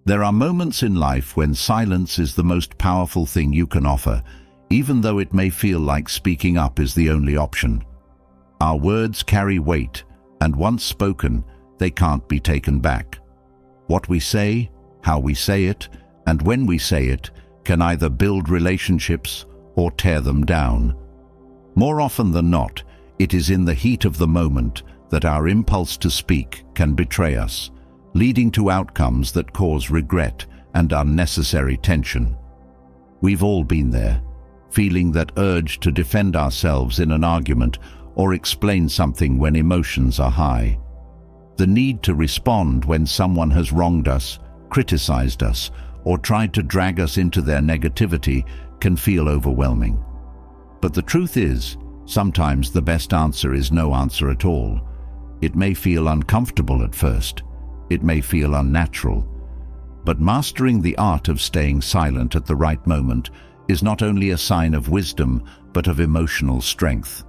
There are moments in life when silence is the most powerful thing you can offer, even though it may feel like speaking up is the only option. Our words carry weight, and once spoken, they can't be taken back. What we say, how we say it, and when we say it, can either build relationships or tear them down. More often than not, it is in the heat of the moment that our impulse to speak can betray us, leading to outcomes that cause regret and unnecessary tension. We've all been there, feeling that urge to defend ourselves in an argument or explain something when emotions are high. The need to respond when someone has wronged us, criticized us, or tried to drag us into their negativity can feel overwhelming. But the truth is, sometimes the best answer is no answer at all. It may feel uncomfortable at first. It may feel unnatural. But mastering the art of staying silent at the right moment is not only a sign of wisdom, but of emotional strength.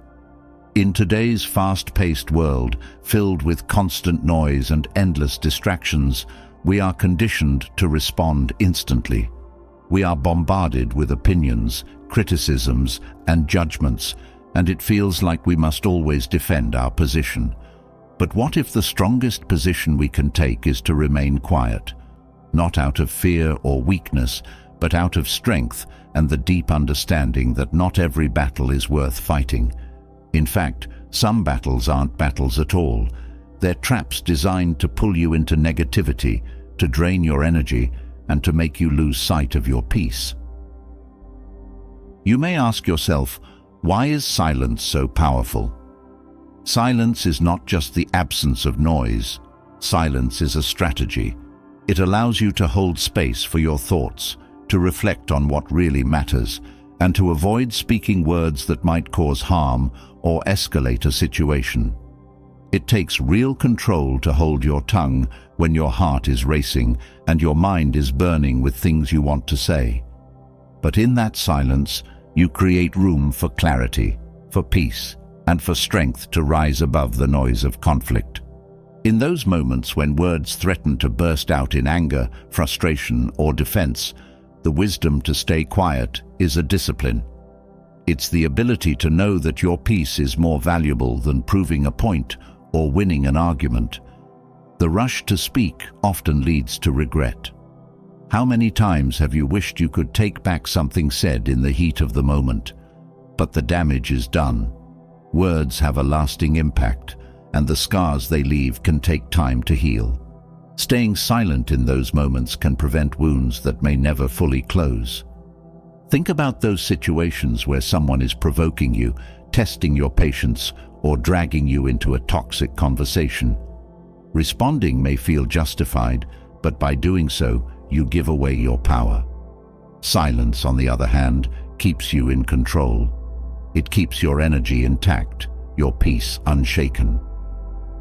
In today's fast-paced world, filled with constant noise and endless distractions, we are conditioned to respond instantly. We are bombarded with opinions, criticisms, and judgments, and it feels like we must always defend our position. But what if the strongest position we can take is to remain quiet, not out of fear or weakness, but out of strength and the deep understanding that not every battle is worth fighting. In fact, some battles aren't battles at all. They're traps designed to pull you into negativity, to drain your energy, and to make you lose sight of your peace. You may ask yourself, why is silence so powerful? Silence is not just the absence of noise. Silence is a strategy. It allows you to hold space for your thoughts, to reflect on what really matters, and to avoid speaking words that might cause harm or escalate a situation. It takes real control to hold your tongue when your heart is racing and your mind is burning with things you want to say. But in that silence, you create room for clarity, for peace, and for strength to rise above the noise of conflict. In those moments when words threaten to burst out in anger, frustration, or defense, the wisdom to stay quiet is a discipline. It's the ability to know that your peace is more valuable than proving a point or winning an argument. The rush to speak often leads to regret. How many times have you wished you could take back something said in the heat of the moment? But the damage is done. Words have a lasting impact, and the scars they leave can take time to heal. Staying silent in those moments can prevent wounds that may never fully close. Think about those situations where someone is provoking you, testing your patience, or dragging you into a toxic conversation. Responding may feel justified, but by doing so, you give away your power. Silence, on the other hand, keeps you in control. It keeps your energy intact, your peace unshaken.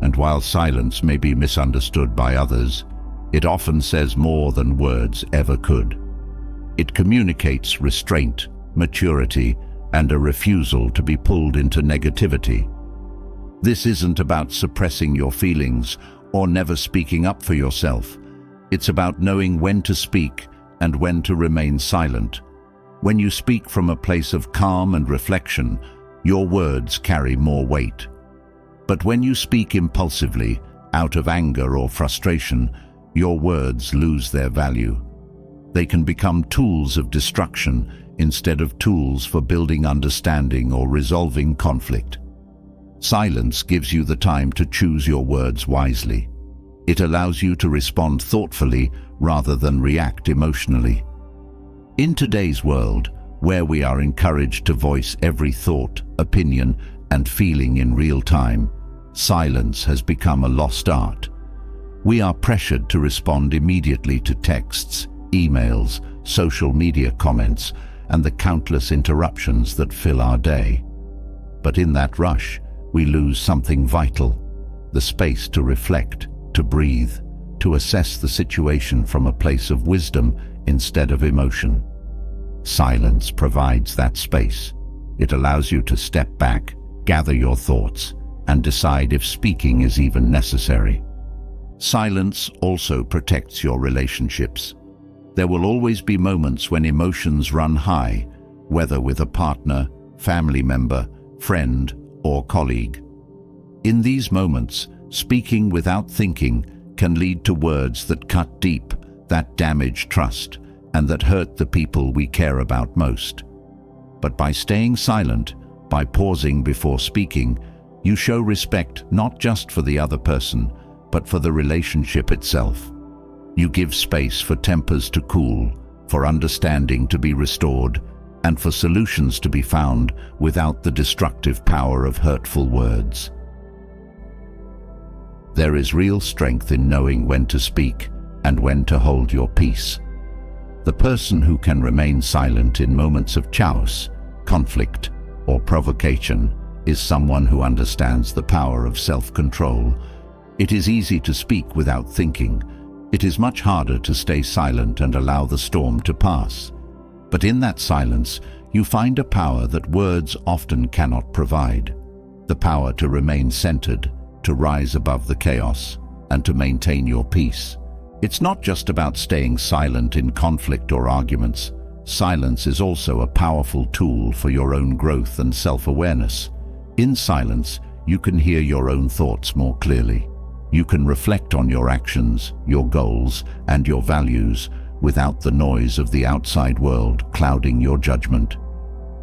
And while silence may be misunderstood by others, it often says more than words ever could. It communicates restraint, maturity, and a refusal to be pulled into negativity. This isn't about suppressing your feelings or never speaking up for yourself. It's about knowing when to speak and when to remain silent. When you speak from a place of calm and reflection, your words carry more weight. But when you speak impulsively, out of anger or frustration, your words lose their value. They can become tools of destruction instead of tools for building understanding or resolving conflict. Silence gives you the time to choose your words wisely. It allows you to respond thoughtfully rather than react emotionally. In today's world, where we are encouraged to voice every thought, opinion, and feeling in real time, silence has become a lost art. We are pressured to respond immediately to texts, emails, social media comments, and the countless interruptions that fill our day. But in that rush, we lose something vital: the space to reflect, to breathe, to assess the situation from a place of wisdom instead of emotion. Silence provides that space. It allows you to step back, gather your thoughts, and decide if speaking is even necessary. Silence also protects your relationships. There will always be moments when emotions run high, whether with a partner, family member, friend, or colleague. In these moments, speaking without thinking can lead to words that cut deep, that damage trust, and that hurt the people we care about most. But by staying silent, by pausing before speaking, you show respect not just for the other person, but for the relationship itself. You give space for tempers to cool, for understanding to be restored, and for solutions to be found without the destructive power of hurtful words. There is real strength in knowing when to speak and when to hold your peace. The person who can remain silent in moments of chaos, conflict, or provocation is someone who understands the power of self-control. It is easy to speak without thinking. It is much harder to stay silent and allow the storm to pass. But in that silence, you find a power that words often cannot provide. The power to remain centered, to rise above the chaos, and to maintain your peace. It's not just about staying silent in conflict or arguments. Silence is also a powerful tool for your own growth and self-awareness. In silence, you can hear your own thoughts more clearly. You can reflect on your actions, your goals, and your values without the noise of the outside world clouding your judgment.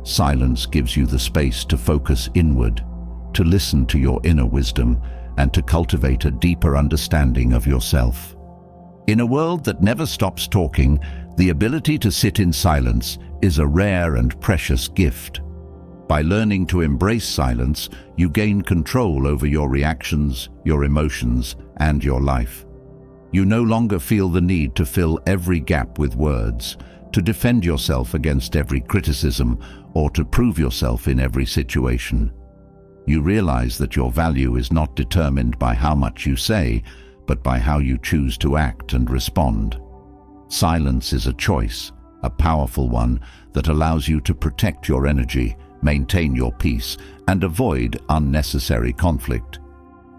Silence gives you the space to focus inward, to listen to your inner wisdom, and to cultivate a deeper understanding of yourself. In a world that never stops talking, the ability to sit in silence is a rare and precious gift. By learning to embrace silence, you gain control over your reactions, your emotions, and your life. You no longer feel the need to fill every gap with words, to defend yourself against every criticism, or to prove yourself in every situation. You realize that your value is not determined by how much you say, but by how you choose to act and respond. Silence is a choice, a powerful one that allows you to protect your energy, maintain your peace, and avoid unnecessary conflict.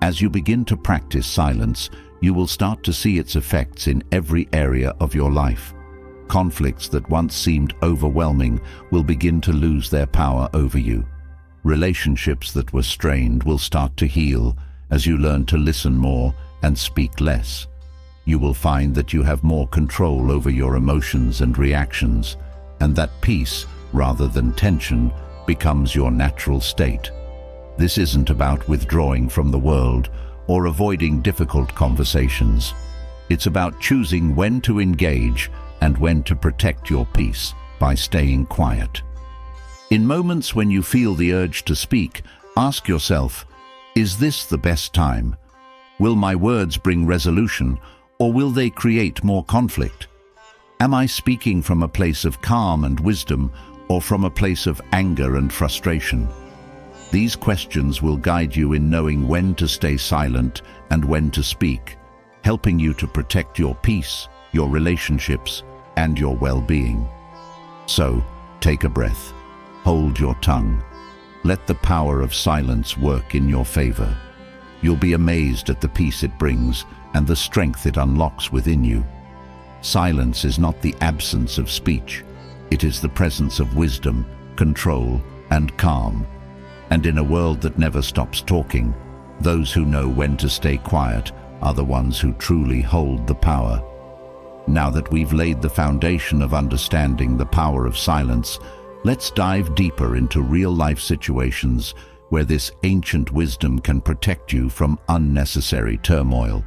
As you begin to practice silence, you will start to see its effects in every area of your life. Conflicts that once seemed overwhelming will begin to lose their power over you. Relationships that were strained will start to heal as you learn to listen more and speak less. You will find that you have more control over your emotions and reactions, and that peace, rather than tension, becomes your natural state. This isn't about withdrawing from the world or avoiding difficult conversations. It's about choosing when to engage and when to protect your peace by staying quiet. In moments when you feel the urge to speak, ask yourself, is this the best time? Will my words bring resolution, or will they create more conflict? Am I speaking from a place of calm and wisdom, or from a place of anger and frustration? These questions will guide you in knowing when to stay silent and when to speak, helping you to protect your peace, your relationships, and your well-being. So, take a breath. Hold your tongue. Let the power of silence work in your favor. You'll be amazed at the peace it brings and the strength it unlocks within you. Silence is not the absence of speech. It is the presence of wisdom, control, and calm. And in a world that never stops talking, those who know when to stay quiet are the ones who truly hold the power. Now that we've laid the foundation of understanding the power of silence, let's dive deeper into real-life situations where this ancient wisdom can protect you from unnecessary turmoil.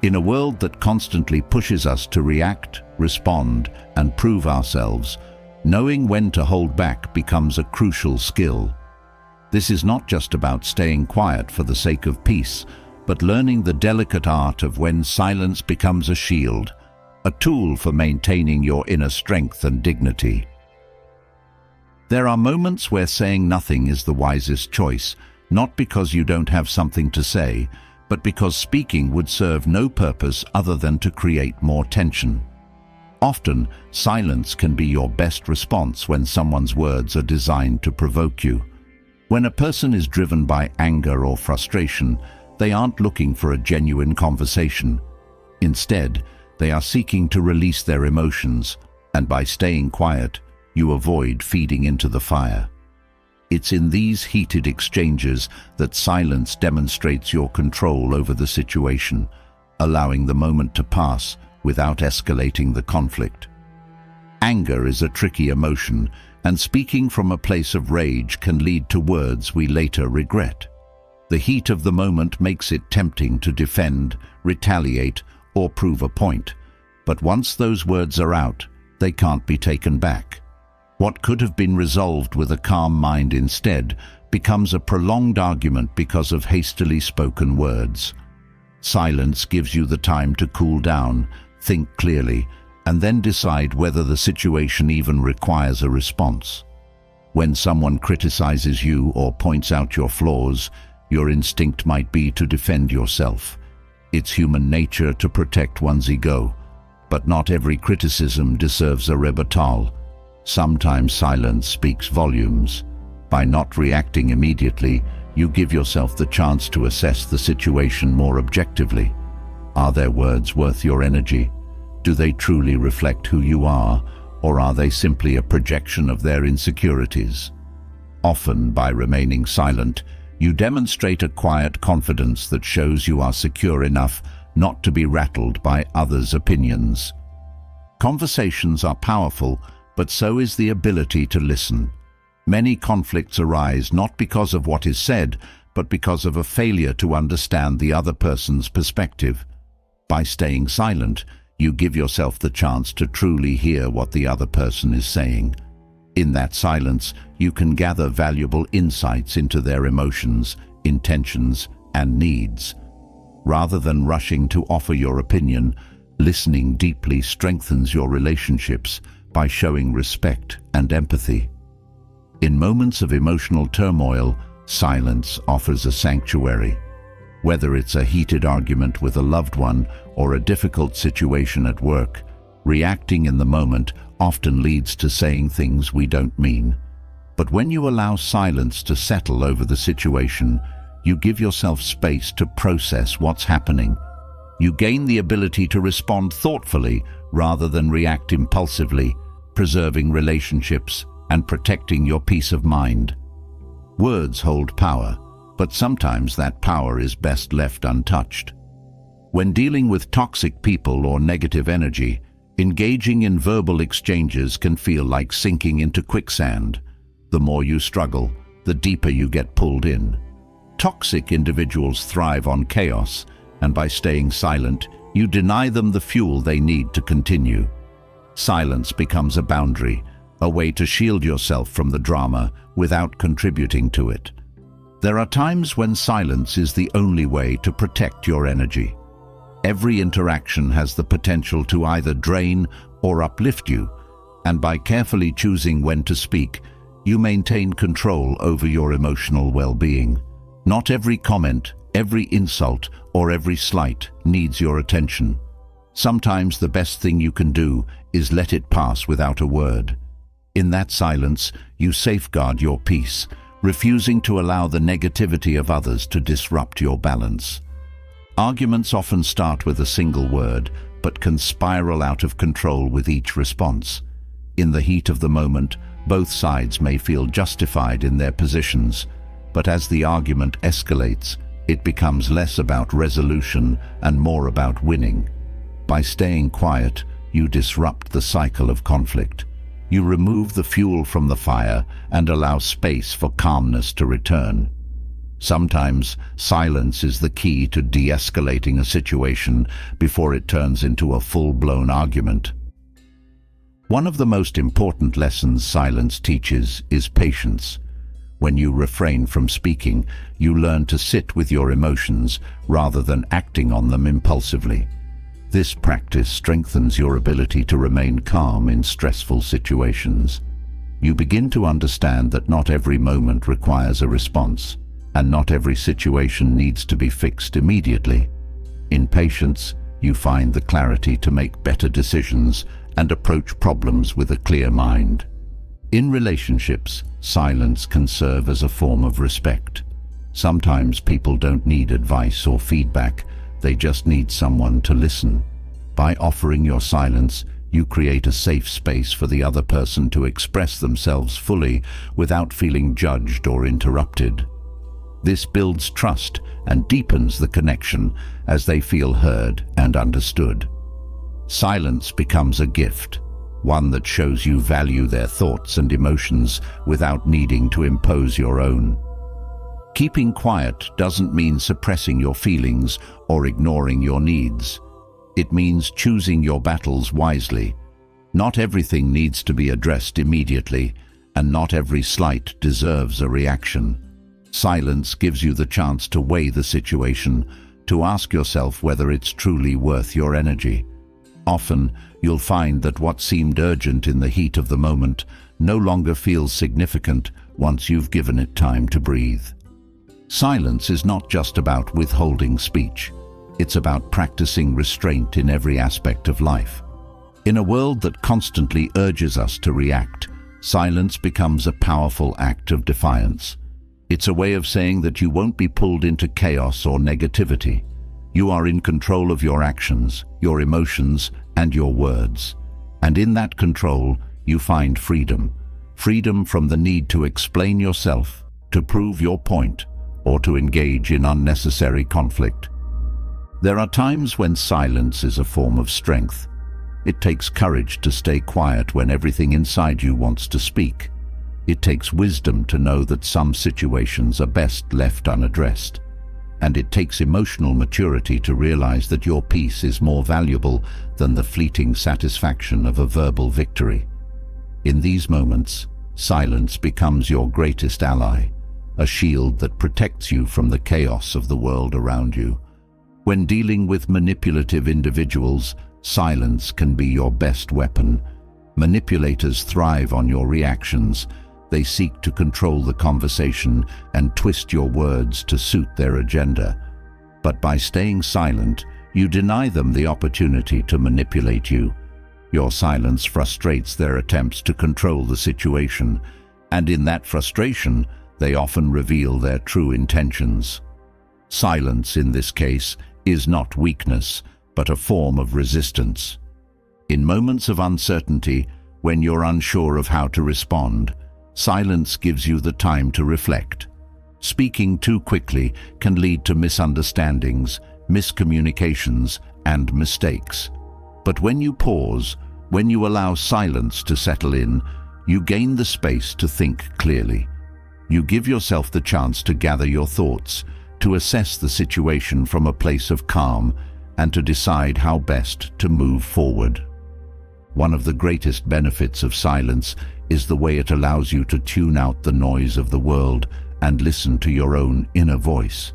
In a world that constantly pushes us to react, respond, and prove ourselves, knowing when to hold back becomes a crucial skill. This is not just about staying quiet for the sake of peace, but learning the delicate art of when silence becomes a shield, a tool for maintaining your inner strength and dignity. There are moments where saying nothing is the wisest choice, not because you don't have something to say, but because speaking would serve no purpose other than to create more tension. Often, silence can be your best response when someone's words are designed to provoke you. When a person is driven by anger or frustration, they aren't looking for a genuine conversation. Instead, they are seeking to release their emotions, and by staying quiet, you avoid feeding into the fire. It's in these heated exchanges that silence demonstrates your control over the situation, allowing the moment to pass without escalating the conflict. Anger is a tricky emotion, and speaking from a place of rage can lead to words we later regret. The heat of the moment makes it tempting to defend, retaliate, or prove a point, but once those words are out, they can't be taken back. What could have been resolved with a calm mind instead becomes a prolonged argument because of hastily spoken words. Silence gives you the time to cool down, think clearly, and then decide whether the situation even requires a response. When someone criticizes you or points out your flaws, your instinct might be to defend yourself. It's human nature to protect one's ego, but not every criticism deserves a rebuttal. Sometimes silence speaks volumes. By not reacting immediately, you give yourself the chance to assess the situation more objectively. Are their words worth your energy? Do they truly reflect who you are, or are they simply a projection of their insecurities? Often, by remaining silent, you demonstrate a quiet confidence that shows you are secure enough not to be rattled by others' opinions. Conversations are powerful, but so is the ability to listen. Many conflicts arise not because of what is said, but because of a failure to understand the other person's perspective. By staying silent, you give yourself the chance to truly hear what the other person is saying. In that silence, you can gather valuable insights into their emotions, intentions, and needs. Rather than rushing to offer your opinion, listening deeply strengthens your relationships by showing respect and empathy. In moments of emotional turmoil, silence offers a sanctuary. Whether it's a heated argument with a loved one or a difficult situation at work, reacting in the moment often leads to saying things we don't mean. But when you allow silence to settle over the situation, you give yourself space to process what's happening. You gain the ability to respond thoughtfully rather than react impulsively, preserving relationships and protecting your peace of mind. Words hold power, but sometimes that power is best left untouched. When dealing with toxic people or negative energy, engaging in verbal exchanges can feel like sinking into quicksand. The more you struggle, the deeper you get pulled in. Toxic individuals thrive on chaos, and by staying silent, you deny them the fuel they need to continue. Silence becomes a boundary, a way to shield yourself from the drama without contributing to it. There are times when silence is the only way to protect your energy. Every interaction has the potential to either drain or uplift you, and by carefully choosing when to speak, you maintain control over your emotional well-being. Not every comment, every insult, or every slight needs your attention. Sometimes the best thing you can do is let it pass without a word. In that silence, you safeguard your peace, refusing to allow the negativity of others to disrupt your balance. Arguments often start with a single word, but can spiral out of control with each response. In the heat of the moment, both sides may feel justified in their positions, but as the argument escalates, it becomes less about resolution and more about winning. By staying quiet, you disrupt the cycle of conflict. You remove the fuel from the fire and allow space for calmness to return. Sometimes, silence is the key to de-escalating a situation before it turns into a full-blown argument. One of the most important lessons silence teaches is patience. When you refrain from speaking, you learn to sit with your emotions rather than acting on them impulsively. This practice strengthens your ability to remain calm in stressful situations. You begin to understand that not every moment requires a response, and not every situation needs to be fixed immediately. In patience, you find the clarity to make better decisions and approach problems with a clear mind. In relationships, silence can serve as a form of respect. Sometimes people don't need advice or feedback, they just need someone to listen. By offering your silence, you create a safe space for the other person to express themselves fully without feeling judged or interrupted. This builds trust and deepens the connection as they feel heard and understood. Silence becomes a gift, one that shows you value their thoughts and emotions without needing to impose your own. Keeping quiet doesn't mean suppressing your feelings or ignoring your needs. It means choosing your battles wisely. Not everything needs to be addressed immediately, and not every slight deserves a reaction. Silence gives you the chance to weigh the situation, to ask yourself whether it's truly worth your energy. Often, you'll find that what seemed urgent in the heat of the moment no longer feels significant once you've given it time to breathe. Silence is not just about withholding speech. It's about practicing restraint in every aspect of life. In a world that constantly urges us to react, silence becomes a powerful act of defiance. It's a way of saying that you won't be pulled into chaos or negativity. You are in control of your actions, your emotions, and your words. And in that control, you find freedom. Freedom from the need to explain yourself, to prove your point, or to engage in unnecessary conflict. There are times when silence is a form of strength. It takes courage to stay quiet when everything inside you wants to speak. It takes wisdom to know that some situations are best left unaddressed. And it takes emotional maturity to realize that your peace is more valuable than the fleeting satisfaction of a verbal victory. In these moments, silence becomes your greatest ally, a shield that protects you from the chaos of the world around you. When dealing with manipulative individuals, silence can be your best weapon. Manipulators thrive on your reactions. They seek to control the conversation and twist your words to suit their agenda. But by staying silent, you deny them the opportunity to manipulate you. Your silence frustrates their attempts to control the situation, and in that frustration, they often reveal their true intentions. Silence, in this case, is not weakness, but a form of resistance. In moments of uncertainty, when you're unsure of how to respond, silence gives you the time to reflect. Speaking too quickly can lead to misunderstandings, miscommunications, and mistakes. But when you pause, when you allow silence to settle in, you gain the space to think clearly. You give yourself the chance to gather your thoughts, to assess the situation from a place of calm, and to decide how best to move forward. One of the greatest benefits of silence is the way it allows you to tune out the noise of the world and listen to your own inner voice.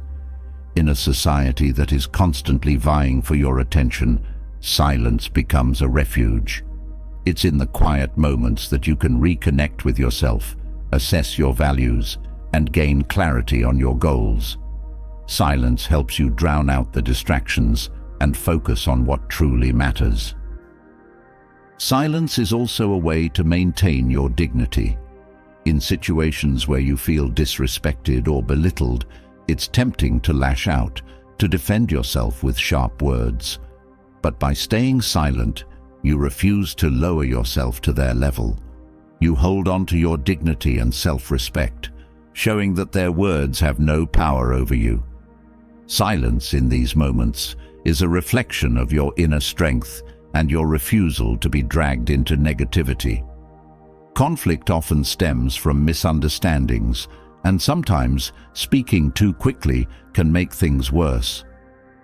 In a society that is constantly vying for your attention, silence becomes a refuge. It's in the quiet moments that you can reconnect with yourself, assess your values, and gain clarity on your goals. Silence helps you drown out the distractions and focus on what truly matters. Silence is also a way to maintain your dignity. In situations where you feel disrespected or belittled, it's tempting to lash out, to defend yourself with sharp words. But by staying silent, you refuse to lower yourself to their level. You hold on to your dignity and self-respect, showing that their words have no power over you. Silence in these moments is a reflection of your inner strength and your refusal to be dragged into negativity. Conflict often stems from misunderstandings, and sometimes speaking too quickly can make things worse.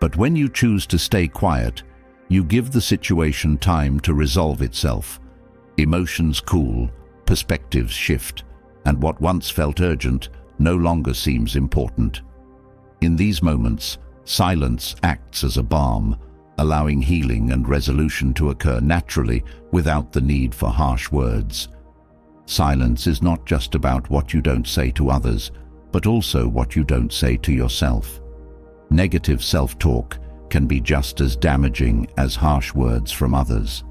But when you choose to stay quiet, you give the situation time to resolve itself. Emotions cool, perspectives shift, and what once felt urgent no longer seems important. In these moments, silence acts as a balm, allowing healing and resolution to occur naturally without the need for harsh words. Silence is not just about what you don't say to others, but also what you don't say to yourself. Negative self-talk can be just as damaging as harsh words from others.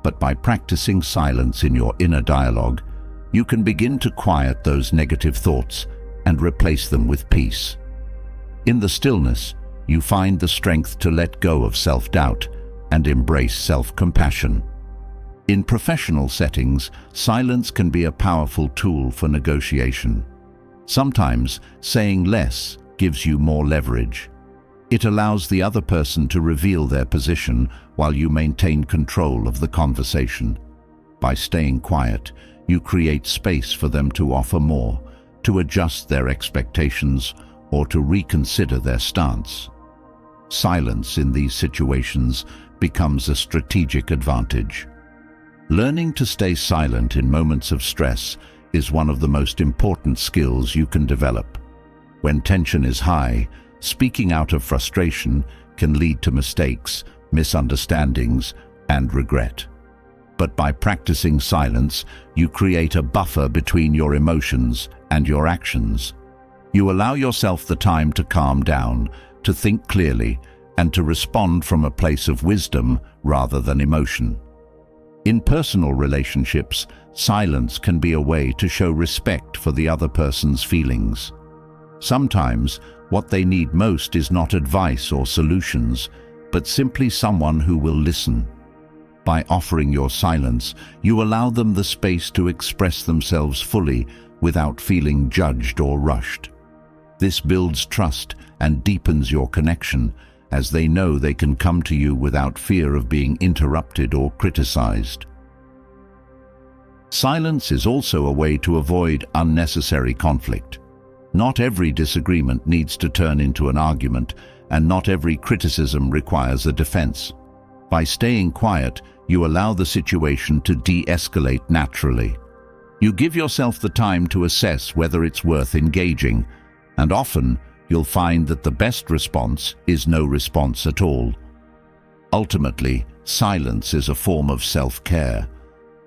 But by practicing silence in your inner dialogue, you can begin to quiet those negative thoughts and replace them with peace. In the stillness, you find the strength to let go of self-doubt and embrace self-compassion. In professional settings, silence can be a powerful tool for negotiation. Sometimes, saying less gives you more leverage. It allows the other person to reveal their position while you maintain control of the conversation. By staying quiet, you create space for them to offer more, to adjust their expectations, or to reconsider their stance. Silence in these situations becomes a strategic advantage. Learning to stay silent in moments of stress is one of the most important skills you can develop. When tension is high, speaking out of frustration can lead to mistakes, misunderstandings, and regret. But by practicing silence, you create a buffer between your emotions and your actions. You allow yourself the time to calm down, to think clearly, and to respond from a place of wisdom rather than emotion. In personal relationships, silence can be a way to show respect for the other person's feelings. Sometimes, what they need most is not advice or solutions, but simply someone who will listen. By offering your silence, you allow them the space to express themselves fully without feeling judged or rushed. This builds trust and deepens your connection, as they know they can come to you without fear of being interrupted or criticized. Silence is also a way to avoid unnecessary conflict. Not every disagreement needs to turn into an argument, and not every criticism requires a defense. By staying quiet, you allow the situation to de-escalate naturally. You give yourself the time to assess whether it's worth engaging, and often you'll find that the best response is no response at all. Ultimately, silence is a form of self-care.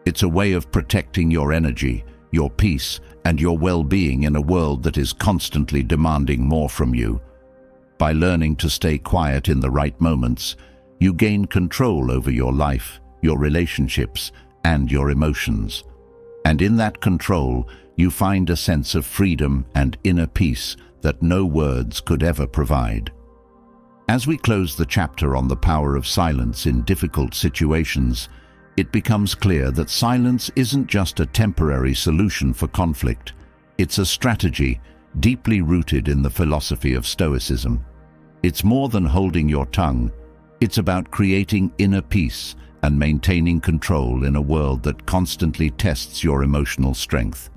It's a way of protecting your energy, your peace, and your well-being in a world that is constantly demanding more from you. By learning to stay quiet in the right moments, you gain control over your life, your relationships, and your emotions. And in that control, you find a sense of freedom and inner peace that no words could ever provide. As we close the chapter on the power of silence in difficult situations, it becomes clear that silence isn't just a temporary solution for conflict. It's a strategy deeply rooted in the philosophy of Stoicism. It's more than holding your tongue. It's about creating inner peace and maintaining control in a world that constantly tests your emotional strength.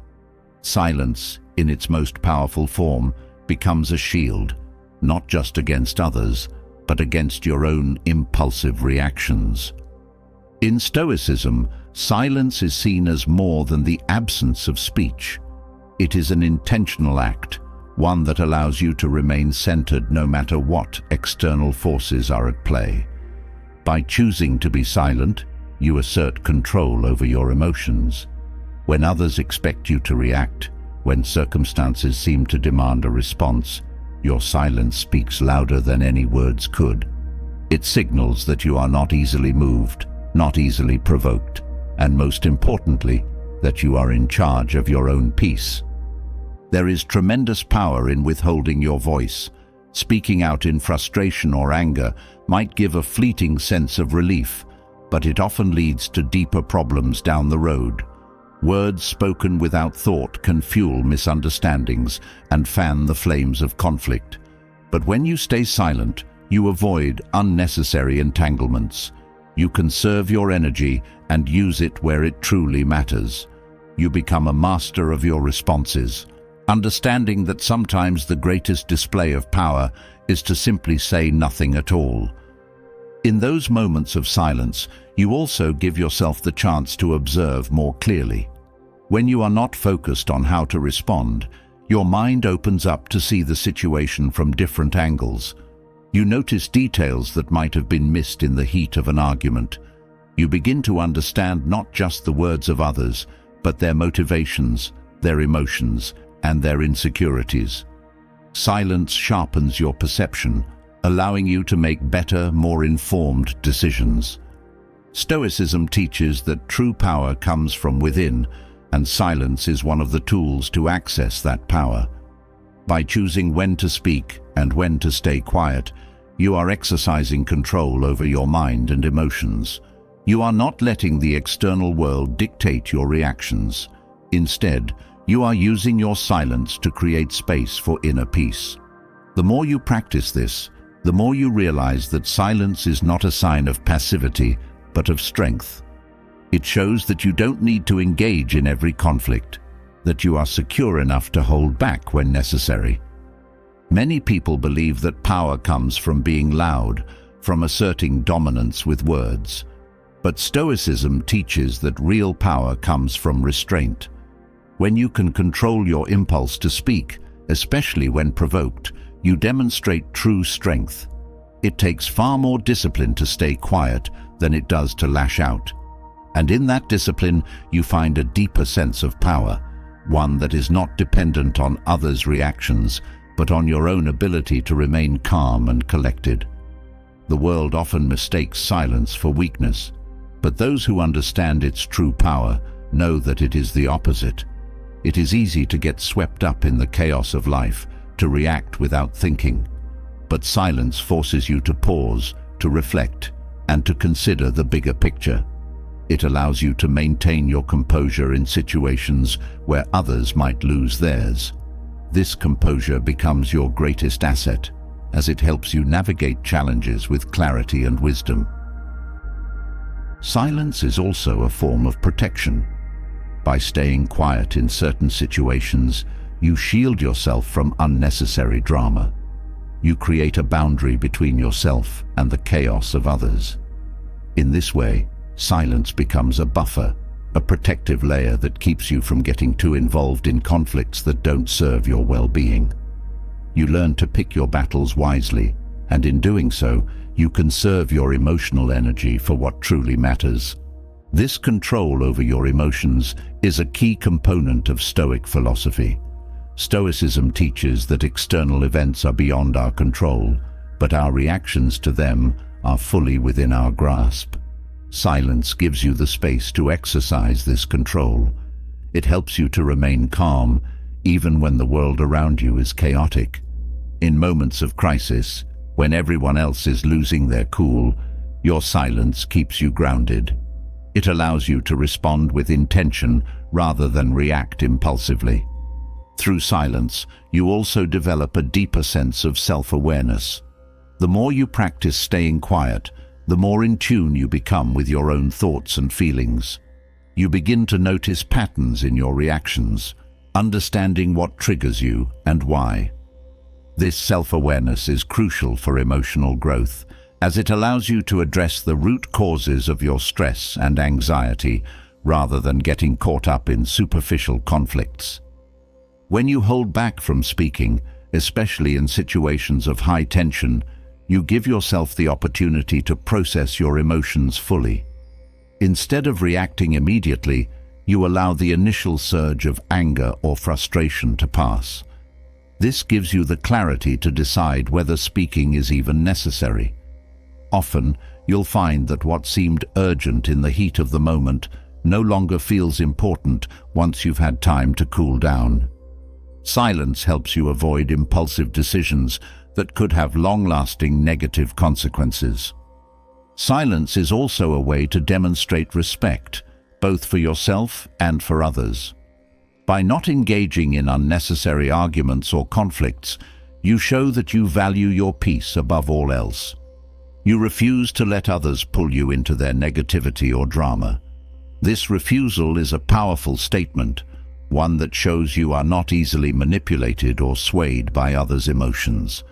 Silence, in its most powerful form, becomes a shield, not just against others, but against your own impulsive reactions. In Stoicism, silence is seen as more than the absence of speech. It is an intentional act, one that allows you to remain centered no matter what external forces are at play. By choosing to be silent, you assert control over your emotions. When others expect you to react, when circumstances seem to demand a response, your silence speaks louder than any words could. It signals that you are not easily moved, not easily provoked, and most importantly, that you are in charge of your own peace. There is tremendous power in withholding your voice. Speaking out in frustration or anger might give a fleeting sense of relief, but it often leads to deeper problems down the road. Words spoken without thought can fuel misunderstandings and fan the flames of conflict. But when you stay silent, you avoid unnecessary entanglements. You conserve your energy and use it where it truly matters. You become a master of your responses, understanding that sometimes the greatest display of power is to simply say nothing at all. In those moments of silence, you also give yourself the chance to observe more clearly. When you are not focused on how to respond, your mind opens up to see the situation from different angles. You notice details that might have been missed in the heat of an argument. You begin to understand not just the words of others, but their motivations, their emotions, and their insecurities. Silence sharpens your perception, allowing you to make better, more informed decisions. Stoicism teaches that true power comes from within, and silence is one of the tools to access that power. By choosing when to speak and when to stay quiet, you are exercising control over your mind and emotions. You are not letting the external world dictate your reactions. Instead, you are using your silence to create space for inner peace. The more you practice this, the more you realize that silence is not a sign of passivity, but of strength. It shows that you don't need to engage in every conflict, that you are secure enough to hold back when necessary. Many people believe that power comes from being loud, from asserting dominance with words. But Stoicism teaches that real power comes from restraint. When you can control your impulse to speak, especially when provoked, you demonstrate true strength. It takes far more discipline to stay quiet than it does to lash out. And in that discipline, you find a deeper sense of power, one that is not dependent on others' reactions, but on your own ability to remain calm and collected. The world often mistakes silence for weakness, but those who understand its true power know that it is the opposite. It is easy to get swept up in the chaos of life, to react without thinking. But silence forces you to pause, to reflect, and to consider the bigger picture. It allows you to maintain your composure in situations where others might lose theirs. This composure becomes your greatest asset, as it helps you navigate challenges with clarity and wisdom. Silence is also a form of protection. By staying quiet in certain situations, you shield yourself from unnecessary drama. You create a boundary between yourself and the chaos of others. In this way, silence becomes a buffer, a protective layer that keeps you from getting too involved in conflicts that don't serve your well-being. You learn to pick your battles wisely, and in doing so, you conserve your emotional energy for what truly matters. This control over your emotions is a key component of Stoic philosophy. Stoicism teaches that external events are beyond our control, but our reactions to them are fully within our grasp. Silence gives you the space to exercise this control. It helps you to remain calm, even when the world around you is chaotic. In moments of crisis, when everyone else is losing their cool, your silence keeps you grounded. It allows you to respond with intention rather than react impulsively. Through silence, you also develop a deeper sense of self-awareness. The more you practice staying quiet, the more in tune you become with your own thoughts and feelings. You begin to notice patterns in your reactions, understanding what triggers you and why. This self-awareness is crucial for emotional growth, as it allows you to address the root causes of your stress and anxiety rather than getting caught up in superficial conflicts. When you hold back from speaking, especially in situations of high tension, you give yourself the opportunity to process your emotions fully. Instead of reacting immediately, you allow the initial surge of anger or frustration to pass. This gives you the clarity to decide whether speaking is even necessary. Often, you'll find that what seemed urgent in the heat of the moment no longer feels important once you've had time to cool down. Silence helps you avoid impulsive decisions that could have long-lasting negative consequences. Silence is also a way to demonstrate respect, both for yourself and for others. By not engaging in unnecessary arguments or conflicts, you show that you value your peace above all else. You refuse to let others pull you into their negativity or drama. This refusal is a powerful statement, one that shows you are not easily manipulated or swayed by others' emotions.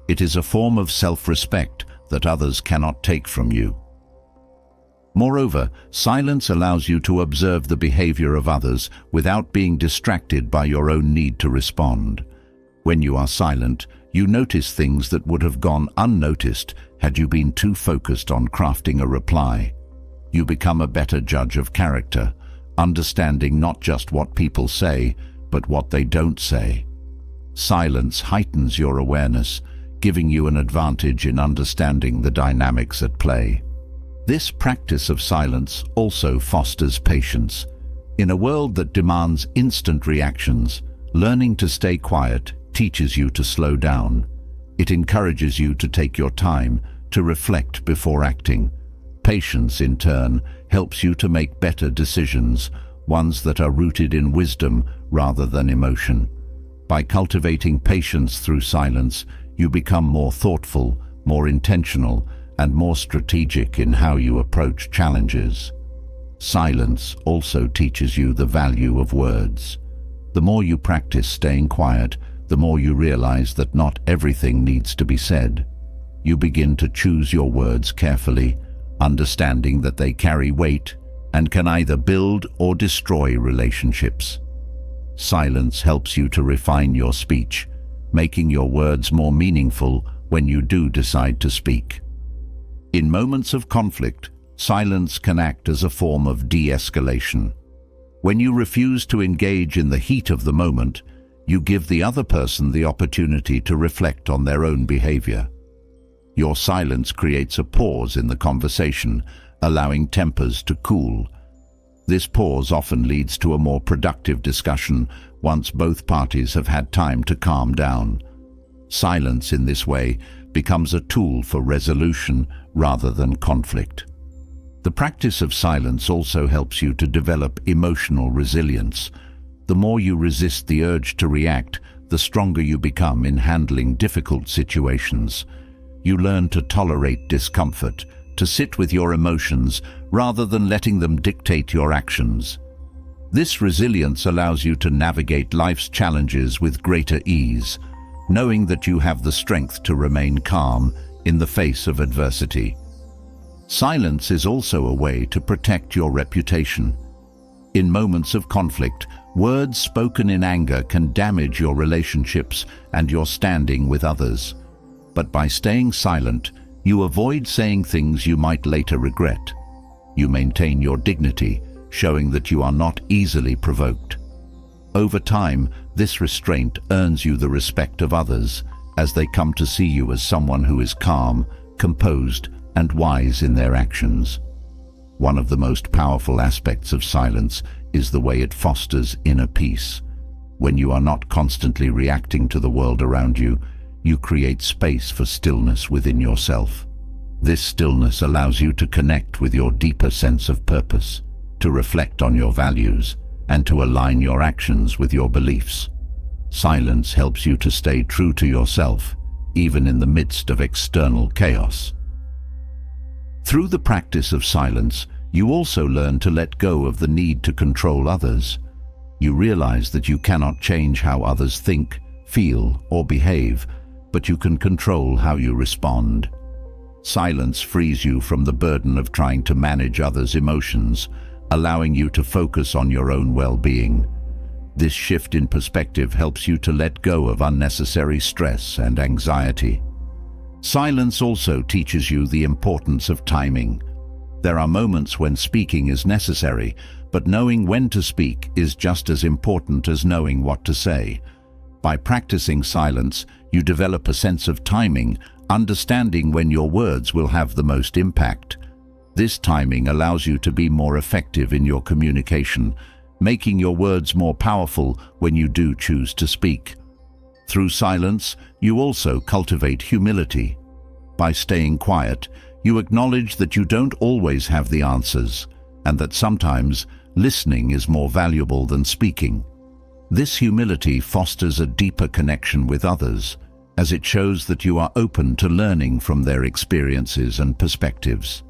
It is a form of self-respect that others cannot take from you. Moreover, silence allows you to observe the behavior of others without being distracted by your own need to respond. When you are silent, you notice things that would have gone unnoticed had you been too focused on crafting a reply. You become a better judge of character, understanding not just what people say, but what they don't say. Silence heightens your awareness, giving you an advantage in understanding the dynamics at play. This practice of silence also fosters patience. In a world that demands instant reactions, learning to stay quiet teaches you to slow down. It encourages you to take your time, to reflect before acting. Patience, in turn, helps you to make better decisions, ones that are rooted in wisdom rather than emotion. By cultivating patience through silence, you become more thoughtful, more intentional, and more strategic in how you approach challenges. Silence also teaches you the value of words. The more you practice staying quiet, the more you realize that not everything needs to be said. You begin to choose your words carefully, understanding that they carry weight and can either build or destroy relationships. Silence helps you to refine your speech, making your words more meaningful when you do decide to speak. In moments of conflict, silence can act as a form of de-escalation. When you refuse to engage in the heat of the moment, you give the other person the opportunity to reflect on their own behavior. Your silence creates a pause in the conversation, allowing tempers to cool. This pause often leads to a more productive discussion once both parties have had time to calm down. Silence in this way becomes a tool for resolution rather than conflict. The practice of silence also helps you to develop emotional resilience. The more you resist the urge to react, the stronger you become in handling difficult situations. You learn to tolerate discomfort, to sit with your emotions rather than letting them dictate your actions. This resilience allows you to navigate life's challenges with greater ease, knowing that you have the strength to remain calm in the face of adversity. Silence is also a way to protect your reputation. In moments of conflict, words spoken in anger can damage your relationships and your standing with others. But by staying silent, you avoid saying things you might later regret. You maintain your dignity, showing that you are not easily provoked. Over time, this restraint earns you the respect of others, as they come to see you as someone who is calm, composed, and wise in their actions. One of the most powerful aspects of silence is the way it fosters inner peace. When you are not constantly reacting to the world around you, you create space for stillness within yourself. This stillness allows you to connect with your deeper sense of purpose, to reflect on your values, and to align your actions with your beliefs. Silence helps you to stay true to yourself, even in the midst of external chaos. Through the practice of silence, you also learn to let go of the need to control others. You realize that you cannot change how others think, feel, or behave, but you can control how you respond. Silence frees you from the burden of trying to manage others' emotions, allowing you to focus on your own well-being. This shift in perspective helps you to let go of unnecessary stress and anxiety. Silence also teaches you the importance of timing. There are moments when speaking is necessary, but knowing when to speak is just as important as knowing what to say. By practicing silence, you develop a sense of timing, understanding when your words will have the most impact. This timing allows you to be more effective in your communication, making your words more powerful when you do choose to speak. Through silence, you also cultivate humility. By staying quiet, you acknowledge that you don't always have the answers, and that sometimes listening is more valuable than speaking. This humility fosters a deeper connection with others, as it shows that you are open to learning from their experiences and perspectives.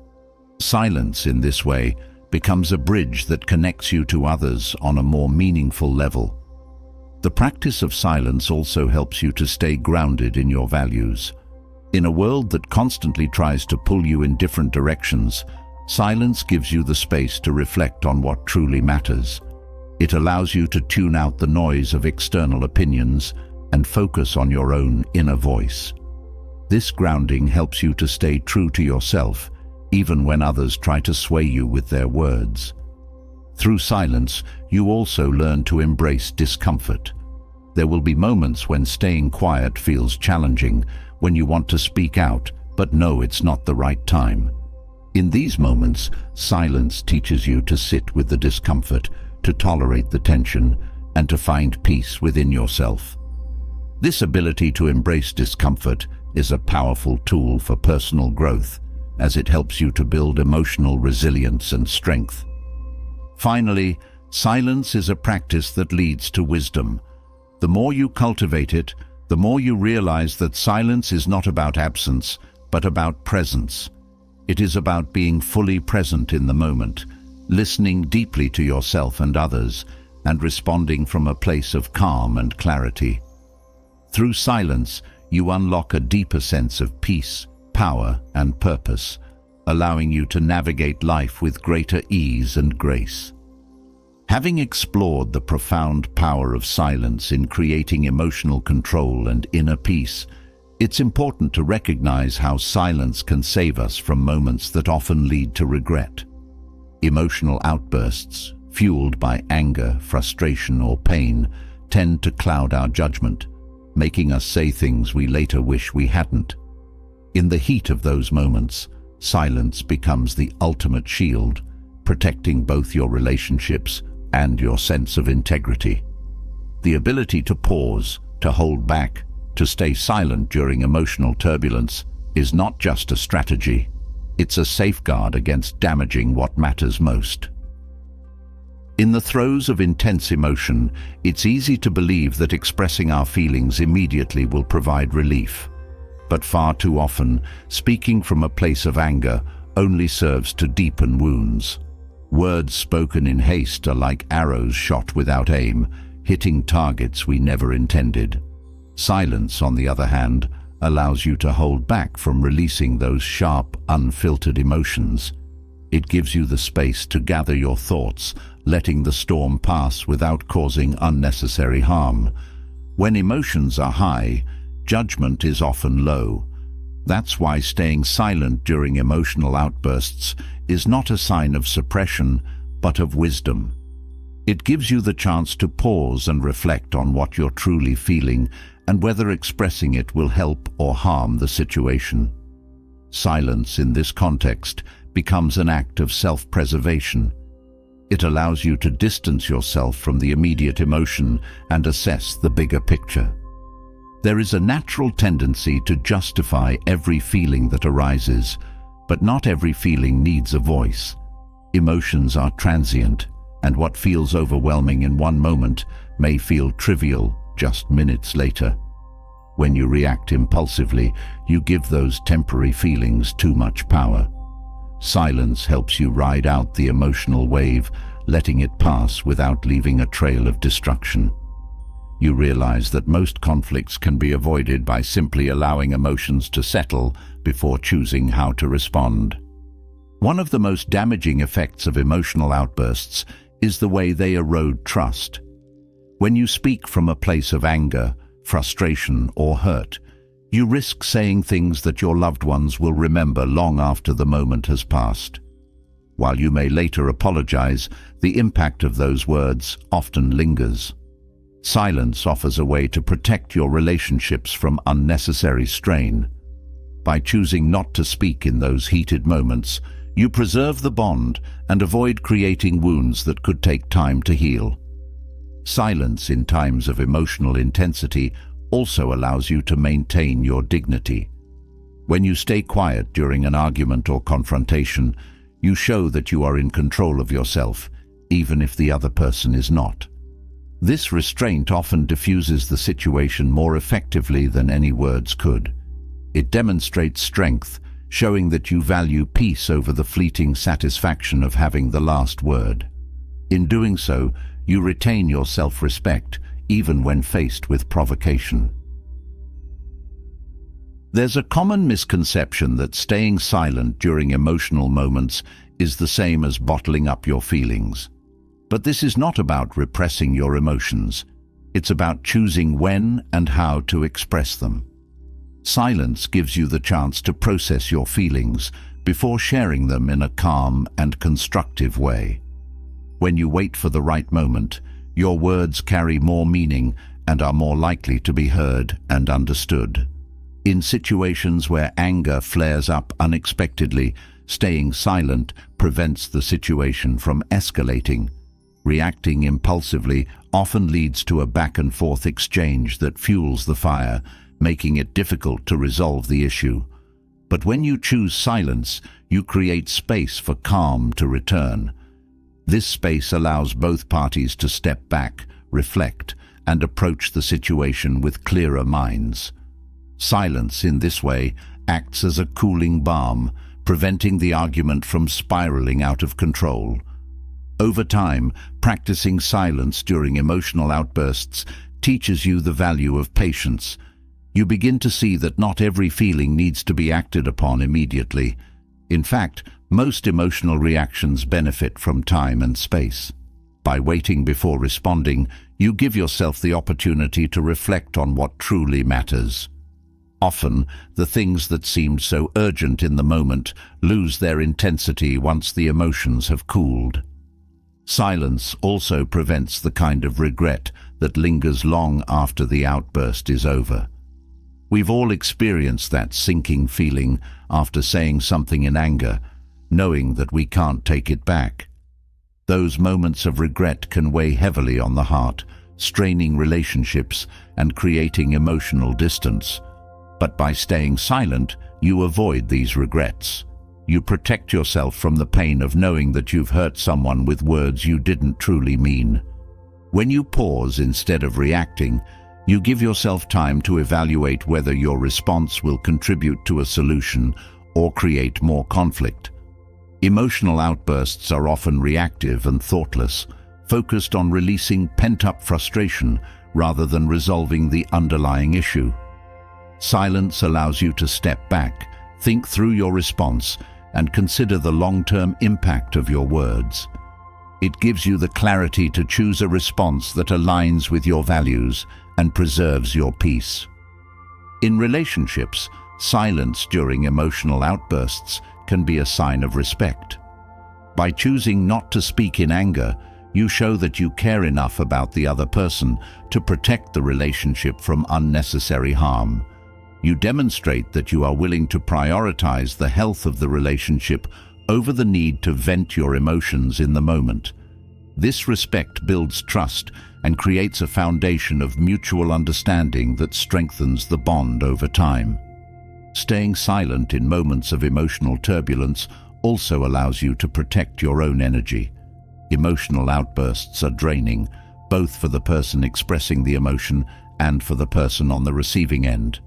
Silence, in this way, becomes a bridge that connects you to others on a more meaningful level. The practice of silence also helps you to stay grounded in your values. In a world that constantly tries to pull you in different directions, silence gives you the space to reflect on what truly matters. It allows you to tune out the noise of external opinions and focus on your own inner voice. This grounding helps you to stay true to yourself, even when others try to sway you with their words. Through silence, you also learn to embrace discomfort. There will be moments when staying quiet feels challenging, when you want to speak out, but know it's not the right time. In these moments, silence teaches you to sit with the discomfort, to tolerate the tension, and to find peace within yourself. This ability to embrace discomfort is a powerful tool for personal growth, as it helps you to build emotional resilience and strength. Finally, silence is a practice that leads to wisdom. The more you cultivate it, the more you realize that silence is not about absence, but about presence. It is about being fully present in the moment, listening deeply to yourself and others, and responding from a place of calm and clarity. Through silence, you unlock a deeper sense of peace, power, and purpose, allowing you to navigate life with greater ease and grace. Having explored the profound power of silence in creating emotional control and inner peace, it's important to recognize how silence can save us from moments that often lead to regret. Emotional outbursts, fueled by anger, frustration, or pain, tend to cloud our judgment, making us say things we later wish we hadn't. In the heat of those moments, silence becomes the ultimate shield, protecting both your relationships and your sense of integrity. The ability to pause, to hold back, to stay silent during emotional turbulence is not just a strategy. It's a safeguard against damaging what matters most. In the throes of intense emotion, it's easy to believe that expressing our feelings immediately will provide relief. But far too often, speaking from a place of anger only serves to deepen wounds. Words spoken in haste are like arrows shot without aim, hitting targets we never intended. Silence, on the other hand, allows you to hold back from releasing those sharp, unfiltered emotions. It gives you the space to gather your thoughts, letting the storm pass without causing unnecessary harm. When emotions are high, judgment is often low. That's why staying silent during emotional outbursts is not a sign of suppression, but of wisdom. It gives you the chance to pause and reflect on what you're truly feeling and whether expressing it will help or harm the situation. Silence in this context becomes an act of self-preservation. It allows you to distance yourself from the immediate emotion and assess the bigger picture. There is a natural tendency to justify every feeling that arises, but not every feeling needs a voice. Emotions are transient, and what feels overwhelming in one moment may feel trivial just minutes later. When you react impulsively, you give those temporary feelings too much power. Silence helps you ride out the emotional wave, letting it pass without leaving a trail of destruction. You realize that most conflicts can be avoided by simply allowing emotions to settle before choosing how to respond. One of the most damaging effects of emotional outbursts is the way they erode trust. When you speak from a place of anger, frustration, or hurt, you risk saying things that your loved ones will remember long after the moment has passed. While you may later apologize, the impact of those words often lingers. Silence offers a way to protect your relationships from unnecessary strain. By choosing not to speak in those heated moments, you preserve the bond and avoid creating wounds that could take time to heal. Silence in times of emotional intensity also allows you to maintain your dignity. When you stay quiet during an argument or confrontation, you show that you are in control of yourself, even if the other person is not. This restraint often diffuses the situation more effectively than any words could. It demonstrates strength, showing that you value peace over the fleeting satisfaction of having the last word. In doing so, you retain your self-respect, even when faced with provocation. There's a common misconception that staying silent during emotional moments is the same as bottling up your feelings. But this is not about repressing your emotions. It's about choosing when and how to express them. Silence gives you the chance to process your feelings before sharing them in a calm and constructive way. When you wait for the right moment, your words carry more meaning and are more likely to be heard and understood. In situations where anger flares up unexpectedly, staying silent prevents the situation from escalating. Reacting impulsively often leads to a back-and-forth exchange that fuels the fire, making it difficult to resolve the issue. But when you choose silence, you create space for calm to return. This space allows both parties to step back, reflect, and approach the situation with clearer minds. Silence, in this way, acts as a cooling balm, preventing the argument from spiraling out of control. Over time, practicing silence during emotional outbursts teaches you the value of patience. You begin to see that not every feeling needs to be acted upon immediately. In fact, most emotional reactions benefit from time and space. By waiting before responding, you give yourself the opportunity to reflect on what truly matters. Often, the things that seemed so urgent in the moment lose their intensity once the emotions have cooled. Silence also prevents the kind of regret that lingers long after the outburst is over. We've all experienced that sinking feeling after saying something in anger, knowing that we can't take it back. Those moments of regret can weigh heavily on the heart, straining relationships and creating emotional distance. But by staying silent, you avoid these regrets. You protect yourself from the pain of knowing that you've hurt someone with words you didn't truly mean. When you pause instead of reacting, you give yourself time to evaluate whether your response will contribute to a solution or create more conflict. Emotional outbursts are often reactive and thoughtless, focused on releasing pent-up frustration rather than resolving the underlying issue. Silence allows you to step back, think through your response, and consider the long-term impact of your words. It gives you the clarity to choose a response that aligns with your values and preserves your peace. In relationships, silence during emotional outbursts can be a sign of respect. By choosing not to speak in anger, you show that you care enough about the other person to protect the relationship from unnecessary harm. You demonstrate that you are willing to prioritize the health of the relationship over the need to vent your emotions in the moment. This respect builds trust and creates a foundation of mutual understanding that strengthens the bond over time. Staying silent in moments of emotional turbulence also allows you to protect your own energy. Emotional outbursts are draining, both for the person expressing the emotion and for the person on the receiving end.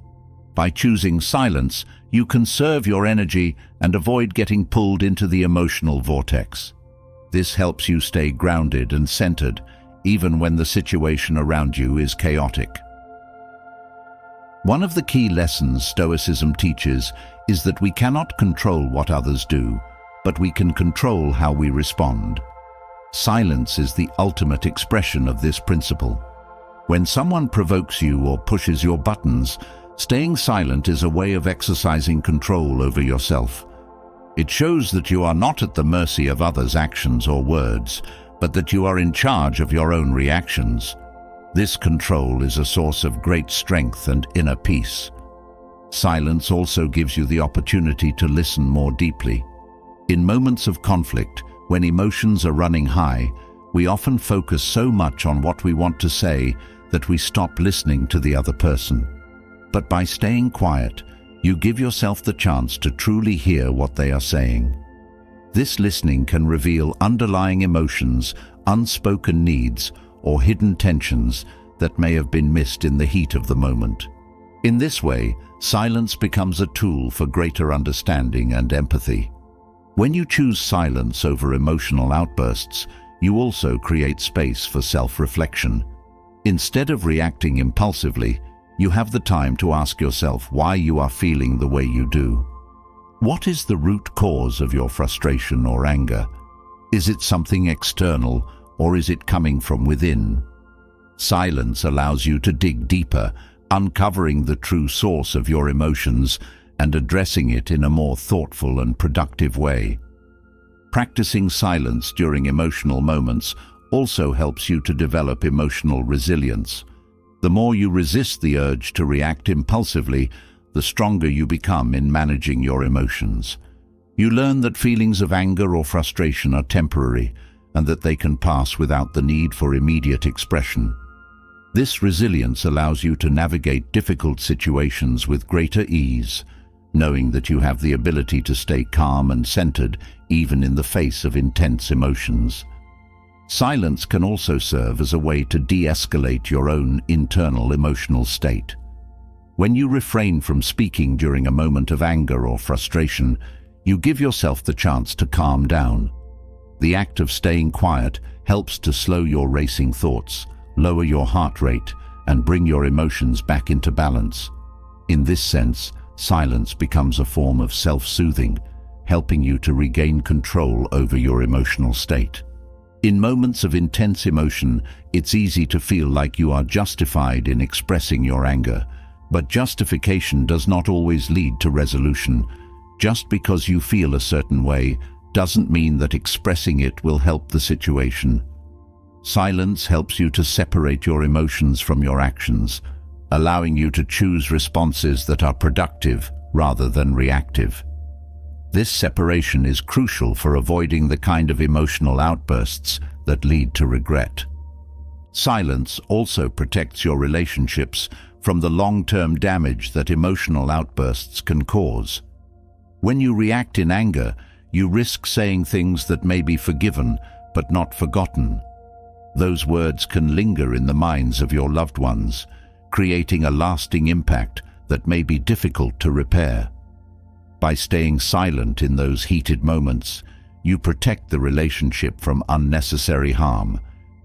By choosing silence, you conserve your energy and avoid getting pulled into the emotional vortex. This helps you stay grounded and centered, even when the situation around you is chaotic. One of the key lessons Stoicism teaches is that we cannot control what others do, but we can control how we respond. Silence is the ultimate expression of this principle. When someone provokes you or pushes your buttons, staying silent is a way of exercising control over yourself. It shows that you are not at the mercy of others' actions or words, but that you are in charge of your own reactions. This control is a source of great strength and inner peace. Silence also gives you the opportunity to listen more deeply. In moments of conflict, when emotions are running high, we often focus so much on what we want to say that we stop listening to the other person. But by staying quiet, you give yourself the chance to truly hear what they are saying. This listening can reveal underlying emotions, unspoken needs, or hidden tensions that may have been missed in the heat of the moment. In this way, silence becomes a tool for greater understanding and empathy. When you choose silence over emotional outbursts, you also create space for self-reflection. Instead of reacting impulsively, you have the time to ask yourself why you are feeling the way you do. What is the root cause of your frustration or anger? Is it something external, or is it coming from within? Silence allows you to dig deeper, uncovering the true source of your emotions and addressing it in a more thoughtful and productive way. Practicing silence during emotional moments also helps you to develop emotional resilience. The more you resist the urge to react impulsively, the stronger you become in managing your emotions. You learn that feelings of anger or frustration are temporary and that they can pass without the need for immediate expression. This resilience allows you to navigate difficult situations with greater ease, knowing that you have the ability to stay calm and centered even in the face of intense emotions. Silence can also serve as a way to de-escalate your own internal emotional state. When you refrain from speaking during a moment of anger or frustration, you give yourself the chance to calm down. The act of staying quiet helps to slow your racing thoughts, lower your heart rate, and bring your emotions back into balance. In this sense, silence becomes a form of self-soothing, helping you to regain control over your emotional state. In moments of intense emotion, it's easy to feel like you are justified in expressing your anger, but justification does not always lead to resolution. Just because you feel a certain way doesn't mean that expressing it will help the situation. Silence helps you to separate your emotions from your actions, allowing you to choose responses that are productive rather than reactive. This separation is crucial for avoiding the kind of emotional outbursts that lead to regret. Silence also protects your relationships from the long-term damage that emotional outbursts can cause. When you react in anger, you risk saying things that may be forgiven but not forgotten. Those words can linger in the minds of your loved ones, creating a lasting impact that may be difficult to repair. By staying silent in those heated moments, you protect the relationship from unnecessary harm,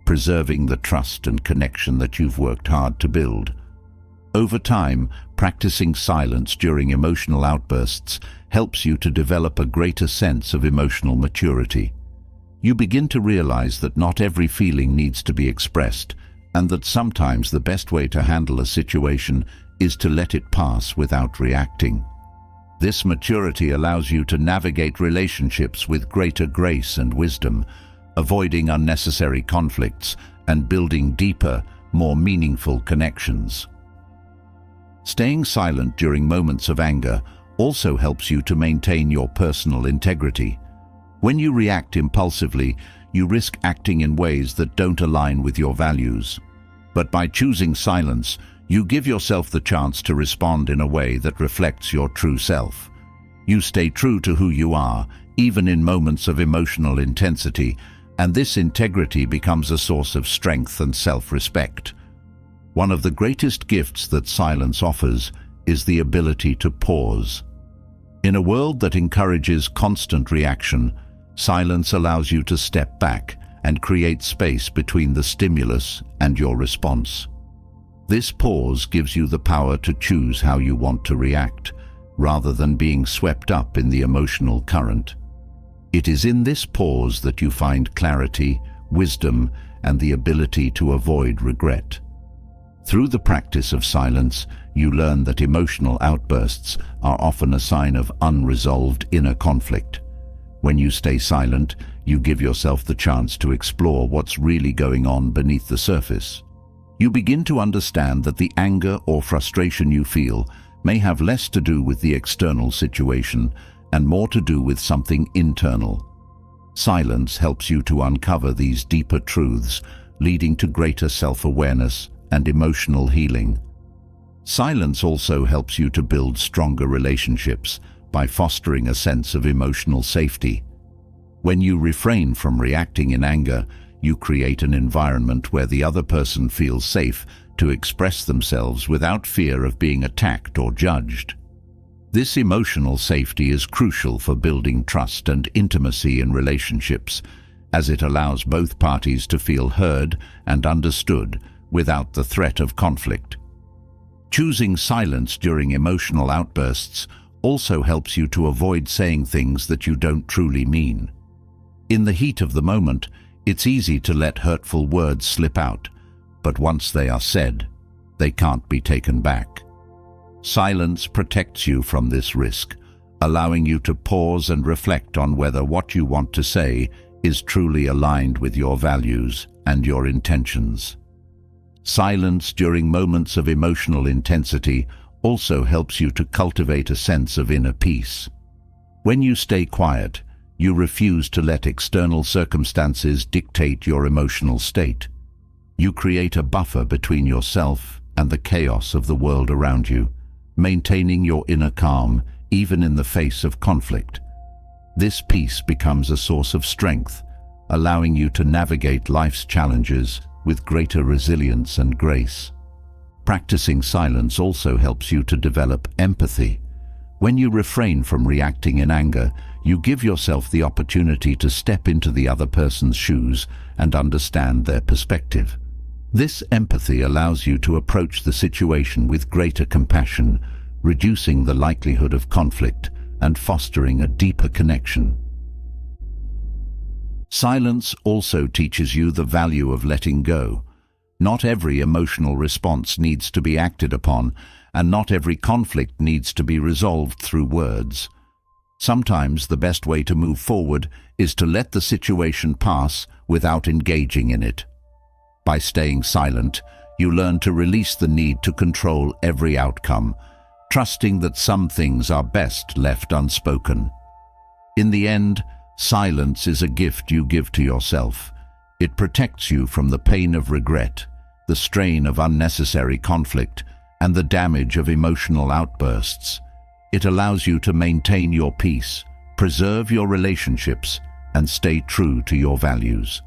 preserving the trust and connection that you've worked hard to build. Over time, practicing silence during emotional outbursts helps you to develop a greater sense of emotional maturity. You begin to realize that not every feeling needs to be expressed, and that sometimes the best way to handle a situation is to let it pass without reacting. This maturity allows you to navigate relationships with greater grace and wisdom, avoiding unnecessary conflicts and building deeper, more meaningful connections. Staying silent during moments of anger also helps you to maintain your personal integrity. When you react impulsively, you risk acting in ways that don't align with your values. But by choosing silence, you give yourself the chance to respond in a way that reflects your true self. You stay true to who you are, even in moments of emotional intensity, and this integrity becomes a source of strength and self-respect. One of the greatest gifts that silence offers is the ability to pause. In a world that encourages constant reaction, silence allows you to step back and create space between the stimulus and your response. This pause gives you the power to choose how you want to react, rather than being swept up in the emotional current. It is in this pause that you find clarity, wisdom, and the ability to avoid regret. Through the practice of silence, you learn that emotional outbursts are often a sign of unresolved inner conflict. When you stay silent, you give yourself the chance to explore what's really going on beneath the surface. You begin to understand that the anger or frustration you feel may have less to do with the external situation and more to do with something internal. Silence helps you to uncover these deeper truths, leading to greater self-awareness and emotional healing. Silence also helps you to build stronger relationships by fostering a sense of emotional safety. When you refrain from reacting in anger, you create an environment where the other person feels safe to express themselves without fear of being attacked or judged. This emotional safety is crucial for building trust and intimacy in relationships, as it allows both parties to feel heard and understood without the threat of conflict. Choosing silence during emotional outbursts also helps you to avoid saying things that you don't truly mean. In the heat of the moment, it's easy to let hurtful words slip out, but once they are said, they can't be taken back. Silence protects you from this risk, allowing you to pause and reflect on whether what you want to say is truly aligned with your values and your intentions. Silence during moments of emotional intensity also helps you to cultivate a sense of inner peace. When you stay quiet, you refuse to let external circumstances dictate your emotional state. You create a buffer between yourself and the chaos of the world around you, maintaining your inner calm even in the face of conflict. This peace becomes a source of strength, allowing you to navigate life's challenges with greater resilience and grace. Practicing silence also helps you to develop empathy. When you refrain from reacting in anger, you give yourself the opportunity to step into the other person's shoes and understand their perspective. This empathy allows you to approach the situation with greater compassion, reducing the likelihood of conflict and fostering a deeper connection. Silence also teaches you the value of letting go. Not every emotional response needs to be acted upon, and not every conflict needs to be resolved through words. Sometimes the best way to move forward is to let the situation pass without engaging in it. By staying silent, you learn to release the need to control every outcome, trusting that some things are best left unspoken. In the end, silence is a gift you give to yourself. It protects you from the pain of regret, the strain of unnecessary conflict, and the damage of emotional outbursts. It allows you to maintain your peace, preserve your relationships, and stay true to your values.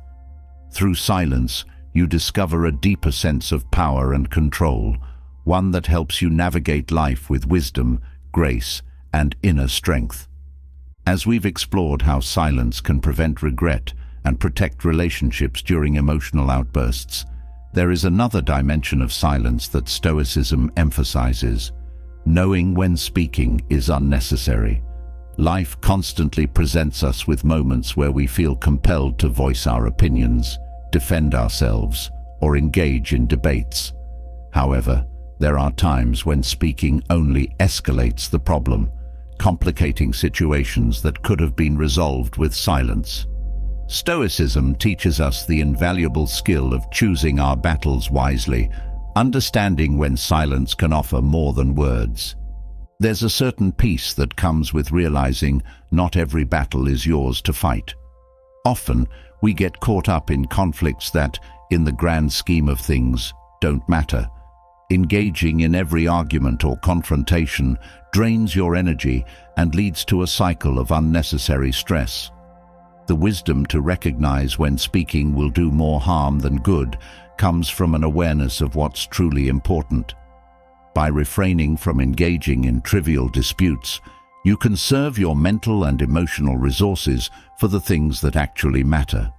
Through silence, you discover a deeper sense of power and control, one that helps you navigate life with wisdom, grace, and inner strength. As we've explored how silence can prevent regret and protect relationships during emotional outbursts, there is another dimension of silence that Stoicism emphasizes. Knowing when speaking is unnecessary. Life constantly presents us with moments where we feel compelled to voice our opinions, defend ourselves, or engage in debates. However, there are times when speaking only escalates the problem, complicating situations that could have been resolved with silence. Stoicism teaches us the invaluable skill of choosing our battles wisely, understanding when silence can offer more than words. There's a certain peace that comes with realizing not every battle is yours to fight. Often, we get caught up in conflicts that, in the grand scheme of things, don't matter. Engaging in every argument or confrontation drains your energy and leads to a cycle of unnecessary stress. The wisdom to recognize when speaking will do more harm than good comes from an awareness of what's truly important. By refraining from engaging in trivial disputes, you conserve your mental and emotional resources for the things that actually matter.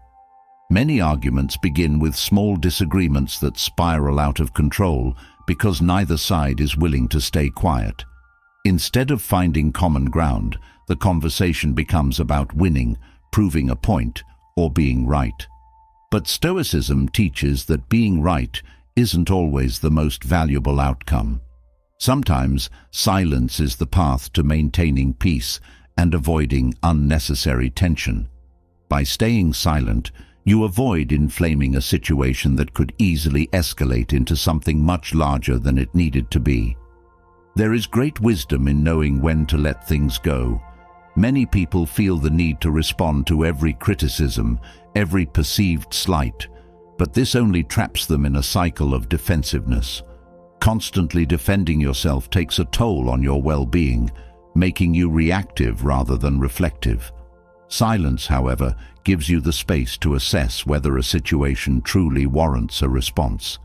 Many arguments begin with small disagreements that spiral out of control because neither side is willing to stay quiet. Instead of finding common ground, the conversation becomes about winning, proving a point, or being right. But Stoicism teaches that being right isn't always the most valuable outcome. Sometimes silence is the path to maintaining peace and avoiding unnecessary tension. By staying silent, you avoid inflaming a situation that could easily escalate into something much larger than it needed to be. There is great wisdom in knowing when to let things go. Many people feel the need to respond to every criticism, every perceived slight, but this only traps them in a cycle of defensiveness. Constantly defending yourself takes a toll on your well-being, making you reactive rather than reflective. Silence, however, gives you the space to assess whether a situation truly warrants a response.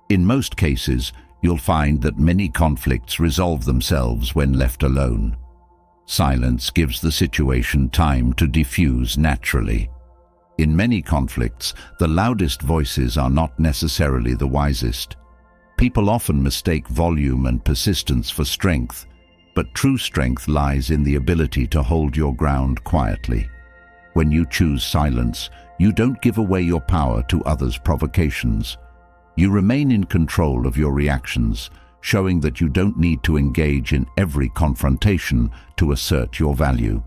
In most cases, you'll find that many conflicts resolve themselves when left alone. Silence gives the situation time to diffuse naturally. In many conflicts, the loudest voices are not necessarily the wisest. People often mistake volume and persistence for strength, but true strength lies in the ability to hold your ground quietly. When you choose silence, you don't give away your power to others' provocations. You remain in control of your reactions, showing that you don't need to engage in every confrontation to assert your value.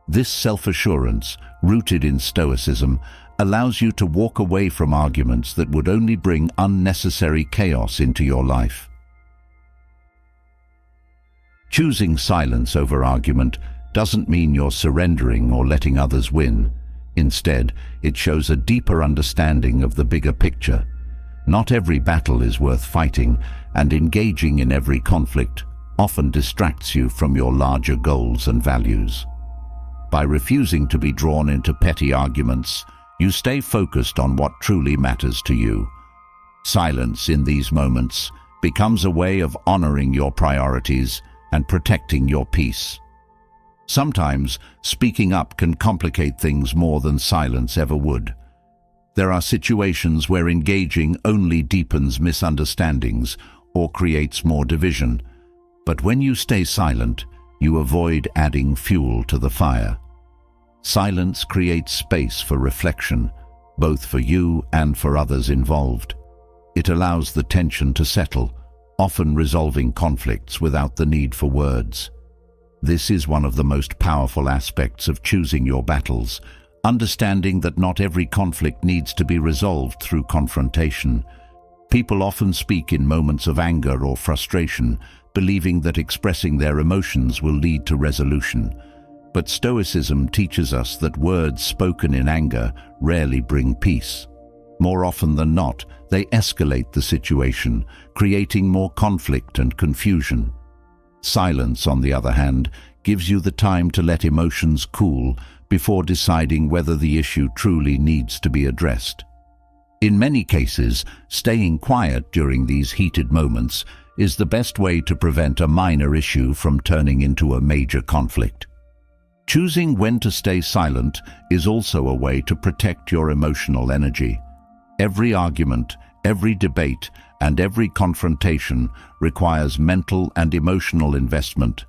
This self-assurance, rooted in Stoicism, allows you to walk away from arguments that would only bring unnecessary chaos into your life. Choosing silence over argument doesn't mean you're surrendering or letting others win. Instead, it shows a deeper understanding of the bigger picture. Not every battle is worth fighting, and engaging in every conflict often distracts you from your larger goals and values. By refusing to be drawn into petty arguments, you stay focused on what truly matters to you. Silence in these moments becomes a way of honoring your priorities and protecting your peace. Sometimes, speaking up can complicate things more than silence ever would. There are situations where engaging only deepens misunderstandings or creates more division. But when you stay silent, you avoid adding fuel to the fire. Silence creates space for reflection, both for you and for others involved. It allows the tension to settle, often resolving conflicts without the need for words. This is one of the most powerful aspects of choosing your battles, understanding that not every conflict needs to be resolved through confrontation. People often speak in moments of anger or frustration, believing that expressing their emotions will lead to resolution. But Stoicism teaches us that words spoken in anger rarely bring peace. More often than not, they escalate the situation, creating more conflict and confusion. Silence, on the other hand, gives you the time to let emotions cool before deciding whether the issue truly needs to be addressed. In many cases, staying quiet during these heated moments is the best way to prevent a minor issue from turning into a major conflict. Choosing when to stay silent is also a way to protect your emotional energy. Every argument, every debate, and every confrontation requires mental and emotional investment.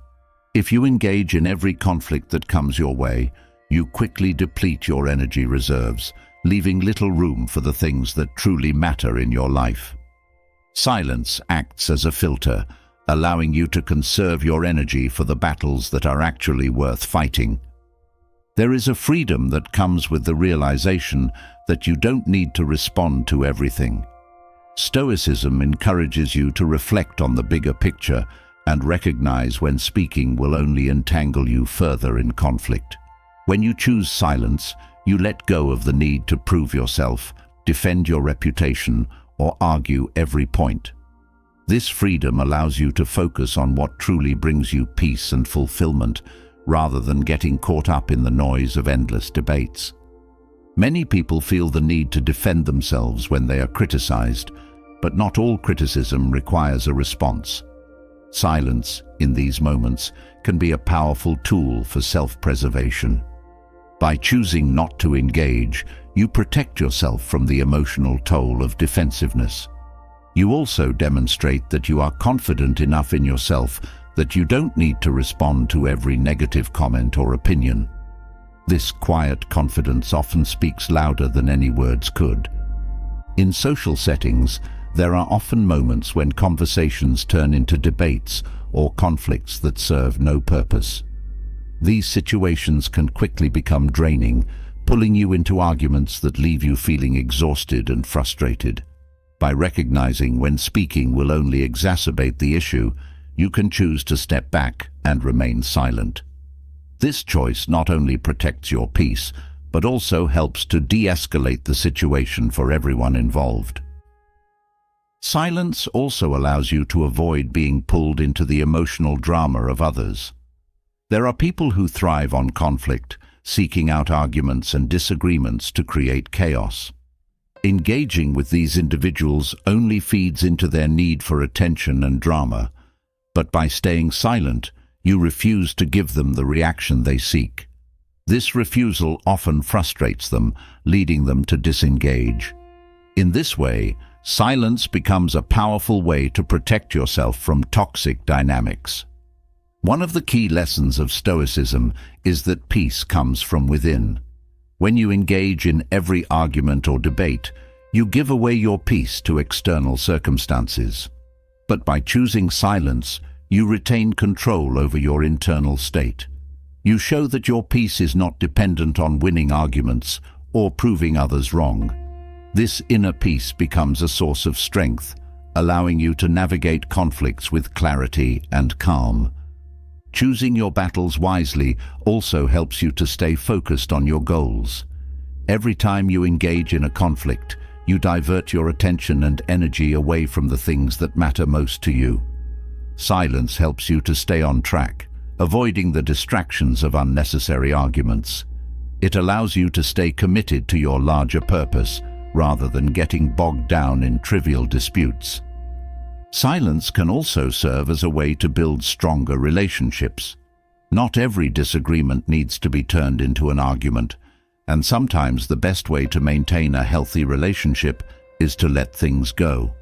If you engage in every conflict that comes your way, you quickly deplete your energy reserves, leaving little room for the things that truly matter in your life. Silence acts as a filter, allowing you to conserve your energy for the battles that are actually worth fighting. There is a freedom that comes with the realization that you don't need to respond to everything. Stoicism encourages you to reflect on the bigger picture and recognize when speaking will only entangle you further in conflict. When you choose silence, you let go of the need to prove yourself, defend your reputation, or argue every point. This freedom allows you to focus on what truly brings you peace and fulfillment, rather than getting caught up in the noise of endless debates. Many people feel the need to defend themselves when they are criticized, but not all criticism requires a response. Silence, in these moments, can be a powerful tool for self-preservation. By choosing not to engage, you protect yourself from the emotional toll of defensiveness. You also demonstrate that you are confident enough in yourself that you don't need to respond to every negative comment or opinion. This quiet confidence often speaks louder than any words could. In social settings, there are often moments when conversations turn into debates or conflicts that serve no purpose. These situations can quickly become draining, pulling you into arguments that leave you feeling exhausted and frustrated. By recognizing when speaking will only exacerbate the issue, you can choose to step back and remain silent. This choice not only protects your peace, but also helps to de-escalate the situation for everyone involved. Silence also allows you to avoid being pulled into the emotional drama of others. There are people who thrive on conflict, seeking out arguments and disagreements to create chaos. Engaging with these individuals only feeds into their need for attention and drama, but by staying silent, you refuse to give them the reaction they seek. This refusal often frustrates them, leading them to disengage. In this way, silence becomes a powerful way to protect yourself from toxic dynamics. One of the key lessons of Stoicism is that peace comes from within. When you engage in every argument or debate, you give away your peace to external circumstances. But by choosing silence, you retain control over your internal state. You show that your peace is not dependent on winning arguments or proving others wrong. This inner peace becomes a source of strength, allowing you to navigate conflicts with clarity and calm. Choosing your battles wisely also helps you to stay focused on your goals. Every time you engage in a conflict, you divert your attention and energy away from the things that matter most to you. Silence helps you to stay on track, avoiding the distractions of unnecessary arguments. It allows you to stay committed to your larger purpose, rather than getting bogged down in trivial disputes. Silence can also serve as a way to build stronger relationships. Not every disagreement needs to be turned into an argument, and sometimes the best way to maintain a healthy relationship is to let things go.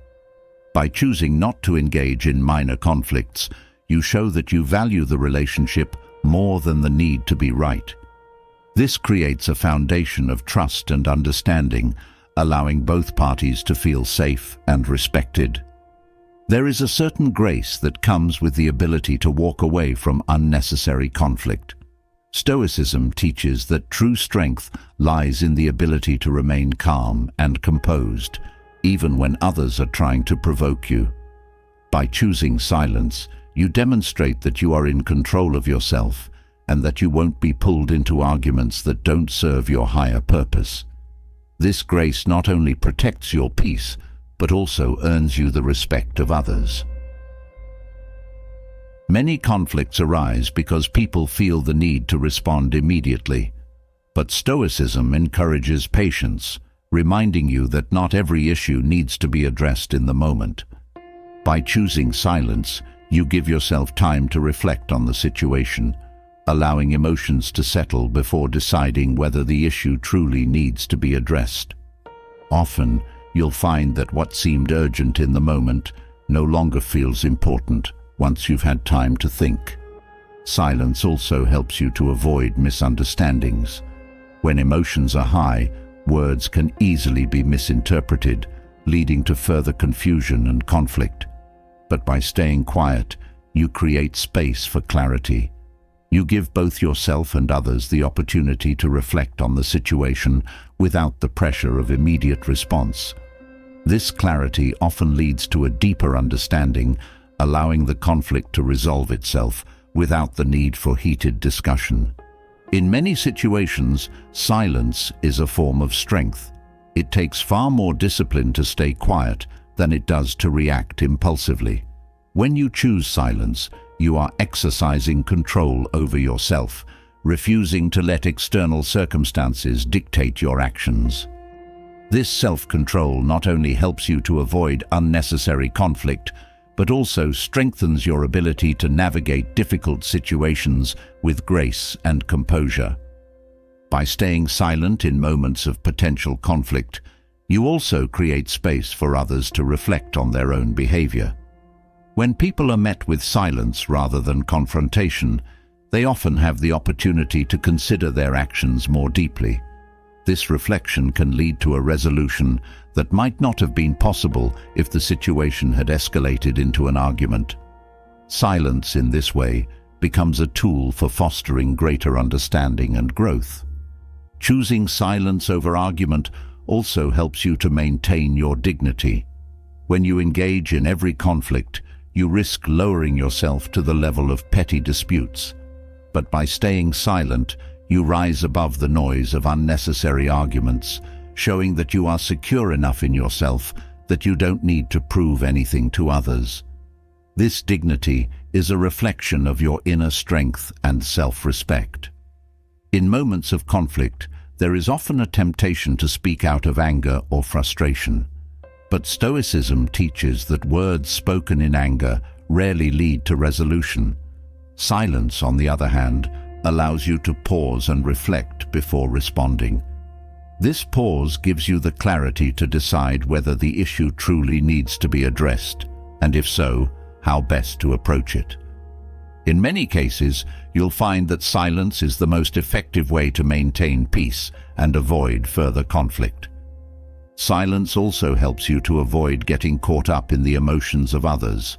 By choosing not to engage in minor conflicts, you show that you value the relationship more than the need to be right. This creates a foundation of trust and understanding, allowing both parties to feel safe and respected. There is a certain grace that comes with the ability to walk away from unnecessary conflict. Stoicism teaches that true strength lies in the ability to remain calm and composed, even when others are trying to provoke you. By choosing silence, you demonstrate that you are in control of yourself and that you won't be pulled into arguments that don't serve your higher purpose. This grace not only protects your peace, but also earns you the respect of others. Many conflicts arise because people feel the need to respond immediately, but Stoicism encourages patience, reminding you that not every issue needs to be addressed in the moment. By choosing silence, you give yourself time to reflect on the situation, allowing emotions to settle before deciding whether the issue truly needs to be addressed. Often, you'll find that what seemed urgent in the moment no longer feels important once you've had time to think. Silence also helps you to avoid misunderstandings. When emotions are high, words can easily be misinterpreted, leading to further confusion and conflict. But by staying quiet, you create space for clarity. You give both yourself and others the opportunity to reflect on the situation without the pressure of immediate response. This clarity often leads to a deeper understanding, allowing the conflict to resolve itself without the need for heated discussion. In many situations, silence is a form of strength. It takes far more discipline to stay quiet than it does to react impulsively. When you choose silence, you are exercising control over yourself, refusing to let external circumstances dictate your actions. This self-control not only helps you to avoid unnecessary conflict, but also strengthens your ability to navigate difficult situations with grace and composure. By staying silent in moments of potential conflict, you also create space for others to reflect on their own behavior. When people are met with silence rather than confrontation, they often have the opportunity to consider their actions more deeply. This reflection can lead to a resolution that might not have been possible if the situation had escalated into an argument. Silence in this way becomes a tool for fostering greater understanding and growth. Choosing silence over argument also helps you to maintain your dignity. When you engage in every conflict, you risk lowering yourself to the level of petty disputes. But by staying silent, you rise above the noise of unnecessary arguments, showing that you are secure enough in yourself that you don't need to prove anything to others. This dignity is a reflection of your inner strength and self-respect. In moments of conflict, there is often a temptation to speak out of anger or frustration. But Stoicism teaches that words spoken in anger rarely lead to resolution. Silence, on the other hand, allows you to pause and reflect before responding. This pause gives you the clarity to decide whether the issue truly needs to be addressed, and if so, how best to approach it. In many cases, you'll find that silence is the most effective way to maintain peace and avoid further conflict. Silence also helps you to avoid getting caught up in the emotions of others.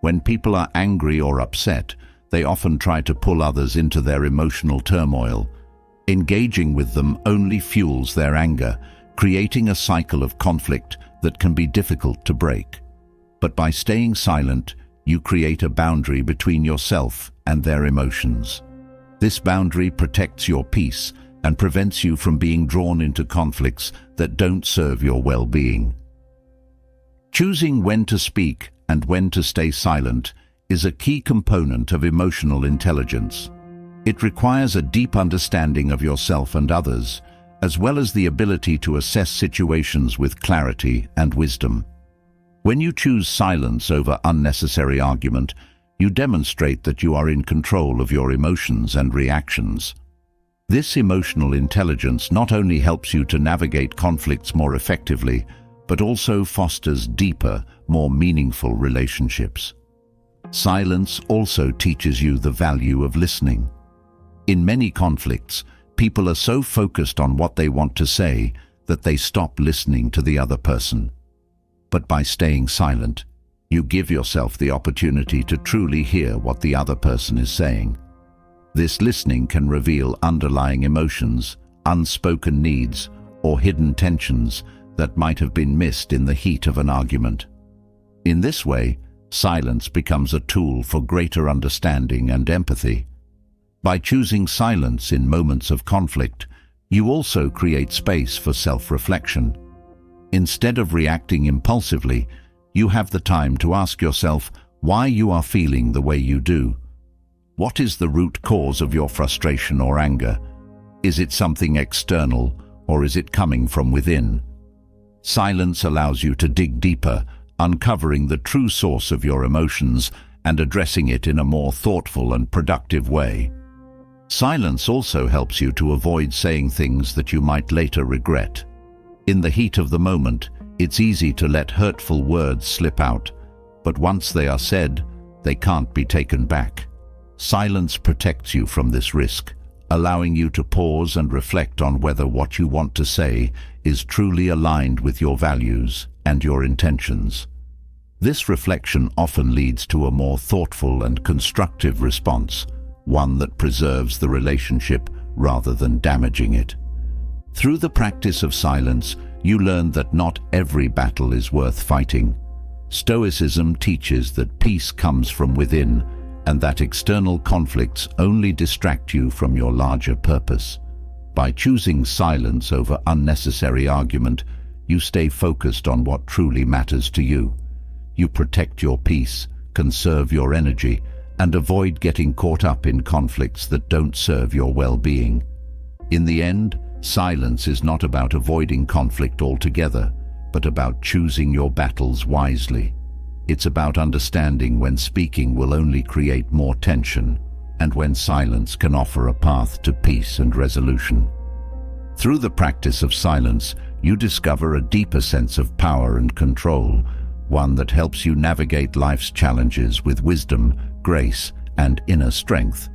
When people are angry or upset, they often try to pull others into their emotional turmoil. Engaging with them only fuels their anger, creating a cycle of conflict that can be difficult to break. But by staying silent, you create a boundary between yourself and their emotions. This boundary protects your peace and prevents you from being drawn into conflicts that don't serve your well-being. Choosing when to speak and when to stay silent is a key component of emotional intelligence. It requires a deep understanding of yourself and others, as well as the ability to assess situations with clarity and wisdom. When you choose silence over unnecessary argument, you demonstrate that you are in control of your emotions and reactions. This emotional intelligence not only helps you to navigate conflicts more effectively, but also fosters deeper, more meaningful relationships. Silence also teaches you the value of listening. In many conflicts, people are so focused on what they want to say that they stop listening to the other person. But by staying silent, you give yourself the opportunity to truly hear what the other person is saying. This listening can reveal underlying emotions, unspoken needs, or hidden tensions that might have been missed in the heat of an argument. In this way, silence becomes a tool for greater understanding and empathy. By choosing silence in moments of conflict, you also create space for self-reflection. Instead of reacting impulsively, you have the time to ask yourself why you are feeling the way you do. What is the root cause of your frustration or anger? Is it something external, or is it coming from within? Silence allows you to dig deeper, uncovering the true source of your emotions and addressing it in a more thoughtful and productive way. Silence also helps you to avoid saying things that you might later regret. In the heat of the moment, it's easy to let hurtful words slip out, but once they are said, they can't be taken back. Silence protects you from this risk, allowing you to pause and reflect on whether what you want to say is truly aligned with your values and your intentions. This reflection often leads to a more thoughtful and constructive response, one that preserves the relationship rather than damaging it. Through the practice of silence, you learn that not every battle is worth fighting. Stoicism teaches that peace comes from within, and that external conflicts only distract you from your larger purpose. By choosing silence over unnecessary argument, you stay focused on what truly matters to you. You protect your peace, conserve your energy, and avoid getting caught up in conflicts that don't serve your well-being. In the end, silence is not about avoiding conflict altogether, but about choosing your battles wisely. It's about understanding when speaking will only create more tension, and when silence can offer a path to peace and resolution. Through the practice of silence, you discover a deeper sense of power and control, one that helps you navigate life's challenges with wisdom, grace, and inner strength.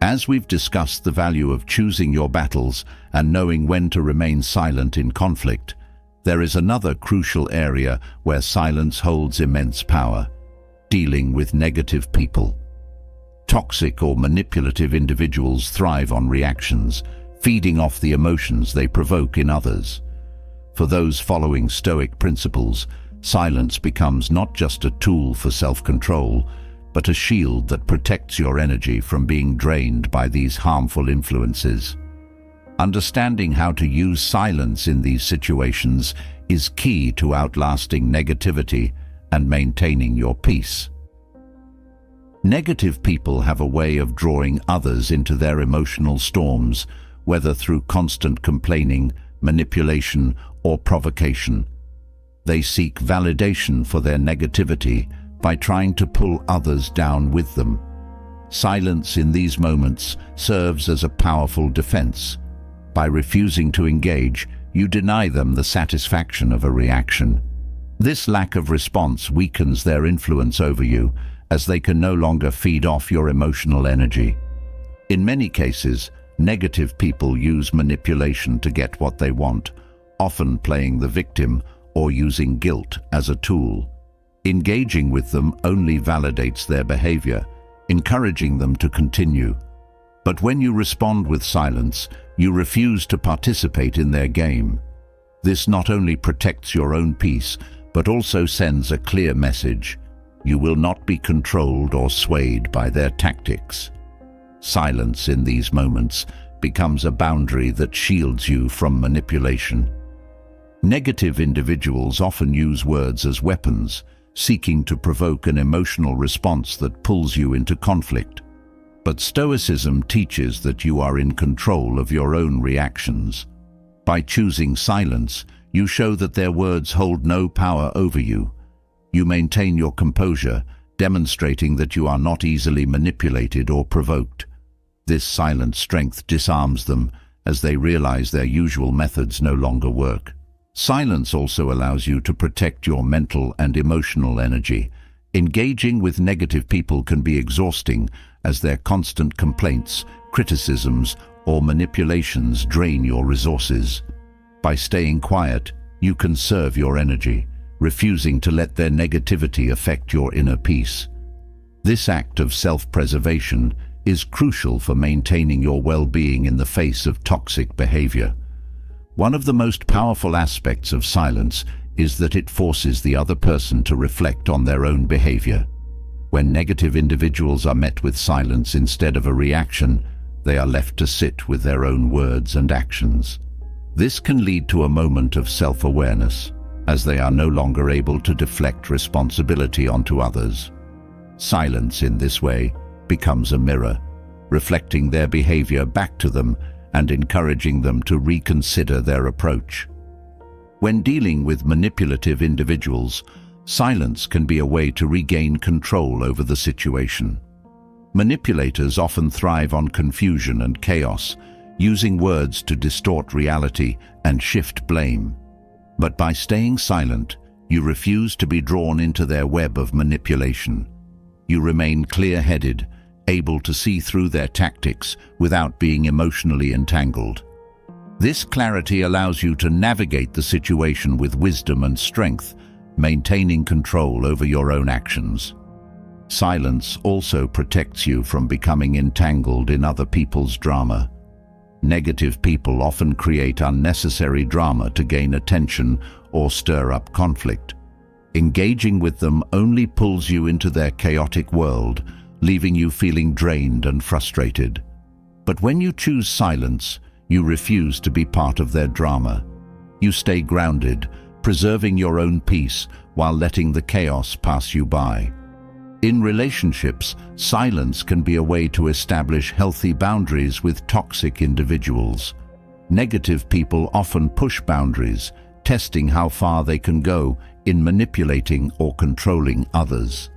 As we've discussed the value of choosing your battles and knowing when to remain silent in conflict, there is another crucial area where silence holds immense power: dealing with negative people. Toxic or manipulative individuals thrive on reactions, feeding off the emotions they provoke in others. For those following Stoic principles, silence becomes not just a tool for self-control, but a shield that protects your energy from being drained by these harmful influences. Understanding how to use silence in these situations is key to outlasting negativity and maintaining your peace. Negative people have a way of drawing others into their emotional storms, whether through constant complaining, manipulation, or provocation. They seek validation for their negativity by trying to pull others down with them. Silence in these moments serves as a powerful defense. By refusing to engage, you deny them the satisfaction of a reaction. This lack of response weakens their influence over you, as they can no longer feed off your emotional energy. In many cases, negative people use manipulation to get what they want, often playing the victim or using guilt as a tool. Engaging with them only validates their behavior, encouraging them to continue. But when you respond with silence, you refuse to participate in their game. This not only protects your own peace, but also sends a clear message: you will not be controlled or swayed by their tactics. Silence in these moments becomes a boundary that shields you from manipulation. Negative individuals often use words as weapons, seeking to provoke an emotional response that pulls you into conflict. But Stoicism teaches that you are in control of your own reactions. By choosing silence, you show that their words hold no power over you. You maintain your composure, demonstrating that you are not easily manipulated or provoked. This silent strength disarms them as they realize their usual methods no longer work. Silence also allows you to protect your mental and emotional energy. Engaging with negative people can be exhausting, as their constant complaints, criticisms, or manipulations drain your resources. By staying quiet, you conserve your energy, refusing to let their negativity affect your inner peace. This act of self-preservation is crucial for maintaining your well-being in the face of toxic behavior. One of the most powerful aspects of silence is that it forces the other person to reflect on their own behavior. When negative individuals are met with silence instead of a reaction, they are left to sit with their own words and actions. This can lead to a moment of self-awareness, as they are no longer able to deflect responsibility onto others. Silence in this way becomes a mirror, reflecting their behavior back to them and encouraging them to reconsider their approach. When dealing with manipulative individuals, silence can be a way to regain control over the situation. Manipulators often thrive on confusion and chaos, using words to distort reality and shift blame. But by staying silent, you refuse to be drawn into their web of manipulation. You remain clear-headed, able to see through their tactics without being emotionally entangled. This clarity allows you to navigate the situation with wisdom and strength, maintaining control over your own actions. Silence also protects you from becoming entangled in other people's drama. Negative people often create unnecessary drama to gain attention or stir up conflict. Engaging with them only pulls you into their chaotic world, leaving you feeling drained and frustrated. But when you choose silence, you refuse to be part of their drama. You stay grounded, preserving your own peace while letting the chaos pass you by. In relationships, silence can be a way to establish healthy boundaries with toxic individuals. Negative people often push boundaries, testing how far they can go in manipulating or controlling others.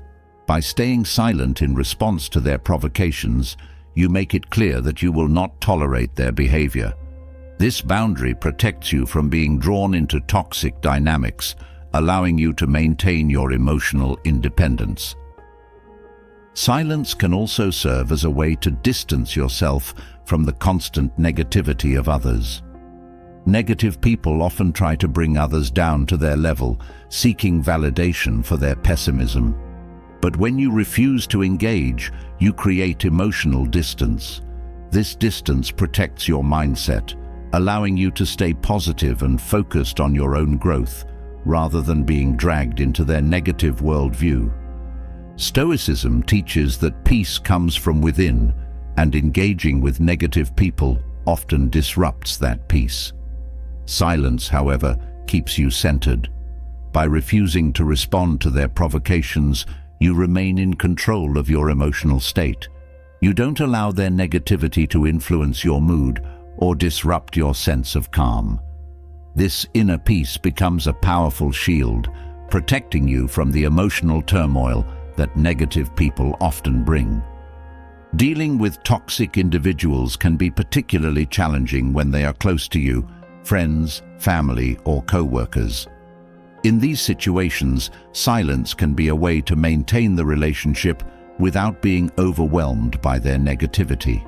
By staying silent in response to their provocations, you make it clear that you will not tolerate their behavior. This boundary protects you from being drawn into toxic dynamics, allowing you to maintain your emotional independence. Silence can also serve as a way to distance yourself from the constant negativity of others. Negative people often try to bring others down to their level, seeking validation for their pessimism. But when you refuse to engage, you create emotional distance. This distance protects your mindset, allowing you to stay positive and focused on your own growth, rather than being dragged into their negative worldview. Stoicism teaches that peace comes from within, and engaging with negative people often disrupts that peace. Silence, however, keeps you centered. By refusing to respond to their provocations, you remain in control of your emotional state. You don't allow their negativity to influence your mood or disrupt your sense of calm. This inner peace becomes a powerful shield, protecting you from the emotional turmoil that negative people often bring. Dealing with toxic individuals can be particularly challenging when they are close to you, friends, family, or co-workers. In these situations, silence can be a way to maintain the relationship without being overwhelmed by their negativity.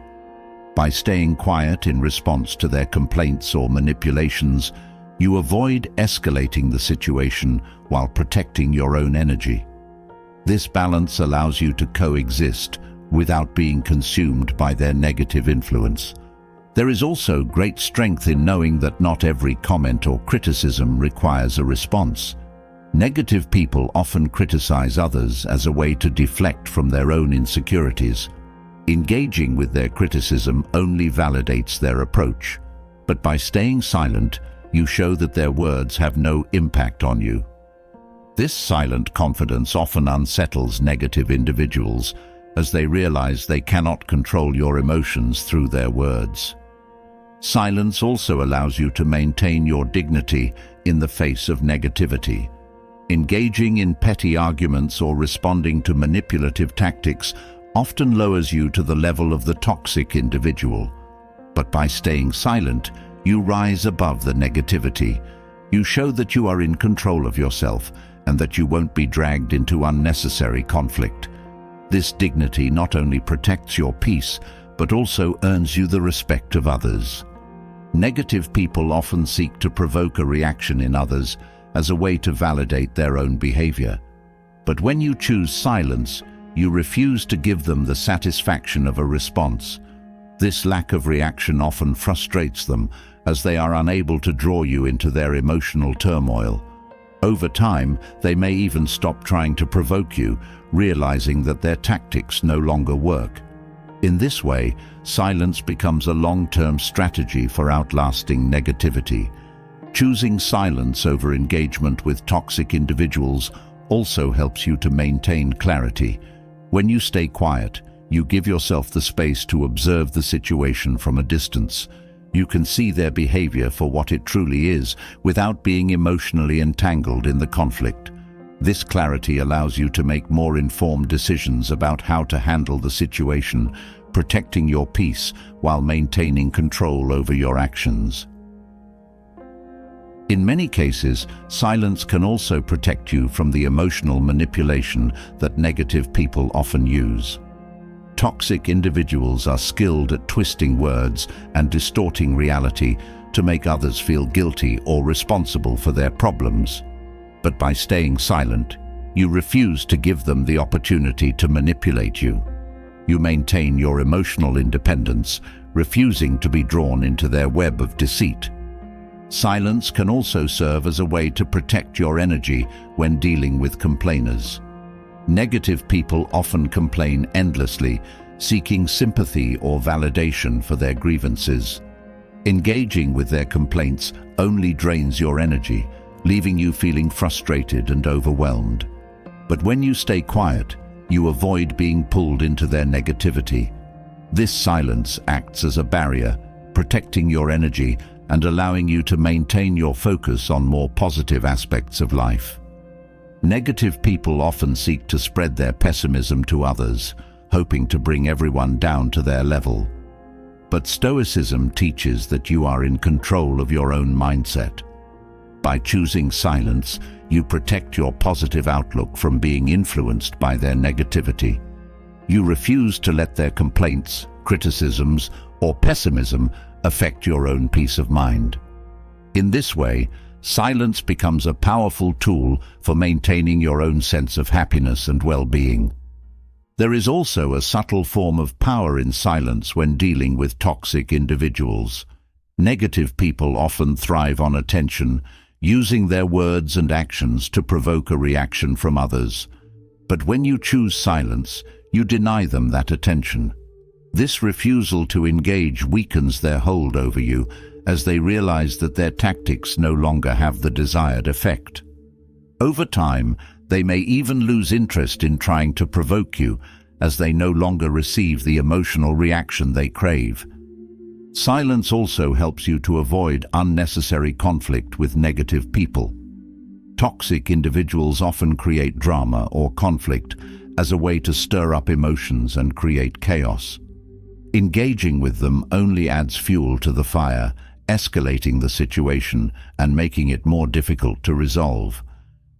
By staying quiet in response to their complaints or manipulations, you avoid escalating the situation while protecting your own energy. This balance allows you to coexist without being consumed by their negative influence. There is also great strength in knowing that not every comment or criticism requires a response. Negative people often criticize others as a way to deflect from their own insecurities. Engaging with their criticism only validates their approach, but by staying silent, you show that their words have no impact on you. This silent confidence often unsettles negative individuals, as they realize they cannot control your emotions through their words. Silence also allows you to maintain your dignity in the face of negativity. Engaging in petty arguments or responding to manipulative tactics often lowers you to the level of the toxic individual. But by staying silent, you rise above the negativity. You show that you are in control of yourself and that you won't be dragged into unnecessary conflict. This dignity not only protects your peace, but also earns you the respect of others. Negative people often seek to provoke a reaction in others as a way to validate their own behavior. But when you choose silence, you refuse to give them the satisfaction of a response. This lack of reaction often frustrates them, as they are unable to draw you into their emotional turmoil. Over time, they may even stop trying to provoke you, realizing that their tactics no longer work. In this way, silence becomes a long-term strategy for outlasting negativity. Choosing silence over engagement with toxic individuals also helps you to maintain clarity. When you stay quiet, you give yourself the space to observe the situation from a distance. You can see their behavior for what it truly is, without being emotionally entangled in the conflict. This clarity allows you to make more informed decisions about how to handle the situation, protecting your peace while maintaining control over your actions. In many cases, silence can also protect you from the emotional manipulation that negative people often use. Toxic individuals are skilled at twisting words and distorting reality to make others feel guilty or responsible for their problems. But by staying silent, you refuse to give them the opportunity to manipulate you. You maintain your emotional independence, refusing to be drawn into their web of deceit. Silence can also serve as a way to protect your energy when dealing with complainers. Negative people often complain endlessly, seeking sympathy or validation for their grievances. Engaging with their complaints only drains your energy, leaving you feeling frustrated and overwhelmed. But when you stay quiet, you avoid being pulled into their negativity. This silence acts as a barrier, protecting your energy and allowing you to maintain your focus on more positive aspects of life. Negative people often seek to spread their pessimism to others, hoping to bring everyone down to their level. But Stoicism teaches that you are in control of your own mindset. By choosing silence, you protect your positive outlook from being influenced by their negativity. You refuse to let their complaints, criticisms, or pessimism affect your own peace of mind. In this way, silence becomes a powerful tool for maintaining your own sense of happiness and well-being. There is also a subtle form of power in silence when dealing with toxic individuals. Negative people often thrive on attention, using their words and actions to provoke a reaction from others. But when you choose silence, you deny them that attention. This refusal to engage weakens their hold over you, as they realize that their tactics no longer have the desired effect. Over time, they may even lose interest in trying to provoke you, as they no longer receive the emotional reaction they crave. Silence also helps you to avoid unnecessary conflict with negative people. Toxic individuals often create drama or conflict as a way to stir up emotions and create chaos. Engaging with them only adds fuel to the fire, escalating the situation and making it more difficult to resolve.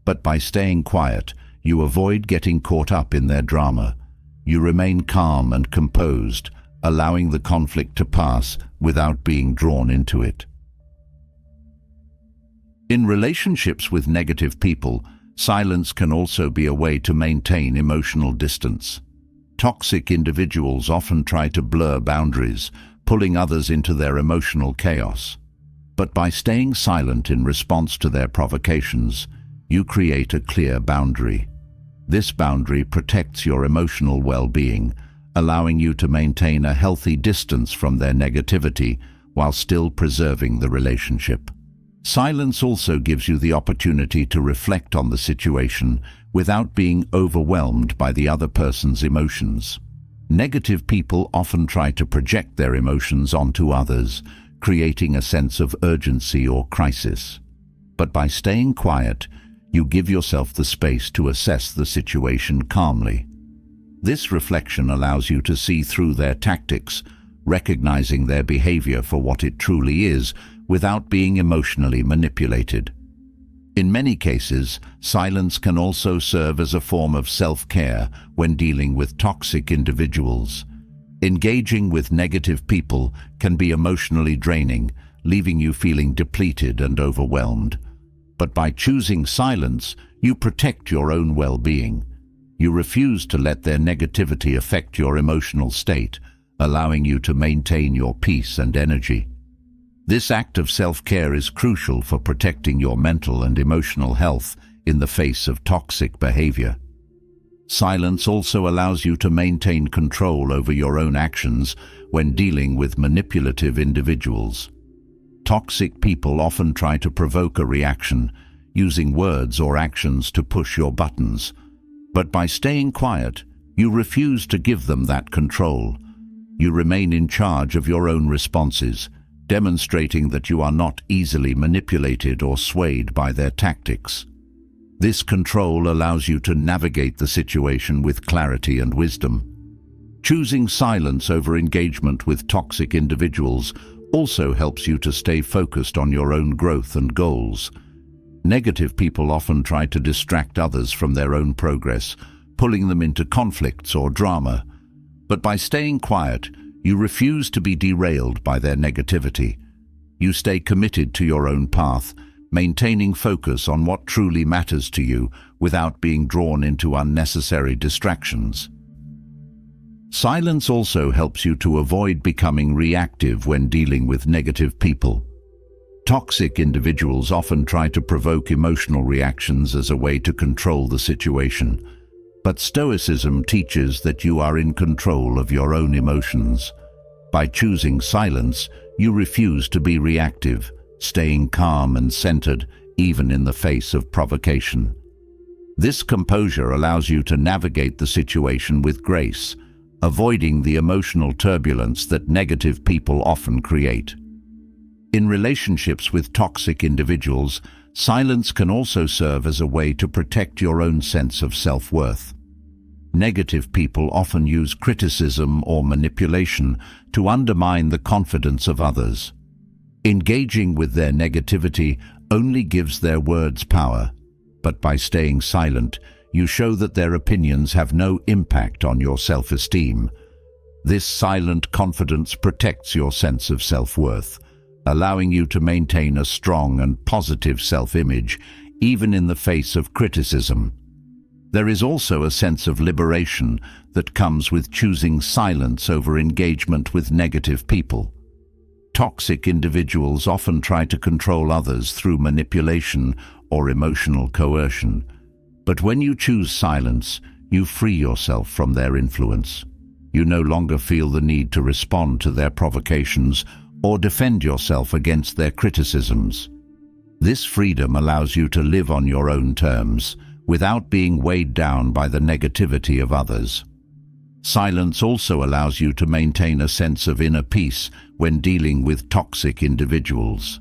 But by staying quiet, you avoid getting caught up in their drama. You remain calm and composed, allowing the conflict to pass without being drawn into it. In relationships with negative people, silence can also be a way to maintain emotional distance. Toxic individuals often try to blur boundaries, pulling others into their emotional chaos. But by staying silent in response to their provocations, you create a clear boundary. This boundary protects your emotional well-being, allowing you to maintain a healthy distance from their negativity while still preserving the relationship. Silence also gives you the opportunity to reflect on the situation without being overwhelmed by the other person's emotions. Negative people often try to project their emotions onto others, creating a sense of urgency or crisis. But by staying quiet, you give yourself the space to assess the situation calmly. This reflection allows you to see through their tactics, recognizing their behavior for what it truly is, without being emotionally manipulated. In many cases, silence can also serve as a form of self-care when dealing with toxic individuals. Engaging with negative people can be emotionally draining, leaving you feeling depleted and overwhelmed. But by choosing silence, you protect your own well-being. You refuse to let their negativity affect your emotional state, allowing you to maintain your peace and energy. This act of self-care is crucial for protecting your mental and emotional health in the face of toxic behavior. Silence also allows you to maintain control over your own actions when dealing with manipulative individuals. Toxic people often try to provoke a reaction, using words or actions to push your buttons. But by staying quiet, you refuse to give them that control. You remain in charge of your own responses, demonstrating that you are not easily manipulated or swayed by their tactics. This control allows you to navigate the situation with clarity and wisdom. Choosing silence over engagement with toxic individuals also helps you to stay focused on your own growth and goals. Negative people often try to distract others from their own progress, pulling them into conflicts or drama. But by staying quiet, you refuse to be derailed by their negativity. You stay committed to your own path, maintaining focus on what truly matters to you without being drawn into unnecessary distractions. Silence also helps you to avoid becoming reactive when dealing with negative people. Toxic individuals often try to provoke emotional reactions as a way to control the situation. But Stoicism teaches that you are in control of your own emotions. By choosing silence, you refuse to be reactive, staying calm and centered even in the face of provocation. This composure allows you to navigate the situation with grace, avoiding the emotional turbulence that negative people often create. In relationships with toxic individuals, silence can also serve as a way to protect your own sense of self-worth. Negative people often use criticism or manipulation to undermine the confidence of others. Engaging with their negativity only gives their words power, but by staying silent, you show that their opinions have no impact on your self-esteem. This silent confidence protects your sense of self-worth, allowing you to maintain a strong and positive self-image, even in the face of criticism. There is also a sense of liberation that comes with choosing silence over engagement with negative people. Toxic individuals often try to control others through manipulation or emotional coercion. But when you choose silence, you free yourself from their influence. You no longer feel the need to respond to their provocations or defend yourself against their criticisms. This freedom allows you to live on your own terms, without being weighed down by the negativity of others. Silence also allows you to maintain a sense of inner peace when dealing with toxic individuals.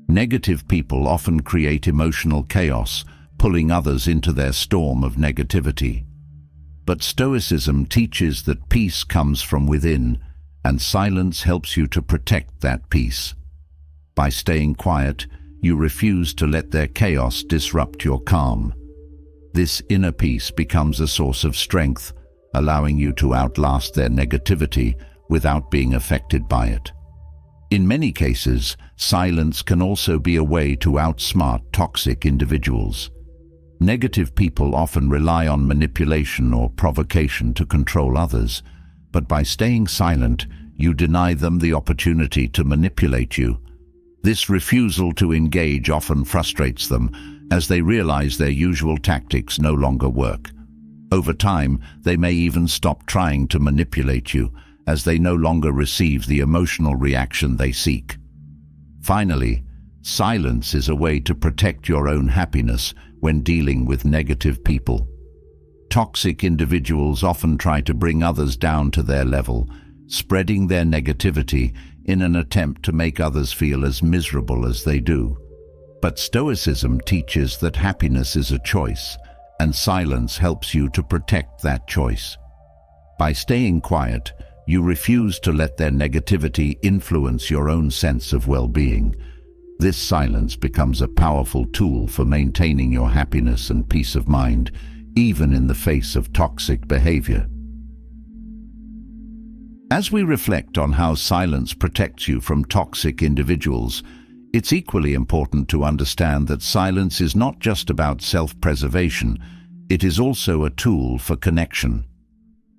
Negative people often create emotional chaos, pulling others into their storm of negativity. But Stoicism teaches that peace comes from within, and silence helps you to protect that peace. By staying quiet, you refuse to let their chaos disrupt your calm. This inner peace becomes a source of strength, allowing you to outlast their negativity without being affected by it. In many cases, silence can also be a way to outsmart toxic individuals. Negative people often rely on manipulation or provocation to control others, but by staying silent, you deny them the opportunity to manipulate you. This refusal to engage often frustrates them, as they realize their usual tactics no longer work. Over time, they may even stop trying to manipulate you, as they no longer receive the emotional reaction they seek. Finally, silence is a way to protect your own happiness when dealing with negative people. Toxic individuals often try to bring others down to their level, spreading their negativity in an attempt to make others feel as miserable as they do. But Stoicism teaches that happiness is a choice, and silence helps you to protect that choice. By staying quiet, you refuse to let their negativity influence your own sense of well-being. This silence becomes a powerful tool for maintaining your happiness and peace of mind, even in the face of toxic behavior. As we reflect on how silence protects you from toxic individuals, it's equally important to understand that silence is not just about self-preservation, it is also a tool for connection.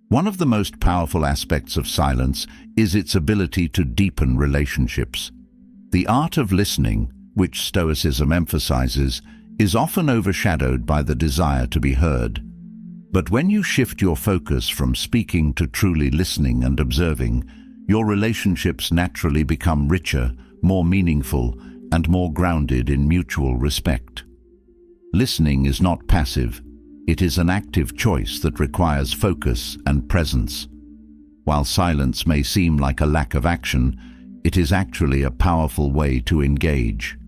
One of the most powerful aspects of silence is its ability to deepen relationships. The art of listening, which Stoicism emphasizes, is often overshadowed by the desire to be heard. But when you shift your focus from speaking to truly listening and observing, your relationships naturally become richer, more meaningful, and more grounded in mutual respect. Listening is not passive. It is an active choice that requires focus and presence. While silence may seem like a lack of action, it is actually a powerful way to engage.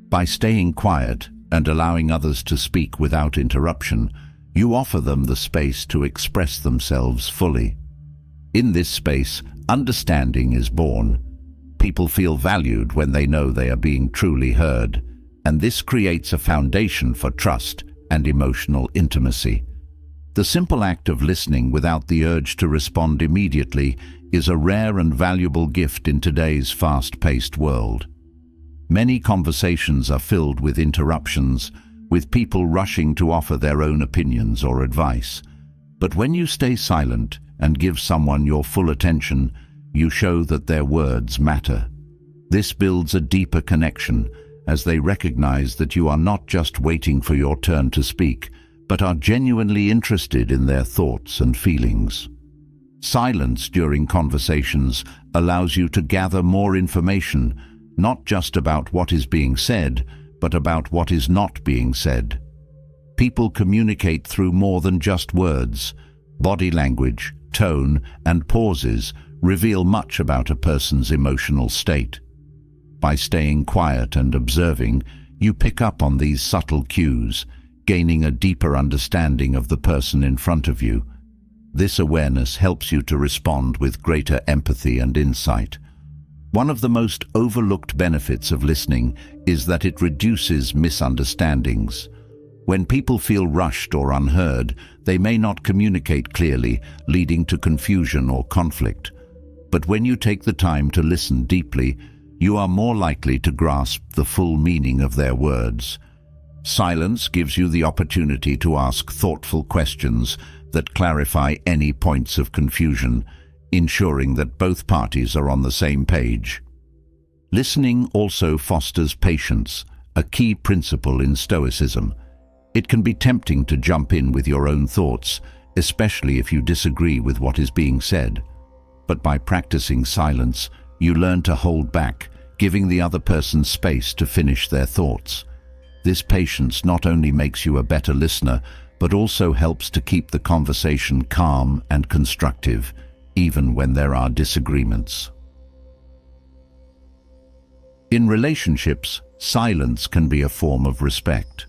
By staying quiet and allowing others to speak without interruption, you offer them the space to express themselves fully. In this space, understanding is born. People feel valued when they know they are being truly heard, and this creates a foundation for trust and emotional intimacy. The simple act of listening without the urge to respond immediately is a rare and valuable gift in today's fast-paced world. Many conversations are filled with interruptions, with people rushing to offer their own opinions or advice. But when you stay silent and give someone your full attention, you show that their words matter. This builds a deeper connection, as they recognize that you are not just waiting for your turn to speak, but are genuinely interested in their thoughts and feelings. Silence during conversations allows you to gather more information, not just about what is being said, but about what is not being said. People communicate through more than just words. Body language, tone, and pauses reveal much about a person's emotional state. By staying quiet and observing, you pick up on these subtle cues, gaining a deeper understanding of the person in front of you. This awareness helps you to respond with greater empathy and insight. One of the most overlooked benefits of listening is that it reduces misunderstandings. When people feel rushed or unheard, they may not communicate clearly, leading to confusion or conflict. But when you take the time to listen deeply, you are more likely to grasp the full meaning of their words. Silence gives you the opportunity to ask thoughtful questions that clarify any points of confusion, ensuring that both parties are on the same page. Listening also fosters patience, a key principle in Stoicism. It can be tempting to jump in with your own thoughts, especially if you disagree with what is being said. But by practicing silence, you learn to hold back, giving the other person space to finish their thoughts. This patience not only makes you a better listener, but also helps to keep the conversation calm and constructive, even when there are disagreements. In relationships, silence can be a form of respect.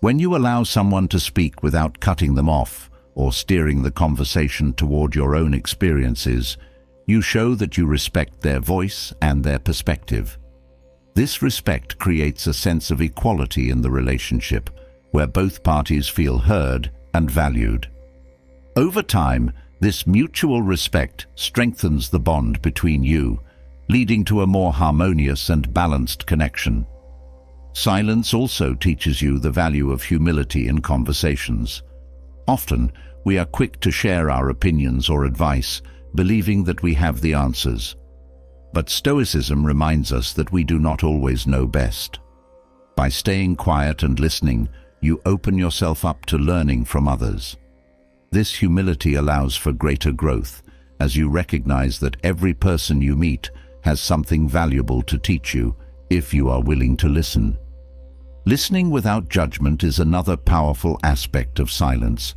When you allow someone to speak without cutting them off or steering the conversation toward your own experiences, you show that you respect their voice and their perspective. This respect creates a sense of equality in the relationship, where both parties feel heard and valued. Over time, this mutual respect strengthens the bond between you, leading to a more harmonious and balanced connection. Silence also teaches you the value of humility in conversations. Often, we are quick to share our opinions or advice, believing that we have the answers. But Stoicism reminds us that we do not always know best. By staying quiet and listening, you open yourself up to learning from others. This humility allows for greater growth, as you recognize that every person you meet has something valuable to teach you, if you are willing to listen. Listening without judgment is another powerful aspect of silence.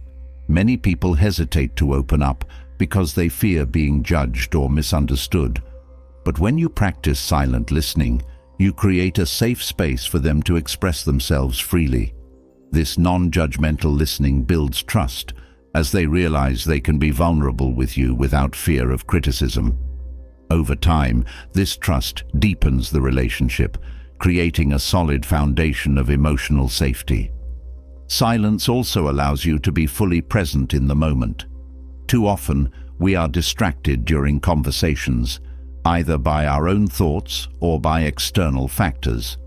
Many people hesitate to open up because they fear being judged or misunderstood. But when you practice silent listening, you create a safe space for them to express themselves freely. This non-judgmental listening builds trust, as they realize they can be vulnerable with you without fear of criticism. Over time, this trust deepens the relationship, creating a solid foundation of emotional safety. Silence also allows you to be fully present in the moment. Too often, we are distracted during conversations, either by our own thoughts or by external factors.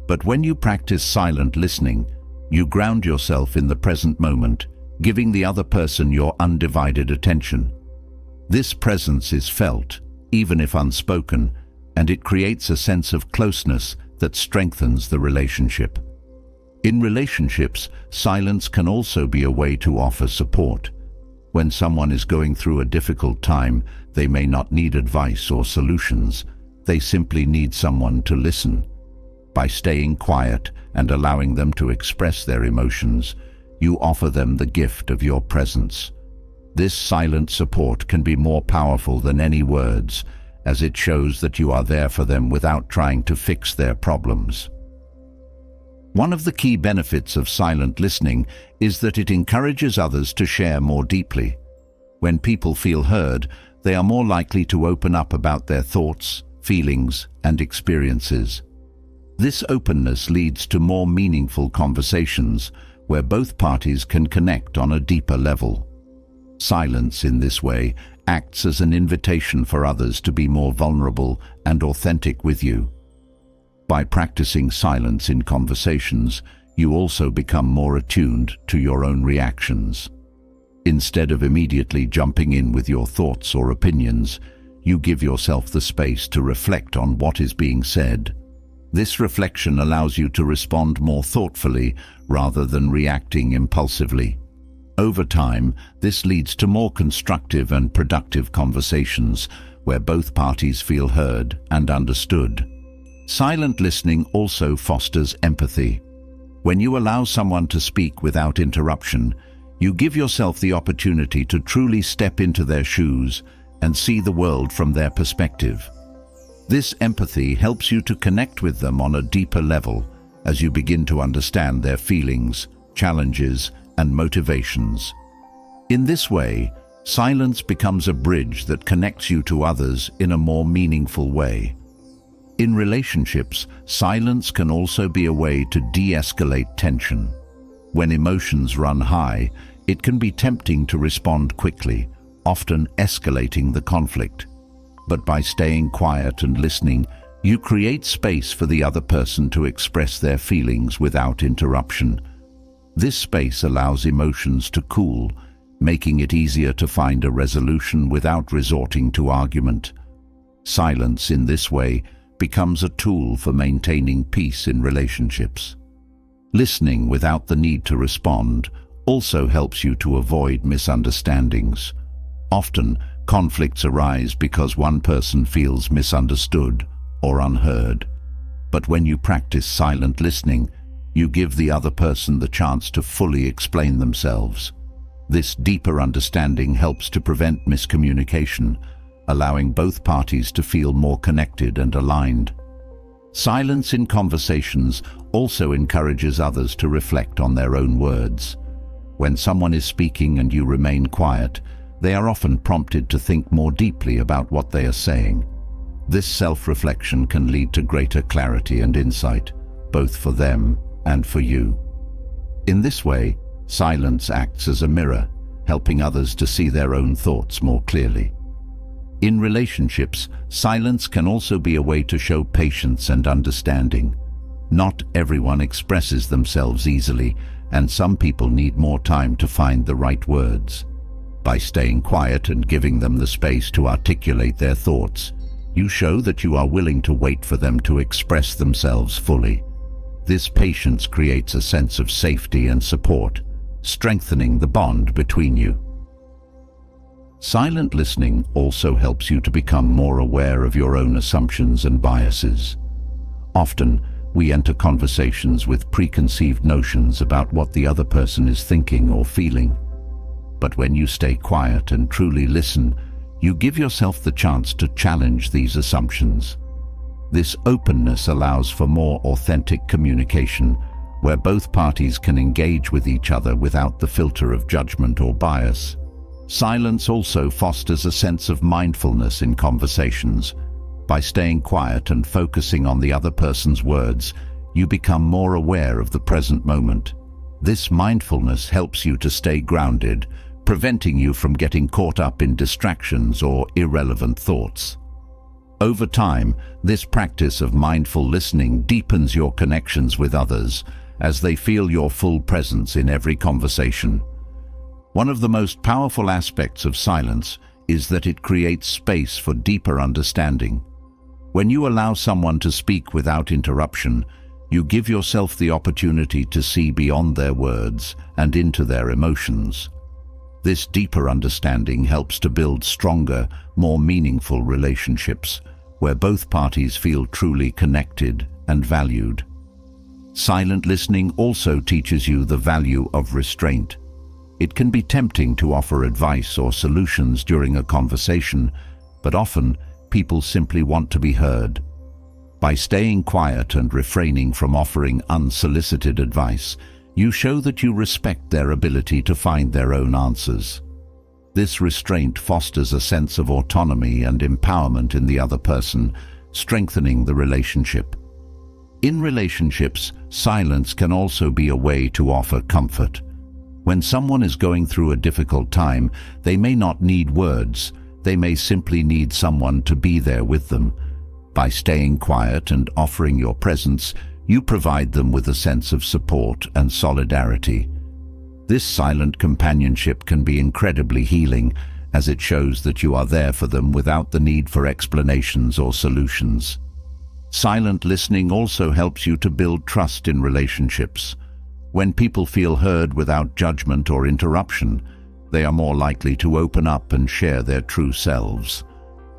But when you practice silent listening, you ground yourself in the present moment, giving the other person your undivided attention. This presence is felt, even if unspoken, and it creates a sense of closeness that strengthens the relationship. In relationships, silence can also be a way to offer support. When someone is going through a difficult time, they may not need advice or solutions. They simply need someone to listen. By staying quiet and allowing them to express their emotions, you offer them the gift of your presence. This silent support can be more powerful than any words, as it shows that you are there for them without trying to fix their problems. One of the key benefits of silent listening is that it encourages others to share more deeply. When people feel heard, they are more likely to open up about their thoughts, feelings, and experiences. This openness leads to more meaningful conversations, where both parties can connect on a deeper level. Silence, in this way, acts as an invitation for others to be more vulnerable and authentic with you. By practicing silence in conversations, you also become more attuned to your own reactions. Instead of immediately jumping in with your thoughts or opinions, you give yourself the space to reflect on what is being said. This reflection allows you to respond more thoughtfully rather than reacting impulsively. Over time, this leads to more constructive and productive conversations where both parties feel heard and understood. Silent listening also fosters empathy. When you allow someone to speak without interruption, you give yourself the opportunity to truly step into their shoes and see the world from their perspective. This empathy helps you to connect with them on a deeper level as you begin to understand their feelings, challenges, and motivations. In this way, silence becomes a bridge that connects you to others in a more meaningful way. In relationships, silence can also be a way to de-escalate tension. When emotions run high, it can be tempting to respond quickly, often escalating the conflict. But by staying quiet and listening, you create space for the other person to express their feelings without interruption. This space allows emotions to cool, making it easier to find a resolution without resorting to argument. Silence, in this way, becomes a tool for maintaining peace in relationships. Listening without the need to respond also helps you to avoid misunderstandings. Often, conflicts arise because one person feels misunderstood or unheard. But when you practice silent listening, you give the other person the chance to fully explain themselves. This deeper understanding helps to prevent miscommunication, allowing both parties to feel more connected and aligned. Silence in conversations also encourages others to reflect on their own words. When someone is speaking and you remain quiet, they are often prompted to think more deeply about what they are saying. This self-reflection can lead to greater clarity and insight, both for them and for you. In this way, silence acts as a mirror, helping others to see their own thoughts more clearly. In relationships, silence can also be a way to show patience and understanding. Not everyone expresses themselves easily, and some people need more time to find the right words. By staying quiet and giving them the space to articulate their thoughts, you show that you are willing to wait for them to express themselves fully. This patience creates a sense of safety and support, strengthening the bond between you. Silent listening also helps you to become more aware of your own assumptions and biases. Often, we enter conversations with preconceived notions about what the other person is thinking or feeling. But when you stay quiet and truly listen, you give yourself the chance to challenge these assumptions. This openness allows for more authentic communication, where both parties can engage with each other without the filter of judgment or bias. Silence also fosters a sense of mindfulness in conversations. By staying quiet and focusing on the other person's words, you become more aware of the present moment. This mindfulness helps you to stay grounded, preventing you from getting caught up in distractions or irrelevant thoughts. Over time, this practice of mindful listening deepens your connections with others, as they feel your full presence in every conversation. One of the most powerful aspects of silence is that it creates space for deeper understanding. When you allow someone to speak without interruption, you give yourself the opportunity to see beyond their words and into their emotions. This deeper understanding helps to build stronger, more meaningful relationships, where both parties feel truly connected and valued. Silent listening also teaches you the value of restraint. It can be tempting to offer advice or solutions during a conversation, but often people simply want to be heard. By staying quiet and refraining from offering unsolicited advice, you show that you respect their ability to find their own answers. This restraint fosters a sense of autonomy and empowerment in the other person, strengthening the relationship. In relationships, silence can also be a way to offer comfort. When someone is going through a difficult time, they may not need words. They may simply need someone to be there with them. By staying quiet and offering your presence, you provide them with a sense of support and solidarity. This silent companionship can be incredibly healing, as it shows that you are there for them without the need for explanations or solutions. Silent listening also helps you to build trust in relationships. When people feel heard without judgment or interruption, they are more likely to open up and share their true selves.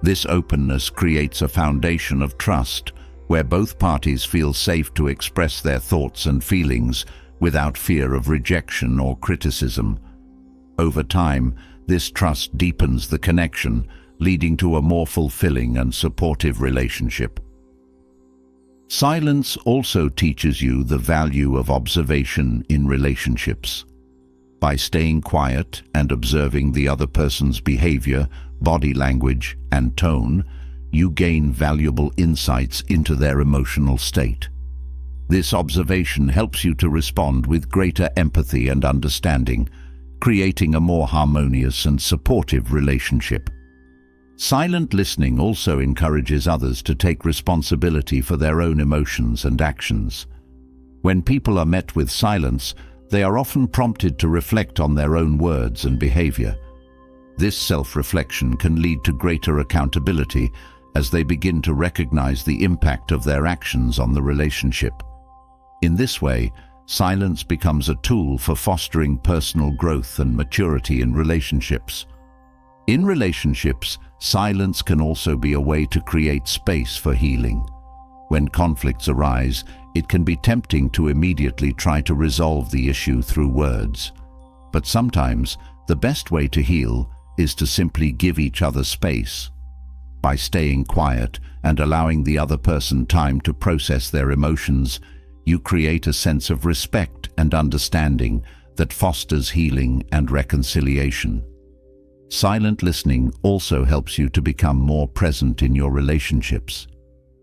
This openness creates a foundation of trust, where both parties feel safe to express their thoughts and feelings without fear of rejection or criticism. Over time, this trust deepens the connection, leading to a more fulfilling and supportive relationship. Silence also teaches you the value of observation in relationships. By staying quiet and observing the other person's behavior, body language, and tone, you gain valuable insights into their emotional state. This observation helps you to respond with greater empathy and understanding, creating a more harmonious and supportive relationship. Silent listening also encourages others to take responsibility for their own emotions and actions. When people are met with silence, they are often prompted to reflect on their own words and behavior. This self-reflection can lead to greater accountability as they begin to recognize the impact of their actions on the relationship. In this way, silence becomes a tool for fostering personal growth and maturity in relationships. In relationships, silence can also be a way to create space for healing. When conflicts arise, it can be tempting to immediately try to resolve the issue through words. But sometimes, the best way to heal is to simply give each other space. By staying quiet and allowing the other person time to process their emotions, you create a sense of respect and understanding that fosters healing and reconciliation. Silent listening also helps you to become more present in your relationships.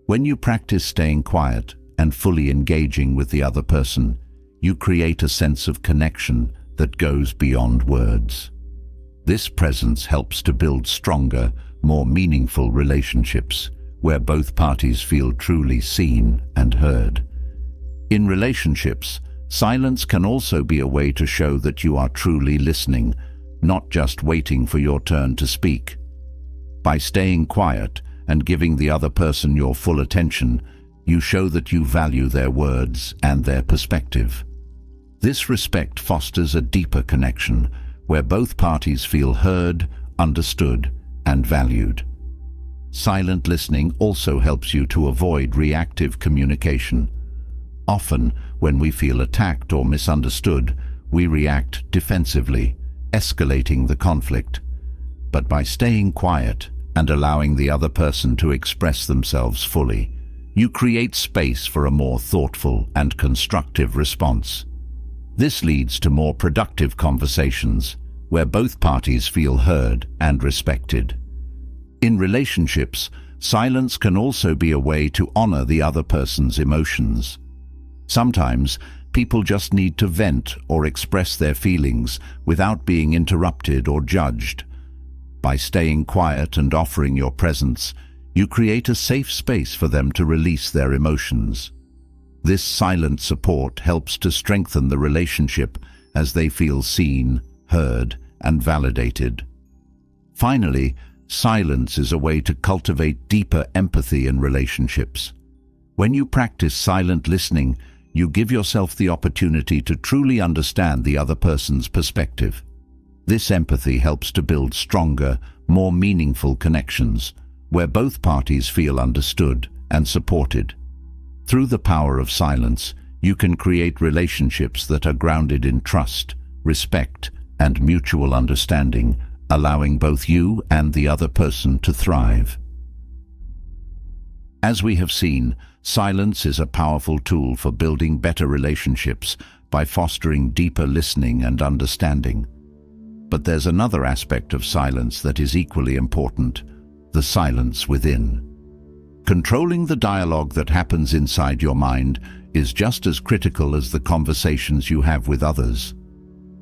When you practice staying quiet and fully engaging with the other person, you create a sense of connection that goes beyond words. This presence helps to build stronger, more meaningful relationships, where both parties feel truly seen and heard. In relationships, silence can also be a way to show that you are truly listening, not just waiting for your turn to speak. By staying quiet and giving the other person your full attention, you show that you value their words and their perspective. This respect fosters a deeper connection, where both parties feel heard, understood, and valued. Silent listening also helps you to avoid reactive communication. Often, when we feel attacked or misunderstood, we react defensively, escalating the conflict. But by staying quiet and allowing the other person to express themselves fully, you create space for a more thoughtful and constructive response. This leads to more productive conversations, where both parties feel heard and respected. In relationships, silence can also be a way to honor the other person's emotions. Sometimes, people just need to vent or express their feelings without being interrupted or judged. By staying quiet and offering your presence, you create a safe space for them to release their emotions. This silent support helps to strengthen the relationship as they feel seen, heard, and validated. Finally, silence is a way to cultivate deeper empathy in relationships. When you practice silent listening, you give yourself the opportunity to truly understand the other person's perspective. This empathy helps to build stronger, more meaningful connections, where both parties feel understood and supported. Through the power of silence, you can create relationships that are grounded in trust, respect, and mutual understanding, allowing both you and the other person to thrive. As we have seen, silence is a powerful tool for building better relationships by fostering deeper listening and understanding. But there's another aspect of silence that is equally important: the silence within. Controlling the dialogue that happens inside your mind is just as critical as the conversations you have with others.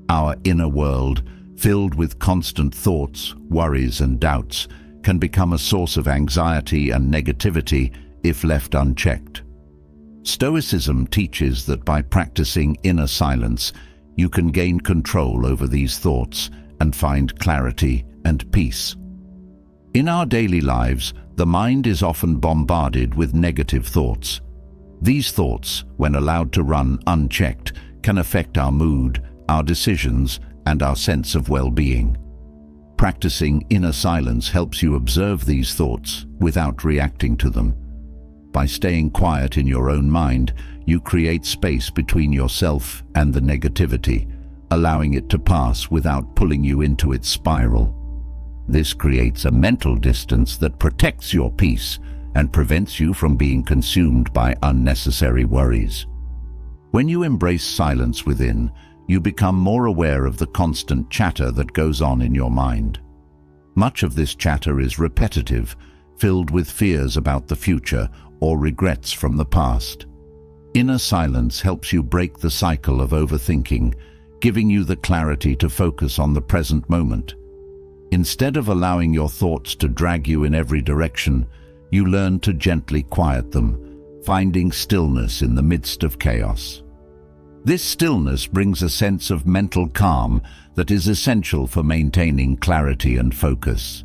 Our inner world, filled with constant thoughts, worries, and doubts, can become a source of anxiety and negativity if left unchecked. Stoicism teaches that by practicing inner silence, you can gain control over these thoughts and find clarity and peace. In our daily lives, the mind is often bombarded with negative thoughts. These thoughts, when allowed to run unchecked, can affect our mood, our decisions, and our sense of well-being. Practicing inner silence helps you observe these thoughts without reacting to them. By staying quiet in your own mind, you create space between yourself and the negativity, allowing it to pass without pulling you into its spiral. This creates a mental distance that protects your peace and prevents you from being consumed by unnecessary worries. When you embrace silence within, you become more aware of the constant chatter that goes on in your mind. Much of this chatter is repetitive, filled with fears about the future or regrets from the past. Inner silence helps you break the cycle of overthinking, giving you the clarity to focus on the present moment. Instead of allowing your thoughts to drag you in every direction, you learn to gently quiet them, finding stillness in the midst of chaos. This stillness brings a sense of mental calm that is essential for maintaining clarity and focus.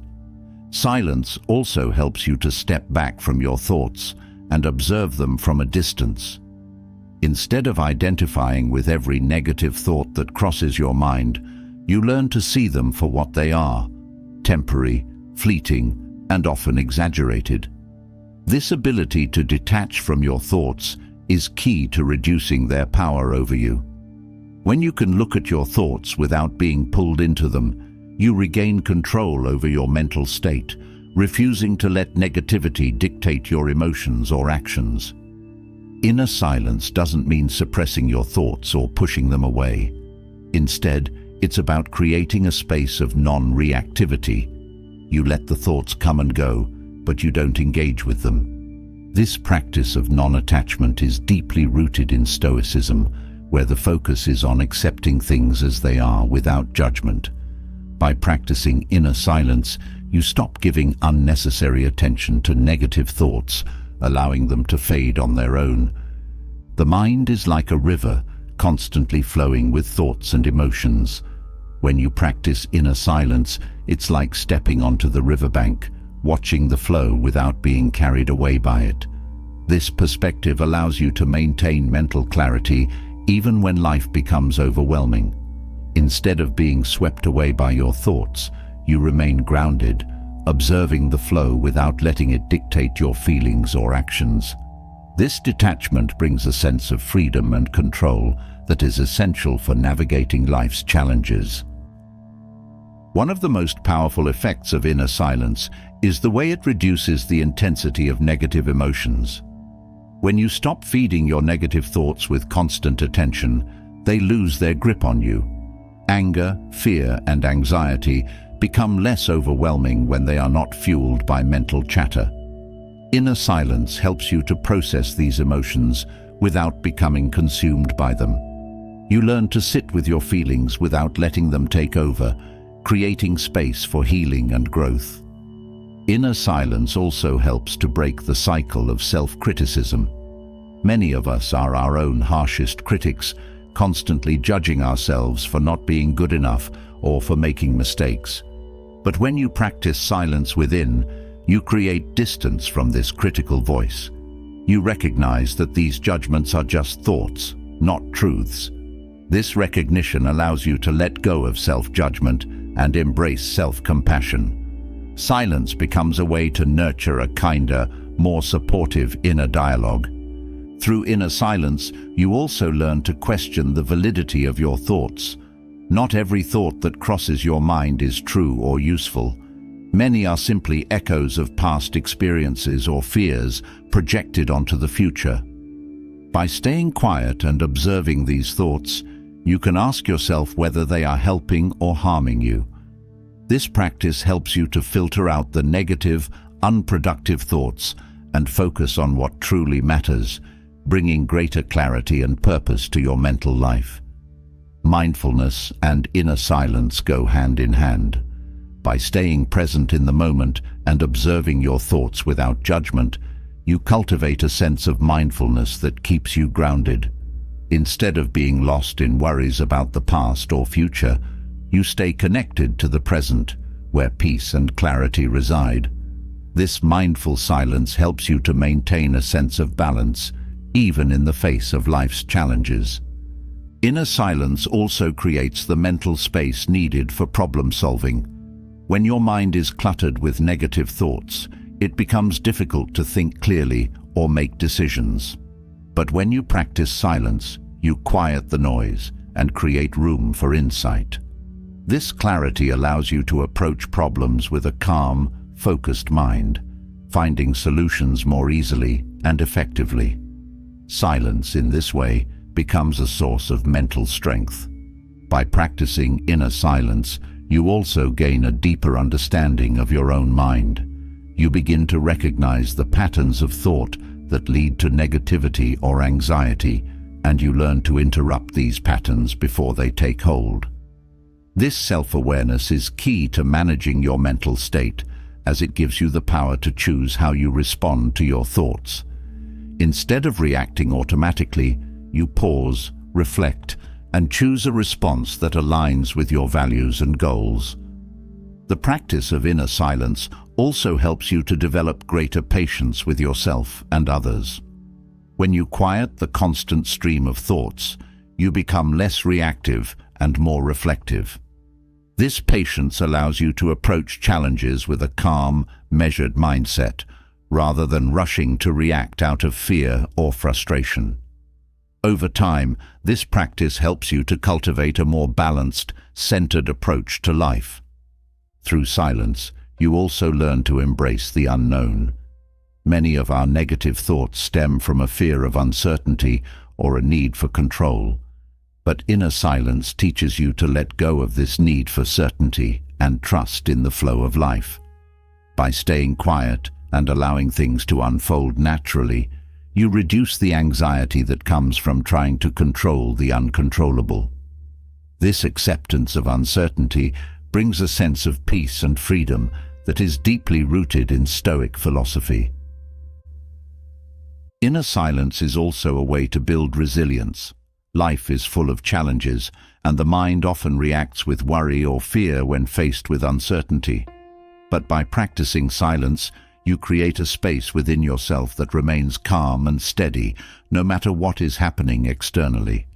Silence also helps you to step back from your thoughts and observe them from a distance. Instead of identifying with every negative thought that crosses your mind, you learn to see them for what they are: temporary, fleeting, and often exaggerated. This ability to detach from your thoughts is key to reducing their power over you. When you can look at your thoughts without being pulled into them, you regain control over your mental state, refusing to let negativity dictate your emotions or actions. Inner silence doesn't mean suppressing your thoughts or pushing them away. Instead, it's about creating a space of non-reactivity. You let the thoughts come and go, but you don't engage with them. This practice of non-attachment is deeply rooted in Stoicism, where the focus is on accepting things as they are without judgment. By practicing inner silence, you stop giving unnecessary attention to negative thoughts, allowing them to fade on their own. The mind is like a river, constantly flowing with thoughts and emotions. When you practice inner silence, it's like stepping onto the riverbank, watching the flow without being carried away by it. This perspective allows you to maintain mental clarity even when life becomes overwhelming. Instead of being swept away by your thoughts, you remain grounded, observing the flow without letting it dictate your feelings or actions. This detachment brings a sense of freedom and control that is essential for navigating life's challenges. One of the most powerful effects of inner silence is the way it reduces the intensity of negative emotions. When you stop feeding your negative thoughts with constant attention, they lose their grip on you. Anger, fear, and anxiety become less overwhelming when they are not fueled by mental chatter. Inner silence helps you to process these emotions without becoming consumed by them. You learn to sit with your feelings without letting them take over, creating space for healing and growth. Inner silence also helps to break the cycle of self-criticism. Many of us are our own harshest critics, constantly judging ourselves for not being good enough or for making mistakes. But when you practice silence within, you create distance from this critical voice. You recognize that these judgments are just thoughts, not truths. This recognition allows you to let go of self-judgment and embrace self-compassion. Silence becomes a way to nurture a kinder, more supportive inner dialogue. Through inner silence, you also learn to question the validity of your thoughts. Not every thought that crosses your mind is true or useful. Many are simply echoes of past experiences or fears projected onto the future. By staying quiet and observing these thoughts, you can ask yourself whether they are helping or harming you. This practice helps you to filter out the negative, unproductive thoughts and focus on what truly matters, bringing greater clarity and purpose to your mental life. Mindfulness and inner silence go hand in hand. By staying present in the moment and observing your thoughts without judgment, you cultivate a sense of mindfulness that keeps you grounded. Instead of being lost in worries about the past or future, you stay connected to the present, where peace and clarity reside. This mindful silence helps you to maintain a sense of balance, even in the face of life's challenges. Inner silence also creates the mental space needed for problem solving. When your mind is cluttered with negative thoughts, it becomes difficult to think clearly or make decisions. But when you practice silence, you quiet the noise and create room for insight. This clarity allows you to approach problems with a calm, focused mind, finding solutions more easily and effectively. Silence, in this way, becomes a source of mental strength. By practicing inner silence, you also gain a deeper understanding of your own mind. You begin to recognize the patterns of thought that lead to negativity or anxiety, and you learn to interrupt these patterns before they take hold. This self-awareness is key to managing your mental state, as it gives you the power to choose how you respond to your thoughts. Instead of reacting automatically, you pause, reflect, and choose a response that aligns with your values and goals. The practice of inner silence also helps you to develop greater patience with yourself and others. When you quiet the constant stream of thoughts, you become less reactive and more reflective. This patience allows you to approach challenges with a calm, measured mindset, rather than rushing to react out of fear or frustration. Over time, this practice helps you to cultivate a more balanced, centered approach to life. Through silence, you also learn to embrace the unknown. Many of our negative thoughts stem from a fear of uncertainty or a need for control. But inner silence teaches you to let go of this need for certainty and trust in the flow of life. By staying quiet and allowing things to unfold naturally, you reduce the anxiety that comes from trying to control the uncontrollable. This acceptance of uncertainty brings a sense of peace and freedom that is deeply rooted in Stoic philosophy. Inner silence is also a way to build resilience. Life is full of challenges, and the mind often reacts with worry or fear when faced with uncertainty. But by practicing silence, you create a space within yourself that remains calm and steady, no matter what is happening externally.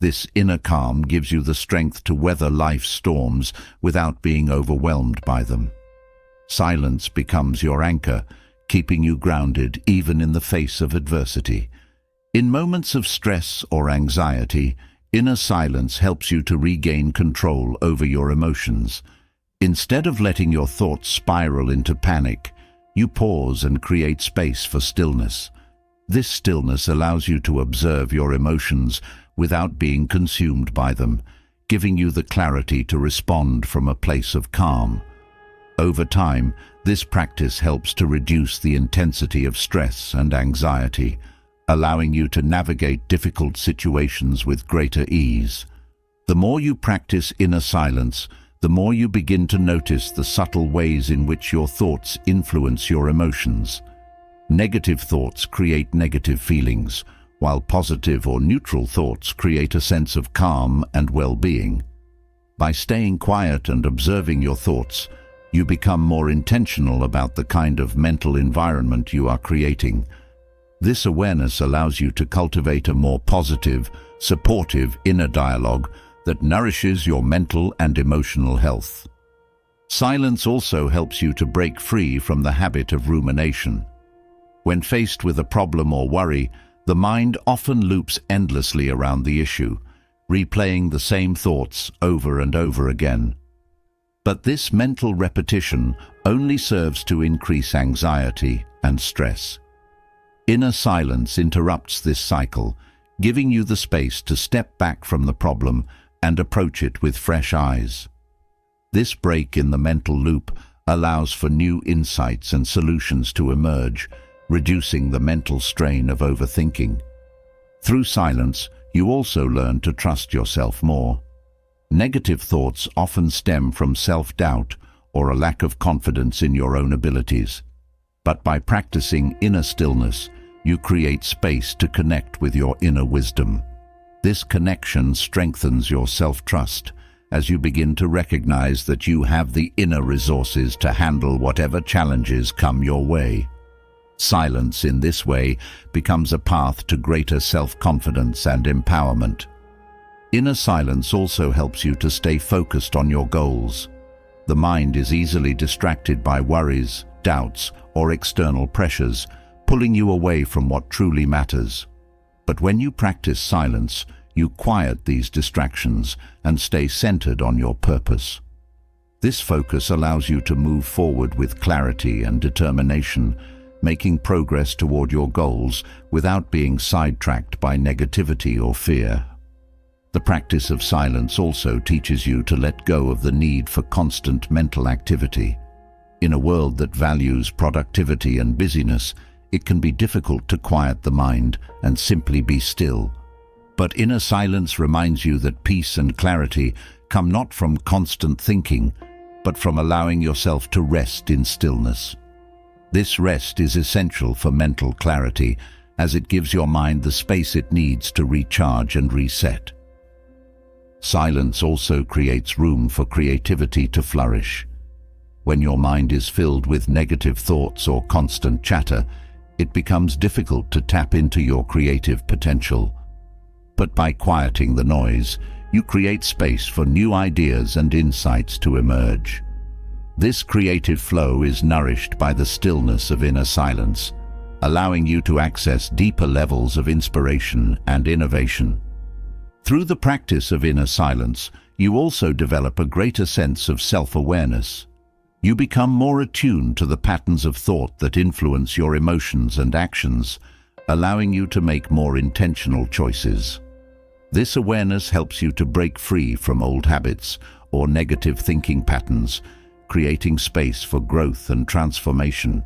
This inner calm gives you the strength to weather life's storms without being overwhelmed by them. Silence becomes your anchor, keeping you grounded even in the face of adversity. In moments of stress or anxiety, inner silence helps you to regain control over your emotions. Instead of letting your thoughts spiral into panic, you pause and create space for stillness. This stillness allows you to observe your emotions without being consumed by them, giving you the clarity to respond from a place of calm. Over time, this practice helps to reduce the intensity of stress and anxiety, allowing you to navigate difficult situations with greater ease. The more you practice inner silence, the more you begin to notice the subtle ways in which your thoughts influence your emotions. Negative thoughts create negative feelings, while positive or neutral thoughts create a sense of calm and well-being. By staying quiet and observing your thoughts, you become more intentional about the kind of mental environment you are creating. This awareness allows you to cultivate a more positive, supportive inner dialogue that nourishes your mental and emotional health. Silence also helps you to break free from the habit of rumination. When faced with a problem or worry, the mind often loops endlessly around the issue, replaying the same thoughts over and over again. But this mental repetition only serves to increase anxiety and stress. Inner silence interrupts this cycle, giving you the space to step back from the problem and approach it with fresh eyes. This break in the mental loop allows for new insights and solutions to emerge, reducing the mental strain of overthinking. Through silence, you also learn to trust yourself more. Negative thoughts often stem from self-doubt or a lack of confidence in your own abilities. But by practicing inner stillness, you create space to connect with your inner wisdom. This connection strengthens your self-trust as you begin to recognize that you have the inner resources to handle whatever challenges come your way. Silence in this way becomes a path to greater self-confidence and empowerment. Inner silence also helps you to stay focused on your goals. The mind is easily distracted by worries, doubts, or external pressures, pulling you away from what truly matters. But when you practice silence, you quiet these distractions and stay centered on your purpose. This focus allows you to move forward with clarity and determination, making progress toward your goals without being sidetracked by negativity or fear. The practice of silence also teaches you to let go of the need for constant mental activity. In a world that values productivity and busyness, it can be difficult to quiet the mind and simply be still. But inner silence reminds you that peace and clarity come not from constant thinking, but from allowing yourself to rest in stillness. This rest is essential for mental clarity, as it gives your mind the space it needs to recharge and reset. Silence also creates room for creativity to flourish. When your mind is filled with negative thoughts or constant chatter, it becomes difficult to tap into your creative potential. But by quieting the noise, you create space for new ideas and insights to emerge. This creative flow is nourished by the stillness of inner silence, allowing you to access deeper levels of inspiration and innovation. Through the practice of inner silence, you also develop a greater sense of self-awareness. You become more attuned to the patterns of thought that influence your emotions and actions, allowing you to make more intentional choices. This awareness helps you to break free from old habits or negative thinking patterns, creating space for growth and transformation.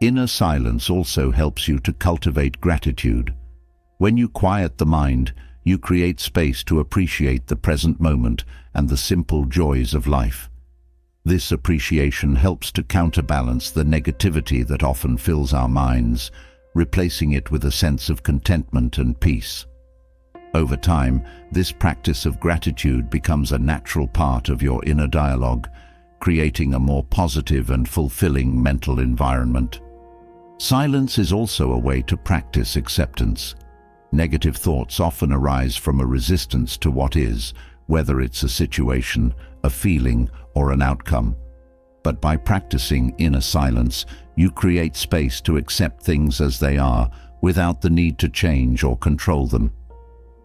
Inner silence also helps you to cultivate gratitude. When you quiet the mind, you create space to appreciate the present moment and the simple joys of life. This appreciation helps to counterbalance the negativity that often fills our minds, replacing it with a sense of contentment and peace. Over time, this practice of gratitude becomes a natural part of your inner dialogue, creating a more positive and fulfilling mental environment. Silence is also a way to practice acceptance. Negative thoughts often arise from a resistance to what is, whether it's a situation, a feeling, or an outcome. But by practicing inner silence, you create space to accept things as they are, without the need to change or control them.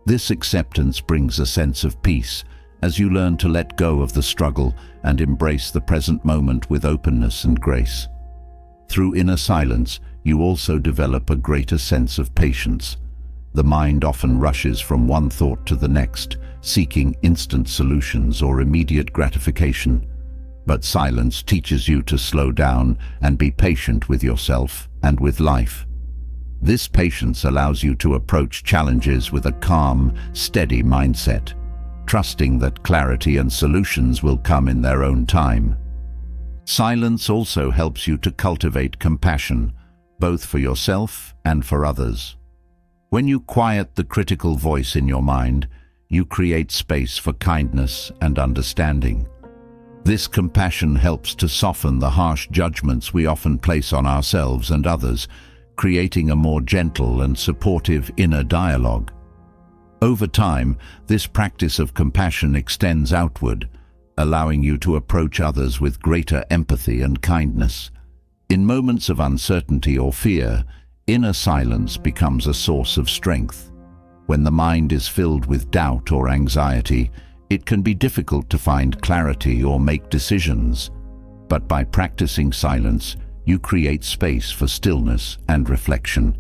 This acceptance brings a sense of peace, as you learn to let go of the struggle and embrace the present moment with openness and grace. Through inner silence, you also develop a greater sense of patience. The mind often rushes from one thought to the next, seeking instant solutions or immediate gratification. But silence teaches you to slow down and be patient with yourself and with life. This patience allows you to approach challenges with a calm, steady mindset, trusting that clarity and solutions will come in their own time. Silence also helps you to cultivate compassion, both for yourself and for others. When you quiet the critical voice in your mind, you create space for kindness and understanding. This compassion helps to soften the harsh judgments we often place on ourselves and others, creating a more gentle and supportive inner dialogue. Over time, this practice of compassion extends outward, allowing you to approach others with greater empathy and kindness. In moments of uncertainty or fear, inner silence becomes a source of strength. When the mind is filled with doubt or anxiety, it can be difficult to find clarity or make decisions. But by practicing silence, you create space for stillness and reflection.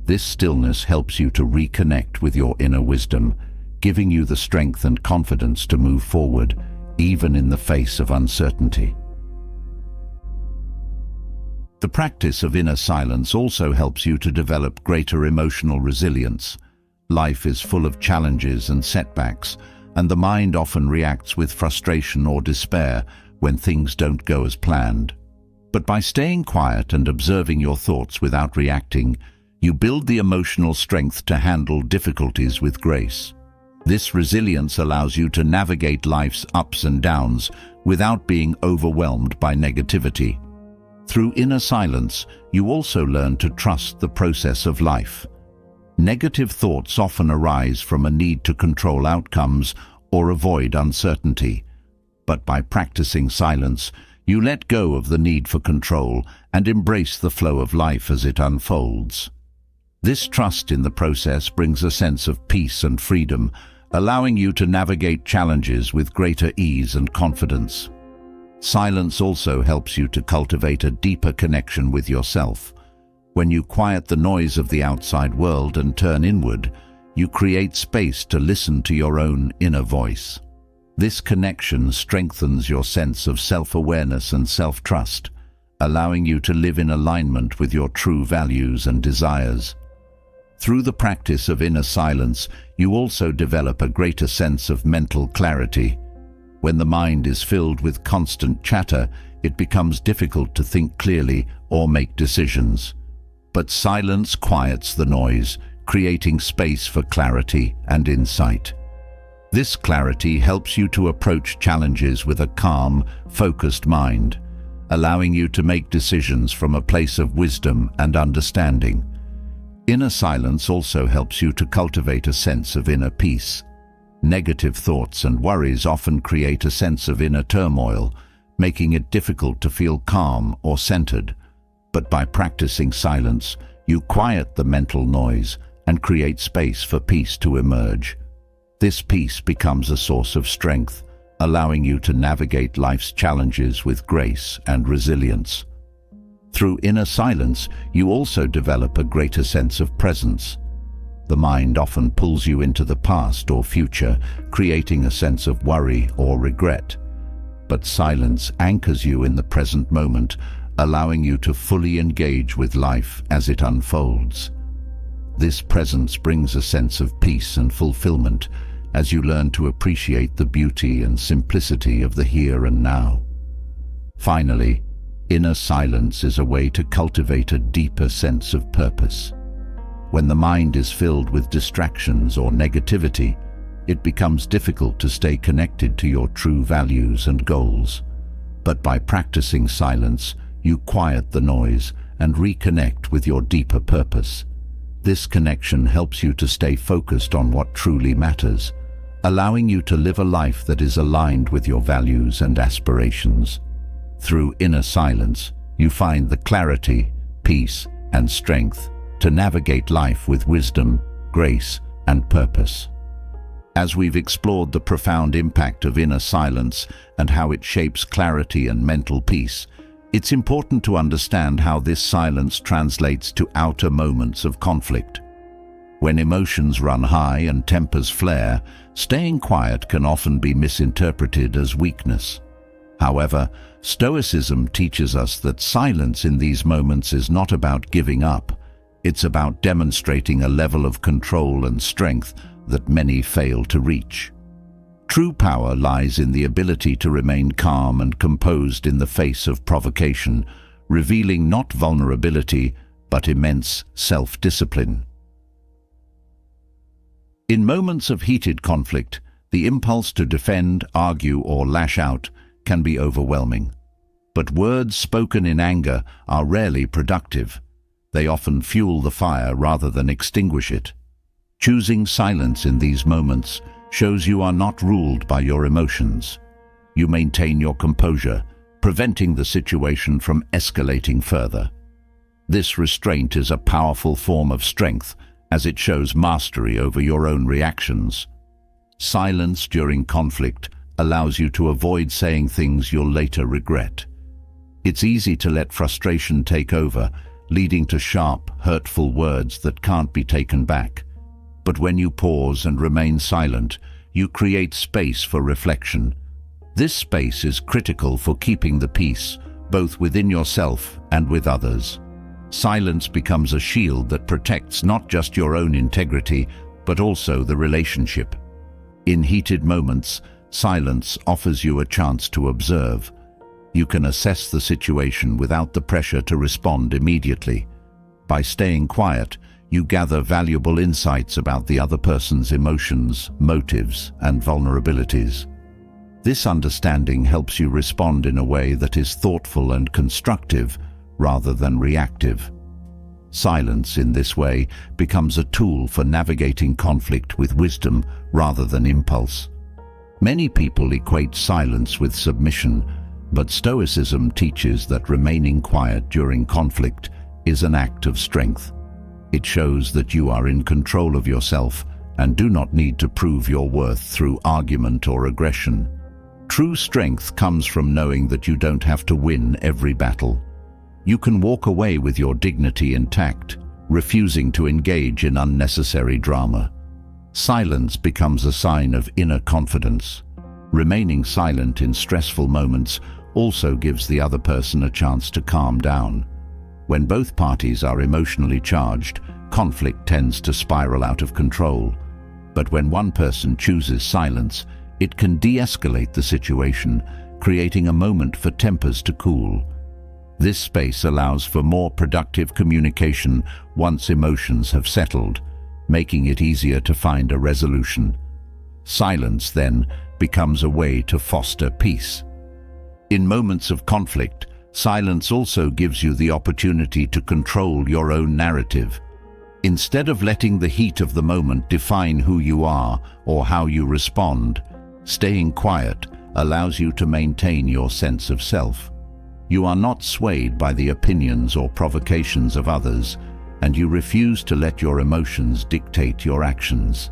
This stillness helps you to reconnect with your inner wisdom, giving you the strength and confidence to move forward, even in the face of uncertainty. The practice of inner silence also helps you to develop greater emotional resilience. Life is full of challenges and setbacks, and the mind often reacts with frustration or despair when things don't go as planned. But by staying quiet and observing your thoughts without reacting, you build the emotional strength to handle difficulties with grace. This resilience allows you to navigate life's ups and downs without being overwhelmed by negativity. Through inner silence, you also learn to trust the process of life. Negative thoughts often arise from a need to control outcomes or avoid uncertainty. But by practicing silence, you let go of the need for control and embrace the flow of life as it unfolds. This trust in the process brings a sense of peace and freedom, allowing you to navigate challenges with greater ease and confidence. Silence also helps you to cultivate a deeper connection with yourself. When you quiet the noise of the outside world and turn inward, you create space to listen to your own inner voice. This connection strengthens your sense of self-awareness and self-trust, allowing you to live in alignment with your true values and desires. Through the practice of inner silence, you also develop a greater sense of mental clarity. When the mind is filled with constant chatter, it becomes difficult to think clearly or make decisions. But silence quiets the noise, creating space for clarity and insight. This clarity helps you to approach challenges with a calm, focused mind, allowing you to make decisions from a place of wisdom and understanding. Inner silence also helps you to cultivate a sense of inner peace. Negative thoughts and worries often create a sense of inner turmoil, making it difficult to feel calm or centered. But by practicing silence, you quiet the mental noise and create space for peace to emerge. This peace becomes a source of strength, allowing you to navigate life's challenges with grace and resilience. Through inner silence, you also develop a greater sense of presence. The mind often pulls you into the past or future, creating a sense of worry or regret. But silence anchors you in the present moment, allowing you to fully engage with life as it unfolds. This presence brings a sense of peace and fulfillment as you learn to appreciate the beauty and simplicity of the here and now. Finally, inner silence is a way to cultivate a deeper sense of purpose. When the mind is filled with distractions or negativity, it becomes difficult to stay connected to your true values and goals. But by practicing silence, you quiet the noise and reconnect with your deeper purpose. This connection helps you to stay focused on what truly matters, allowing you to live a life that is aligned with your values and aspirations. Through inner silence, you find the clarity, peace, and strength to navigate life with wisdom, grace, and purpose. As we've explored the profound impact of inner silence and how it shapes clarity and mental peace, it's important to understand how this silence translates to outer moments of conflict. When emotions run high and tempers flare, staying quiet can often be misinterpreted as weakness. However, Stoicism teaches us that silence in these moments is not about giving up. It's about demonstrating a level of control and strength that many fail to reach. True power lies in the ability to remain calm and composed in the face of provocation, revealing not vulnerability, but immense self-discipline. In moments of heated conflict, the impulse to defend, argue, or lash out can be overwhelming. But words spoken in anger are rarely productive. They often fuel the fire rather than extinguish it. Choosing silence in these moments shows you are not ruled by your emotions. You maintain your composure, preventing the situation from escalating further. This restraint is a powerful form of strength, as it shows mastery over your own reactions. Silence during conflict allows you to avoid saying things you'll later regret. It's easy to let frustration take over, leading to sharp, hurtful words that can't be taken back. But when you pause and remain silent, you create space for reflection. This space is critical for keeping the peace, both within yourself and with others. Silence becomes a shield that protects not just your own integrity, but also the relationship. In heated moments, silence offers you a chance to observe. You can assess the situation without the pressure to respond immediately. By staying quiet, you gather valuable insights about the other person's emotions, motives, and vulnerabilities. This understanding helps you respond in a way that is thoughtful and constructive, rather than reactive. Silence in this way becomes a tool for navigating conflict with wisdom rather than impulse. Many people equate silence with submission, but Stoicism teaches that remaining quiet during conflict is an act of strength. It shows that you are in control of yourself and do not need to prove your worth through argument or aggression. True strength comes from knowing that you don't have to win every battle. You can walk away with your dignity intact, refusing to engage in unnecessary drama. Silence becomes a sign of inner confidence. Remaining silent in stressful moments also gives the other person a chance to calm down. When both parties are emotionally charged, conflict tends to spiral out of control. But when one person chooses silence, it can de-escalate the situation, creating a moment for tempers to cool. This space allows for more productive communication once emotions have settled, making it easier to find a resolution. Silence, then, becomes a way to foster peace. In moments of conflict, silence also gives you the opportunity to control your own narrative. Instead of letting the heat of the moment define who you are or how you respond, staying quiet allows you to maintain your sense of self. You are not swayed by the opinions or provocations of others, and you refuse to let your emotions dictate your actions.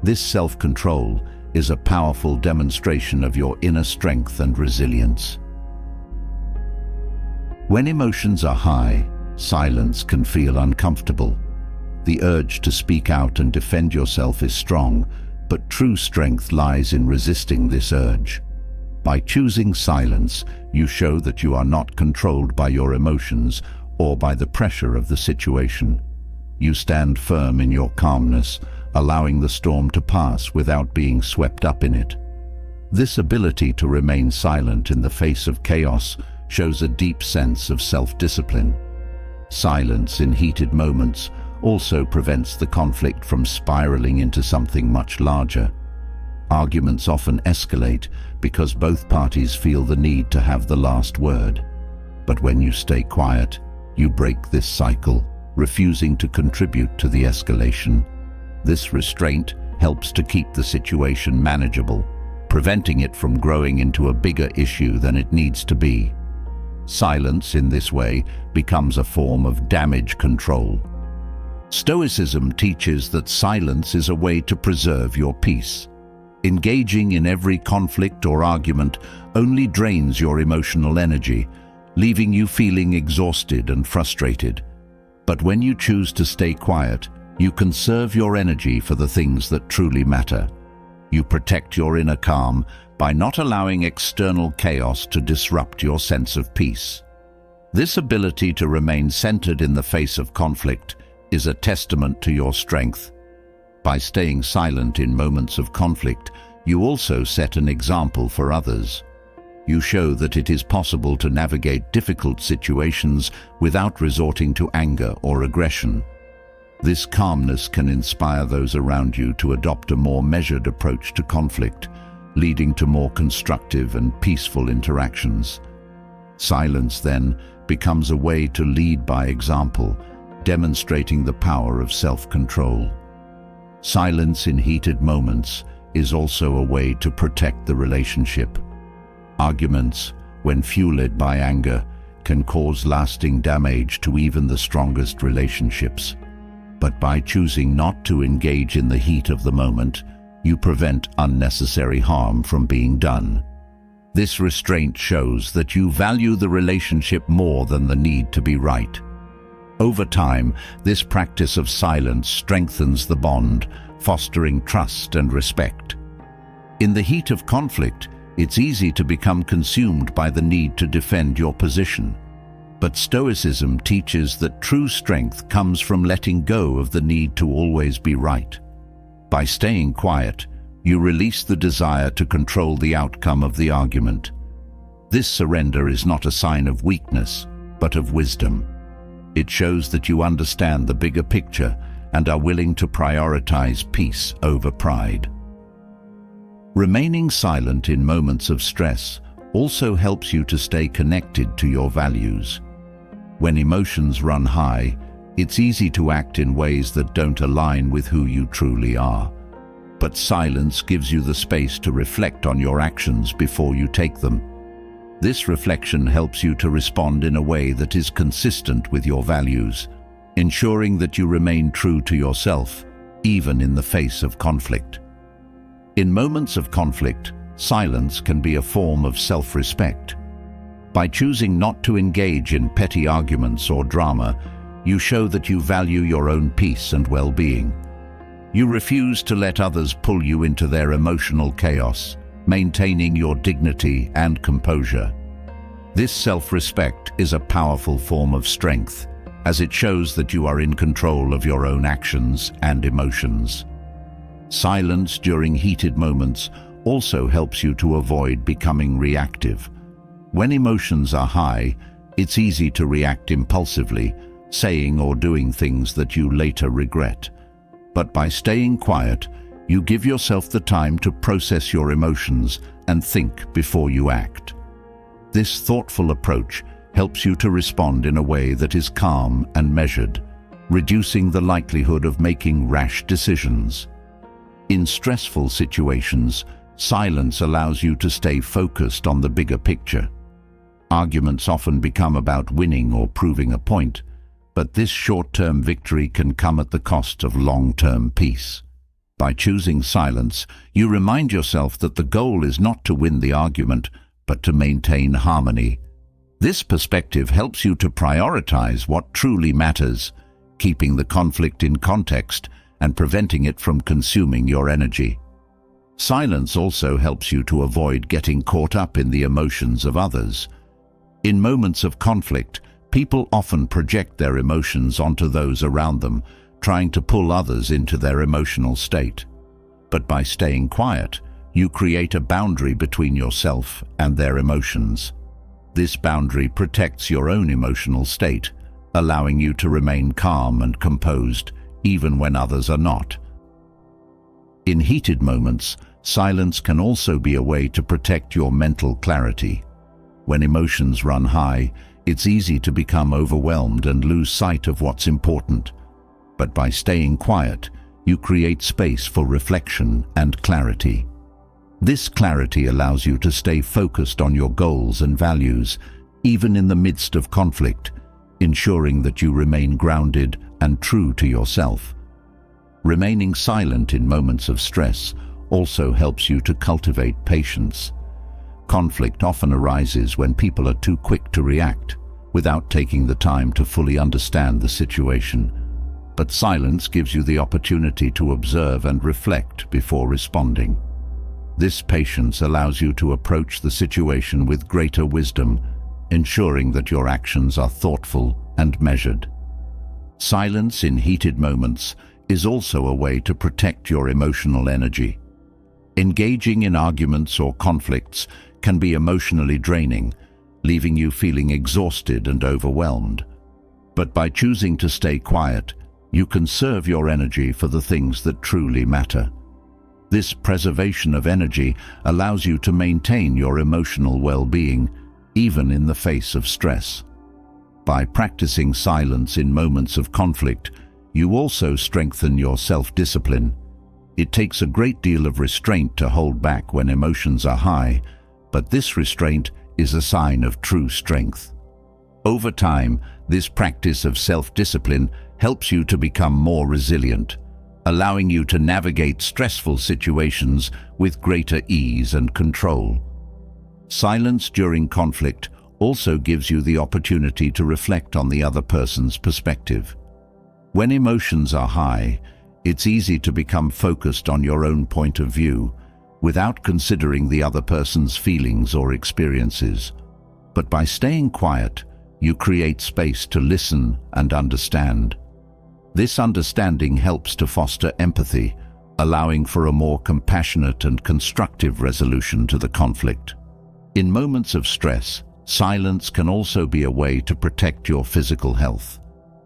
This self-control is a powerful demonstration of your inner strength and resilience. When emotions are high, silence can feel uncomfortable. The urge to speak out and defend yourself is strong, but true strength lies in resisting this urge. By choosing silence, you show that you are not controlled by your emotions or by the pressure of the situation. You stand firm in your calmness, allowing the storm to pass without being swept up in it. This ability to remain silent in the face of chaos shows a deep sense of self-discipline. Silence in heated moments also prevents the conflict from spiraling into something much larger. Arguments often escalate because both parties feel the need to have the last word. But when you stay quiet, you break this cycle, refusing to contribute to the escalation. This restraint helps to keep the situation manageable, preventing it from growing into a bigger issue than it needs to be. Silence, in this way, becomes a form of damage control. Stoicism teaches that silence is a way to preserve your peace. Engaging in every conflict or argument only drains your emotional energy, leaving you feeling exhausted and frustrated. But when you choose to stay quiet, you conserve your energy for the things that truly matter. You protect your inner calm by not allowing external chaos to disrupt your sense of peace. This ability to remain centered in the face of conflict is a testament to your strength. By staying silent in moments of conflict, you also set an example for others. You show that it is possible to navigate difficult situations without resorting to anger or aggression. This calmness can inspire those around you to adopt a more measured approach to conflict, leading to more constructive and peaceful interactions. Silence, then, becomes a way to lead by example, demonstrating the power of self-control. Silence in heated moments is also a way to protect the relationship. Arguments, when fueled by anger, can cause lasting damage to even the strongest relationships. But by choosing not to engage in the heat of the moment, you prevent unnecessary harm from being done. This restraint shows that you value the relationship more than the need to be right. Over time, this practice of silence strengthens the bond, fostering trust and respect. In the heat of conflict, it's easy to become consumed by the need to defend your position. But Stoicism teaches that true strength comes from letting go of the need to always be right. By staying quiet, you release the desire to control the outcome of the argument. This surrender is not a sign of weakness, but of wisdom. It shows that you understand the bigger picture and are willing to prioritize peace over pride. Remaining silent in moments of stress also helps you to stay connected to your values. When emotions run high, it's easy to act in ways that don't align with who you truly are. But silence gives you the space to reflect on your actions before you take them. This reflection helps you to respond in a way that is consistent with your values, ensuring that you remain true to yourself, even in the face of conflict. In moments of conflict, silence can be a form of self-respect. By choosing not to engage in petty arguments or drama, you show that you value your own peace and well-being. You refuse to let others pull you into their emotional chaos, maintaining your dignity and composure. This self-respect is a powerful form of strength, as it shows that you are in control of your own actions and emotions. Silence during heated moments also helps you to avoid becoming reactive. When emotions are high, it's easy to react impulsively, saying or doing things that you later regret. But by staying quiet, you give yourself the time to process your emotions and think before you act. This thoughtful approach helps you to respond in a way that is calm and measured, reducing the likelihood of making rash decisions. In stressful situations, silence allows you to stay focused on the bigger picture. Arguments often become about winning or proving a point, but this short-term victory can come at the cost of long-term peace. By choosing silence, you remind yourself that the goal is not to win the argument, but to maintain harmony. This perspective helps you to prioritize what truly matters, keeping the conflict in context and preventing it from consuming your energy. Silence also helps you to avoid getting caught up in the emotions of others. In moments of conflict, people often project their emotions onto those around them, trying to pull others into their emotional state. But by staying quiet, you create a boundary between yourself and their emotions. This boundary protects your own emotional state, allowing you to remain calm and composed, even when others are not. In heated moments, silence can also be a way to protect your mental clarity. When emotions run high, it's easy to become overwhelmed and lose sight of what's important. But by staying quiet, you create space for reflection and clarity. This clarity allows you to stay focused on your goals and values, even in the midst of conflict, ensuring that you remain grounded and true to yourself. Remaining silent in moments of stress also helps you to cultivate patience. Conflict often arises when people are too quick to react, without taking the time to fully understand the situation. But silence gives you the opportunity to observe and reflect before responding. This patience allows you to approach the situation with greater wisdom, ensuring that your actions are thoughtful and measured. Silence in heated moments is also a way to protect your emotional energy. Engaging in arguments or conflicts can be emotionally draining, leaving you feeling exhausted and overwhelmed. But by choosing to stay quiet, you conserve your energy for the things that truly matter. This preservation of energy allows you to maintain your emotional well-being, even in the face of stress. By practicing silence in moments of conflict, you also strengthen your self-discipline. It takes a great deal of restraint to hold back when emotions are high, but this restraint is a sign of true strength. Over time, this practice of self-discipline helps you to become more resilient, allowing you to navigate stressful situations with greater ease and control. Silence during conflict also gives you the opportunity to reflect on the other person's perspective. When emotions are high, it's easy to become focused on your own point of view, without considering the other person's feelings or experiences. But by staying quiet, you create space to listen and understand. This understanding helps to foster empathy, allowing for a more compassionate and constructive resolution to the conflict. In moments of stress, silence can also be a way to protect your physical health.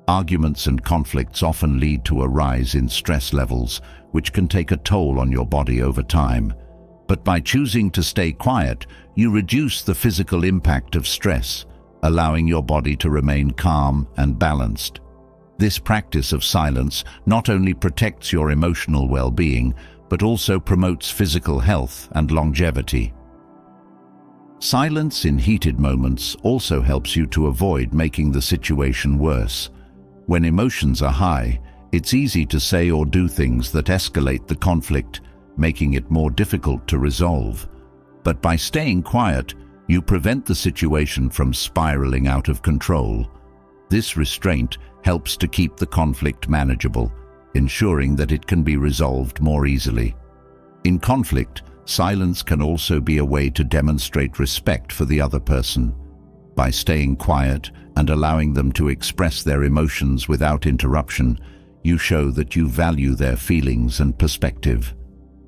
Arguments and conflicts often lead to a rise in stress levels, which can take a toll on your body over time. But by choosing to stay quiet, you reduce the physical impact of stress, allowing your body to remain calm and balanced. This practice of silence not only protects your emotional well-being, but also promotes physical health and longevity. Silence in heated moments also helps you to avoid making the situation worse. When emotions are high, it's easy to say or do things that escalate the conflict, making it more difficult to resolve. But by staying quiet, you prevent the situation from spiraling out of control. This restraint helps to keep the conflict manageable, ensuring that it can be resolved more easily. In conflict, silence can also be a way to demonstrate respect for the other person. By staying quiet and allowing them to express their emotions without interruption, you show that you value their feelings and perspective.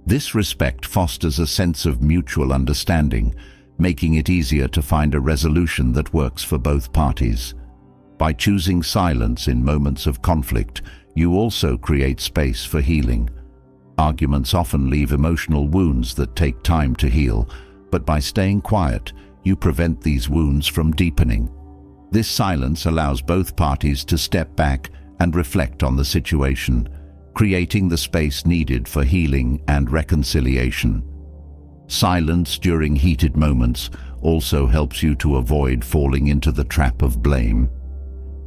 This respect fosters a sense of mutual understanding, making it easier to find a resolution that works for both parties. By choosing silence in moments of conflict, you also create space for healing. Arguments often leave emotional wounds that take time to heal, but by staying quiet, you prevent these wounds from deepening. This silence allows both parties to step back and reflect on the situation, creating the space needed for healing and reconciliation. Silence during heated moments also helps you to avoid falling into the trap of blame.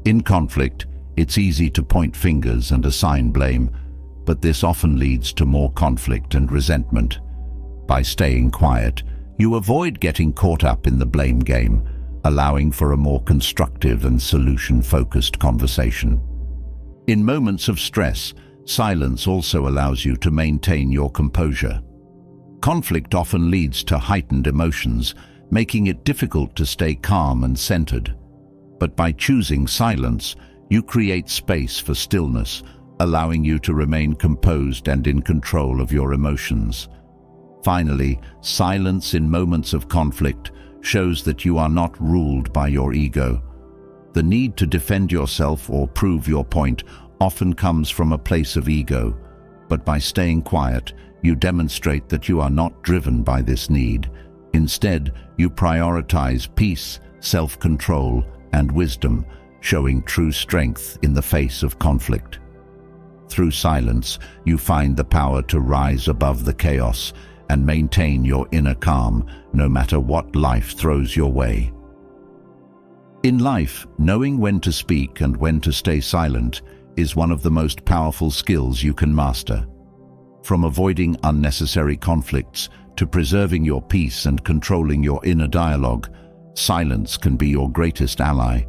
In conflict, it's easy to point fingers and assign blame, but this often leads to more conflict and resentment. By staying quiet, you avoid getting caught up in the blame game, allowing for a more constructive and solution-focused conversation. In moments of stress, silence also allows you to maintain your composure. Conflict often leads to heightened emotions, making it difficult to stay calm and centered. But by choosing silence, you create space for stillness, allowing you to remain composed and in control of your emotions. Finally, silence in moments of conflict shows that you are not ruled by your ego. The need to defend yourself or prove your point often comes from a place of ego, but by staying quiet, you demonstrate that you are not driven by this need. Instead, you prioritize peace, self-control, and wisdom, showing true strength in the face of conflict. Through silence, you find the power to rise above the chaos and maintain your inner calm, no matter what life throws your way. In life, knowing when to speak and when to stay silent is one of the most powerful skills you can master. From avoiding unnecessary conflicts to preserving your peace and controlling your inner dialogue, silence can be your greatest ally.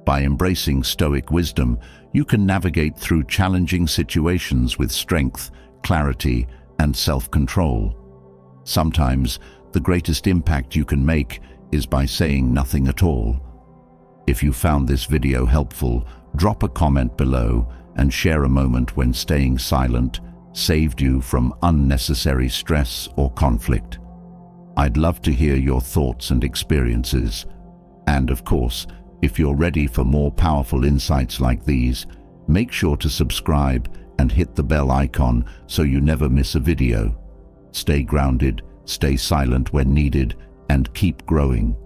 By embracing Stoic wisdom, you can navigate through challenging situations with strength, clarity, and self-control. Sometimes, the greatest impact you can make is by saying nothing at all. If you found this video helpful, drop a comment below and share a moment when staying silent saved you from unnecessary stress or conflict. I'd love to hear your thoughts and experiences. And of course, if you're ready for more powerful insights like these, make sure to subscribe and hit the bell icon so you never miss a video. Stay grounded, stay silent when needed, and keep growing.